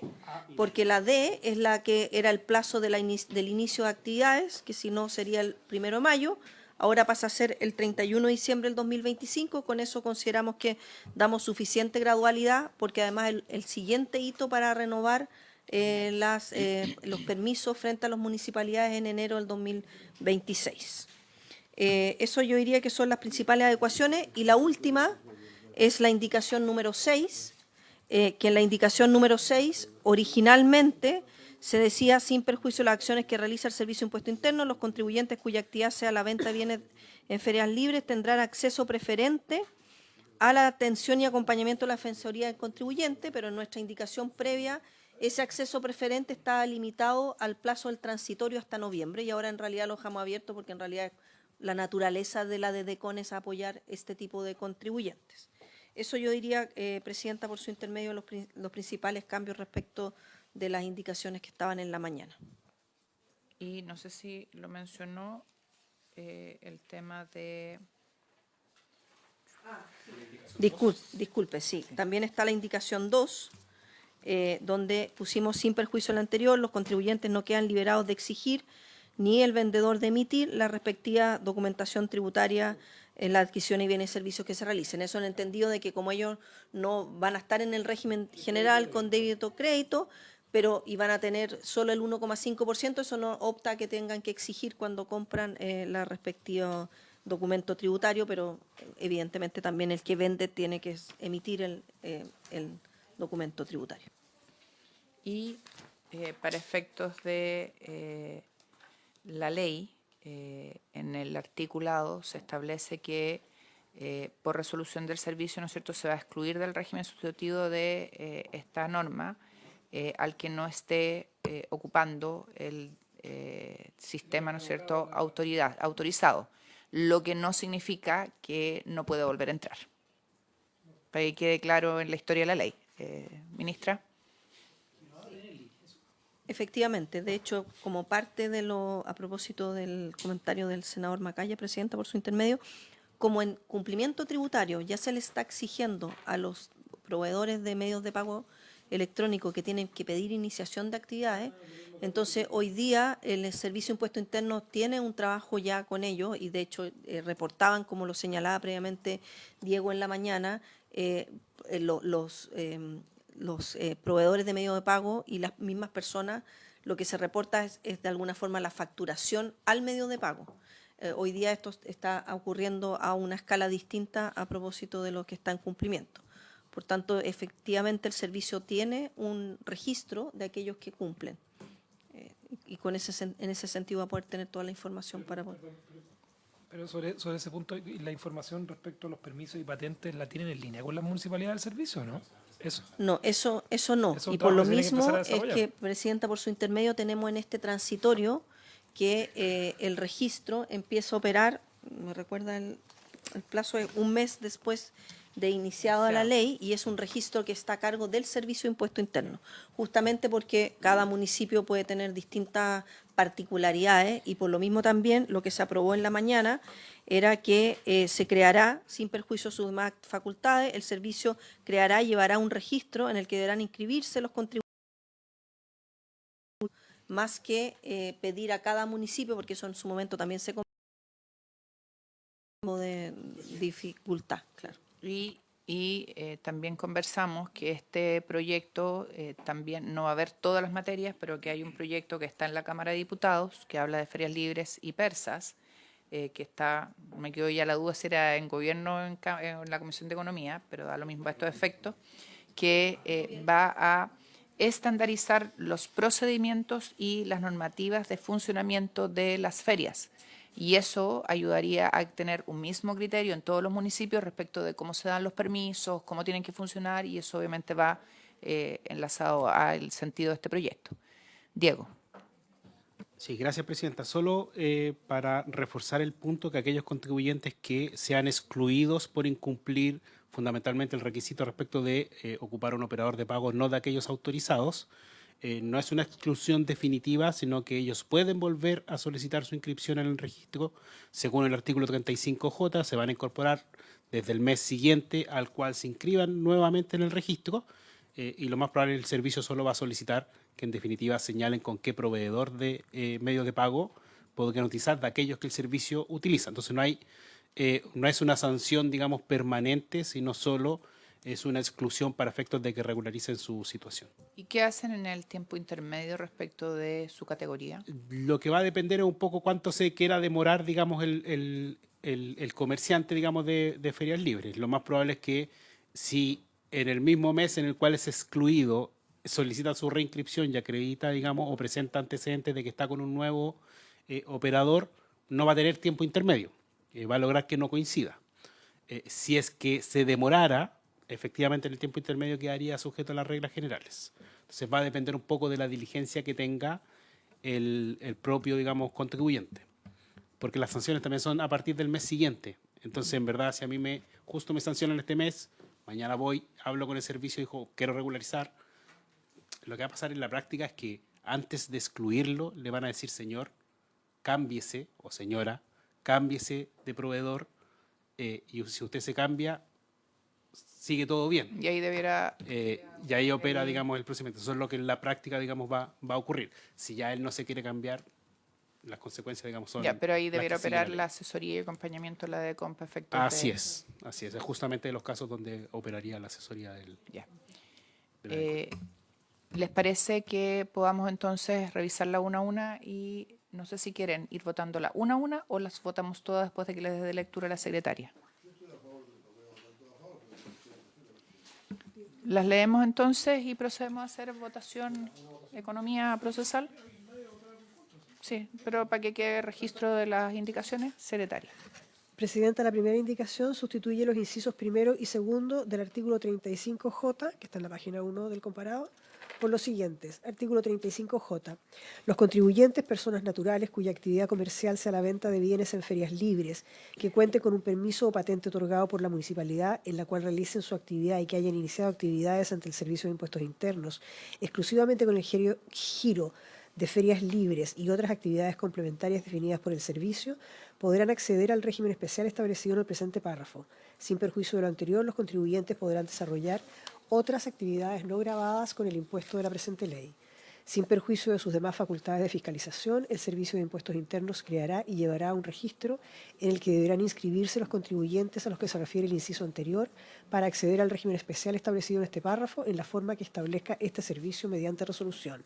porque la D es la que era el plazo del inicio de actividades, que si no sería el 1 de mayo, ahora pasa a ser el 31 de diciembre del 2025. Con eso consideramos que damos suficiente gradualidad, porque además el siguiente hito para renovar los permisos frente a las municipalidades en enero del 2026. Eso yo diría que son las principales adecuaciones, y la última es la indicación número 6, que en la indicación número 6 originalmente se decía: sin perjuicio de las acciones que realiza el Servicio de Impuesto Interno, los contribuyentes cuya actividad sea la venta de bienes en ferias libres tendrán acceso preferente a la atención y acompañamiento de la Defensoría del Contribuyente, pero en nuestra indicación previa ese acceso preferente estaba limitado al plazo del transitorio hasta noviembre, y ahora en realidad lo dejamos abierto porque en realidad la naturaleza de la DDCON es apoyar este tipo de contribuyentes. Eso yo diría, Presidenta, por su intermedio, los principales cambios respecto de las indicaciones que estaban en la mañana. Y no sé si lo mencionó el tema de... Disculpe, sí. También está la indicación 2, donde pusimos: sin perjuicio del anterior, los contribuyentes no quedan liberados de exigir ni el vendedor de emitir la respectiva documentación tributaria en la adquisición de bienes y servicios que se realicen. Eso en el entendido de que, como ellos no van a estar en el régimen general con débito o crédito, pero y van a tener solo el 1,5%, eso no opta a que tengan que exigir cuando compran la respectiva documento tributario, pero evidentemente también el que vende tiene que emitir el documento tributario. Y para efectos de la ley, en el articulado se establece que por resolución del servicio, ¿no es cierto?, se va a excluir del régimen sustitutivo de esta norma al que no esté ocupando sistema, ¿no es cierto?, autorizado, lo que no significa que no pueda volver a entrar. Para que quede claro en la historia de la ley. Ministra. Efectivamente, de hecho, como parte de lo, a propósito del comentario del senador Macaya, Presidenta, por su intermedio, como en cumplimiento tributario ya se le está exigiendo a los proveedores de medios de pago electrónico que tienen que pedir iniciación de actividades, entonces hoy día el Servicio de Impuesto Interno tiene un trabajo ya con ellos y de hecho reportaban, como lo señalaba previamente Diego en la mañana, los proveedores de medios de pago y las mismas personas, lo que se reporta es de alguna forma la facturación al medio de pago. Hoy día esto está ocurriendo a una escala distinta a propósito de lo que está en cumplimiento. Por tanto, efectivamente el servicio tiene un registro de aquellos que cumplen. Y en ese sentido va a poder tener toda la información para poder... Pero sobre ese punto, la información respecto a los permisos y patentes la tienen en línea con las municipalidades del servicio, ¿no? Eso. No, eso no. Es un Y por trabajo lo que se tiene que mismo empezar a es desarrollar. que, Presidenta, por su intermedio tenemos en este transitorio que el registro empieza a operar, me recuerda el plazo es un mes después de iniciada la ley, y es un registro que está a cargo del Servicio de Impuesto Interno, justamente porque cada municipio puede tener distintas particularidades, y por lo mismo también lo que se aprobó en la mañana era que se creará, sin perjuicio de sus demás facultades, el servicio creará y llevará un registro en el que deberán inscribirse los contribuyentes, más que pedir a cada municipio, porque eso en su momento también se de dificultad, claro. Y también conversamos que este proyecto también no va a haber todas las materias, pero que hay un proyecto que está en la Cámara de Diputados que habla de ferias libres y persas, que está, me quedó ya la duda si era en gobierno o en la Comisión de Economía, pero da lo mismo a estos efectos, que va a estandarizar los procedimientos y las normativas de funcionamiento de las ferias. Y eso ayudaría a tener un mismo criterio en todos los municipios respecto de cómo se dan los permisos, cómo tienen que funcionar, y eso obviamente va enlazado al sentido de este proyecto. Diego. Sí, gracias, Presidenta. Solo para reforzar el punto que aquellos contribuyentes que sean excluidos por incumplir fundamentalmente el requisito respecto de ocupar un operador de pago no de aquellos autorizados, no es una exclusión definitiva, sino que ellos pueden volver a solicitar su inscripción en el registro. Según el artículo 35J, se van a incorporar desde el mes siguiente al cual se inscriban nuevamente en el registro, y lo más probable el servicio solo va a solicitar que en definitiva señalen con qué proveedor de medios de pago podrían utilizar de aquellos que el servicio utiliza. Entonces no es una sanción, digamos, permanente, sino solo es una exclusión para efectos de que regularicen su situación. ¿Y qué hacen en el tiempo intermedio respecto de su categoría? Lo que va a depender es un poco cuánto se quiera demorar, digamos, el comerciante, digamos, de ferias libres. Lo más probable es que si en el mismo mes en el cual es excluido solicita su reinscripción y acredita, digamos, o presenta antecedentes de que está con un nuevo operador, no va a tener tiempo intermedio. Va a lograr que no coincida. Si es que se demorara, efectivamente en el tiempo intermedio quedaría sujeto a las reglas generales. Entonces va a depender un poco de la diligencia que tenga el propio, digamos, contribuyente. Porque las sanciones también son a partir del mes siguiente. Entonces, en verdad, si a mí justo me sancionan este mes, mañana voy, hablo con el servicio y digo, quiero regularizar. Lo que va a pasar en la práctica es que antes de excluirlo, le van a decir, señor, cámbiese, o señora, cámbiese de proveedor, y si usted se cambia, sigue todo bien. Y ahí debiera... y ahí opera, digamos, el procedimiento. Eso es lo que en la práctica, digamos, va a ocurrir. Si ya él no se quiere cambiar, las consecuencias, digamos, son... Ya, pero ahí debiera operar la la asesoría y acompañamiento de la DECOM efecto Así es. Es justamente los casos donde operaría la asesoría del... Ya. ¿Les parece que podamos entonces revisarla una a una y no sé si quieren ir votándola una a una o las votamos todas después de que les dé lectura a la secretaria? Las leemos entonces y procedemos a hacer votación economía procesal. Sí, pero para que quede registro de las indicaciones, secretaria. Presidenta, la primera indicación sustituye los incisos primero y segundo del artículo 35J, que está en la página 1 del comparado, por los siguientes. Artículo 35J. Los contribuyentes, personas naturales cuya actividad comercial sea la venta de bienes en ferias libres, que cuenten con un permiso o patente otorgado por la municipalidad en la cual realicen su actividad y que hayan iniciado actividades ante el Servicio de Impuestos Internos, exclusivamente con el giro de ferias libres y otras actividades complementarias definidas por el servicio, podrán acceder al régimen especial establecido en el presente párrafo. Sin perjuicio de lo anterior, los contribuyentes podrán desarrollar otras actividades no gravadas con el impuesto de la presente ley. Sin perjuicio de sus demás facultades de fiscalización, el Servicio de Impuestos Internos creará y llevará un registro en el que deberán inscribirse los contribuyentes a los que se refiere el inciso anterior para acceder al régimen especial establecido en este párrafo en la forma que establezca este servicio mediante resolución.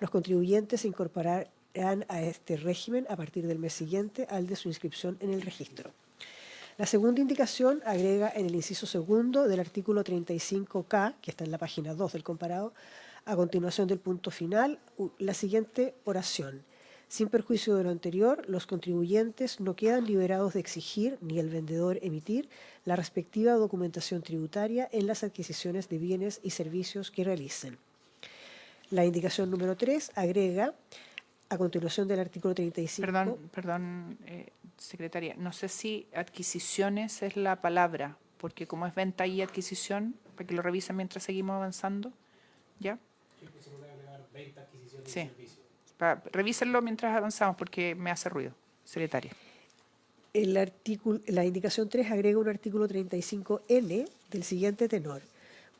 Los contribuyentes se incorporarán a este régimen a partir del mes siguiente al de su inscripción en el registro. La segunda indicación agrega en el inciso segundo del artículo 35K, que está en la página 2 del comparado, a continuación del punto final, la siguiente oración. Sin perjuicio de lo anterior, los contribuyentes no quedan liberados de exigir, ni el vendedor emitir, la respectiva documentación tributaria en las adquisiciones de bienes y servicios que realicen. La indicación número 3 agrega, a continuación del artículo 35... Perdón, secretaria, no sé si adquisiciones es la palabra, porque como es venta y adquisición, para que lo revisen mientras seguimos avanzando, ¿ya? Sí, revísenlo mientras avanzamos porque me hace ruido, secretaria. La indicación 3 agrega un artículo 35N del siguiente tenor.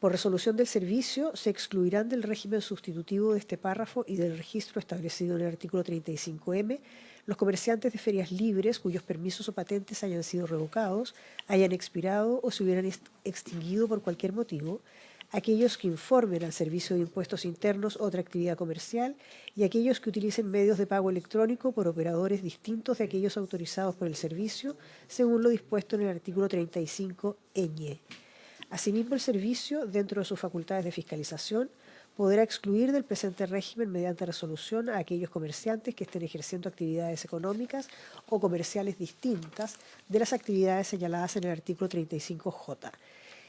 Por resolución del servicio, se excluirán del régimen sustitutivo de este párrafo y del registro establecido en el artículo 35M los comerciantes de ferias libres cuyos permisos o patentes hayan sido revocados, hayan expirado o se hubieran extinguido por cualquier motivo, aquellos que informen al Servicio de Impuestos Internos otra actividad comercial y aquellos que utilicen medios de pago electrónico por operadores distintos de aquellos autorizados por el servicio, según lo dispuesto en el artículo 35ñ. Asimismo, el servicio, dentro de sus facultades de fiscalización, podrá excluir del presente régimen mediante resolución a aquellos comerciantes que estén ejerciendo actividades económicas o comerciales distintas de las actividades señaladas en el artículo 35J.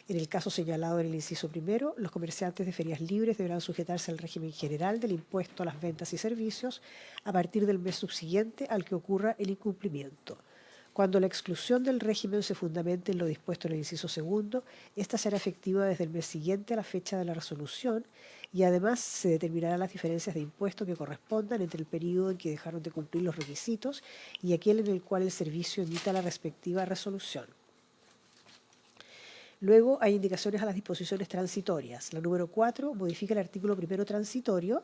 En el caso señalado en el inciso primero, los comerciantes de ferias libres deberán sujetarse al régimen general del impuesto a las ventas y servicios a partir del mes subsiguiente al que ocurra el incumplimiento. Cuando la exclusión del régimen se fundamente en lo dispuesto en el inciso segundo, esta será efectiva desde el mes siguiente a la fecha de la resolución y además se determinarán las diferencias de impuesto que correspondan entre el periodo en que dejaron de cumplir los requisitos y aquel en el cual el servicio emita la respectiva resolución. Luego hay indicaciones a las disposiciones transitorias. La número 4 modifica el artículo primero transitorio,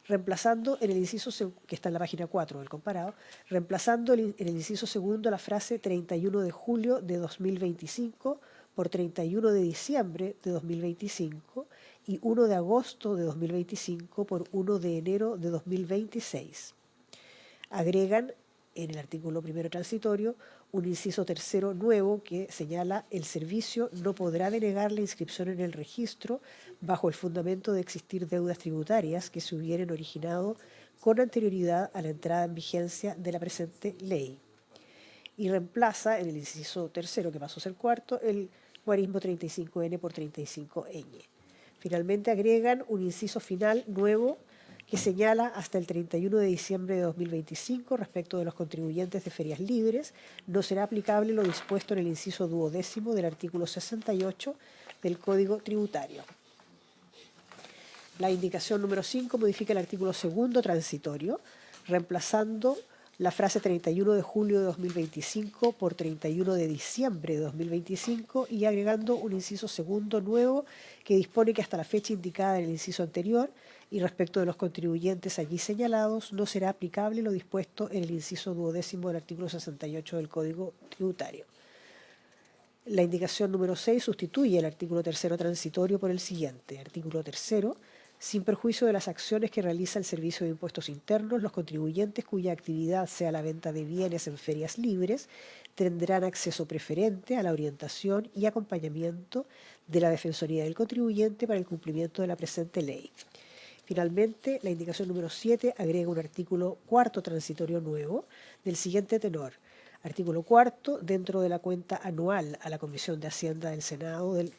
reemplazando en el inciso, que está en la página 4 del comparado, reemplazando en el inciso segundo la frase 31 de julio de 2025 por 31 de diciembre de 2025 y 1 de agosto de 2025 por 1 de enero de 2026. Agregan en el artículo primero transitorio un inciso tercero nuevo que señala el servicio no podrá denegar la inscripción en el registro bajo el fundamento de existir deudas tributarias que se hubieran originado con anterioridad a la entrada en vigencia de la presente ley. Y reemplaza en el inciso tercero, que pasó a ser cuarto, el guarismo 35N por 35Ñ. Finalmente agregan un inciso final nuevo que señala hasta el 31 de diciembre de 2025 respecto de los contribuyentes de ferias libres, no será aplicable lo dispuesto en el inciso duodécimo del artículo 68 del Código Tributario. La indicación número 5 modifica el artículo segundo transitorio, reemplazando la frase 31 de julio de 2025 por 31 de diciembre de 2025 y agregando un inciso segundo nuevo que dispone que hasta la fecha indicada en el inciso anterior y respecto de los contribuyentes allí señalados no será aplicable lo dispuesto en el inciso duodécimo del artículo 68 del Código Tributario. La indicación número 6 sustituye el artículo tercero transitorio por el siguiente. Artículo tercero. Sin perjuicio de las acciones que realiza el Servicio de Impuestos Internos, los contribuyentes cuya actividad sea la venta de bienes en ferias libres tendrán acceso preferente a la orientación y acompañamiento de la Defensoría del Contribuyente para el cumplimiento de la presente ley. Finalmente, la indicación número 7 agrega un artículo cuarto transitorio nuevo del siguiente tenor. Artículo cuarto, dentro de la cuenta anual a la Comisión de Hacienda del Senado del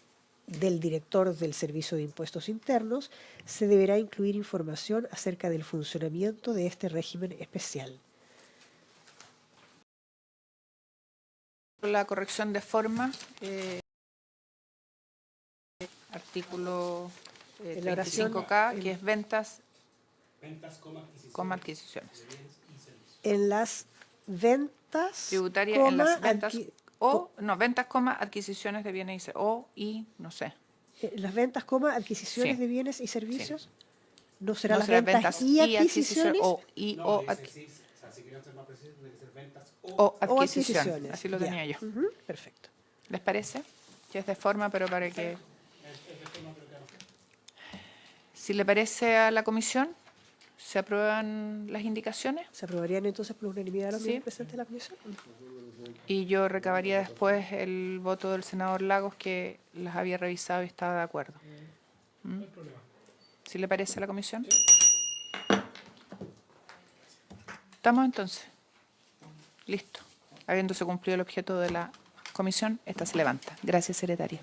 del director del Servicio de Impuestos Internos, se deberá incluir información acerca del funcionamiento de este régimen especial. La corrección de forma, artículo En la oración, 35K, que es ventas, adquisiciones. En las ventas, Tributaria en las ventas, ventas, adquisiciones de bienes no sé. las ventas, adquisiciones Sí. de bienes y servicios. ¿No será No las será ventas y adquisiciones? o adquisición. adquisiciones. Así lo Ya. tenía yo. Ujú, perfecto. ¿Les parece? Que es de forma, pero para que... Si le parece a la comisión, ¿se aprueban las indicaciones? ¿Se aprobarían entonces por unanimidad de los Sí. miembros presentes de la comisión? Y yo recabaría después el voto del senador Lagos, que las había revisado y estaba de acuerdo. ¿Mm? ¿Sí le parece a la comisión? ¿Estamos entonces? Listo. Habiéndose cumplido el objeto de la comisión, esta se levanta. Gracias, secretaria.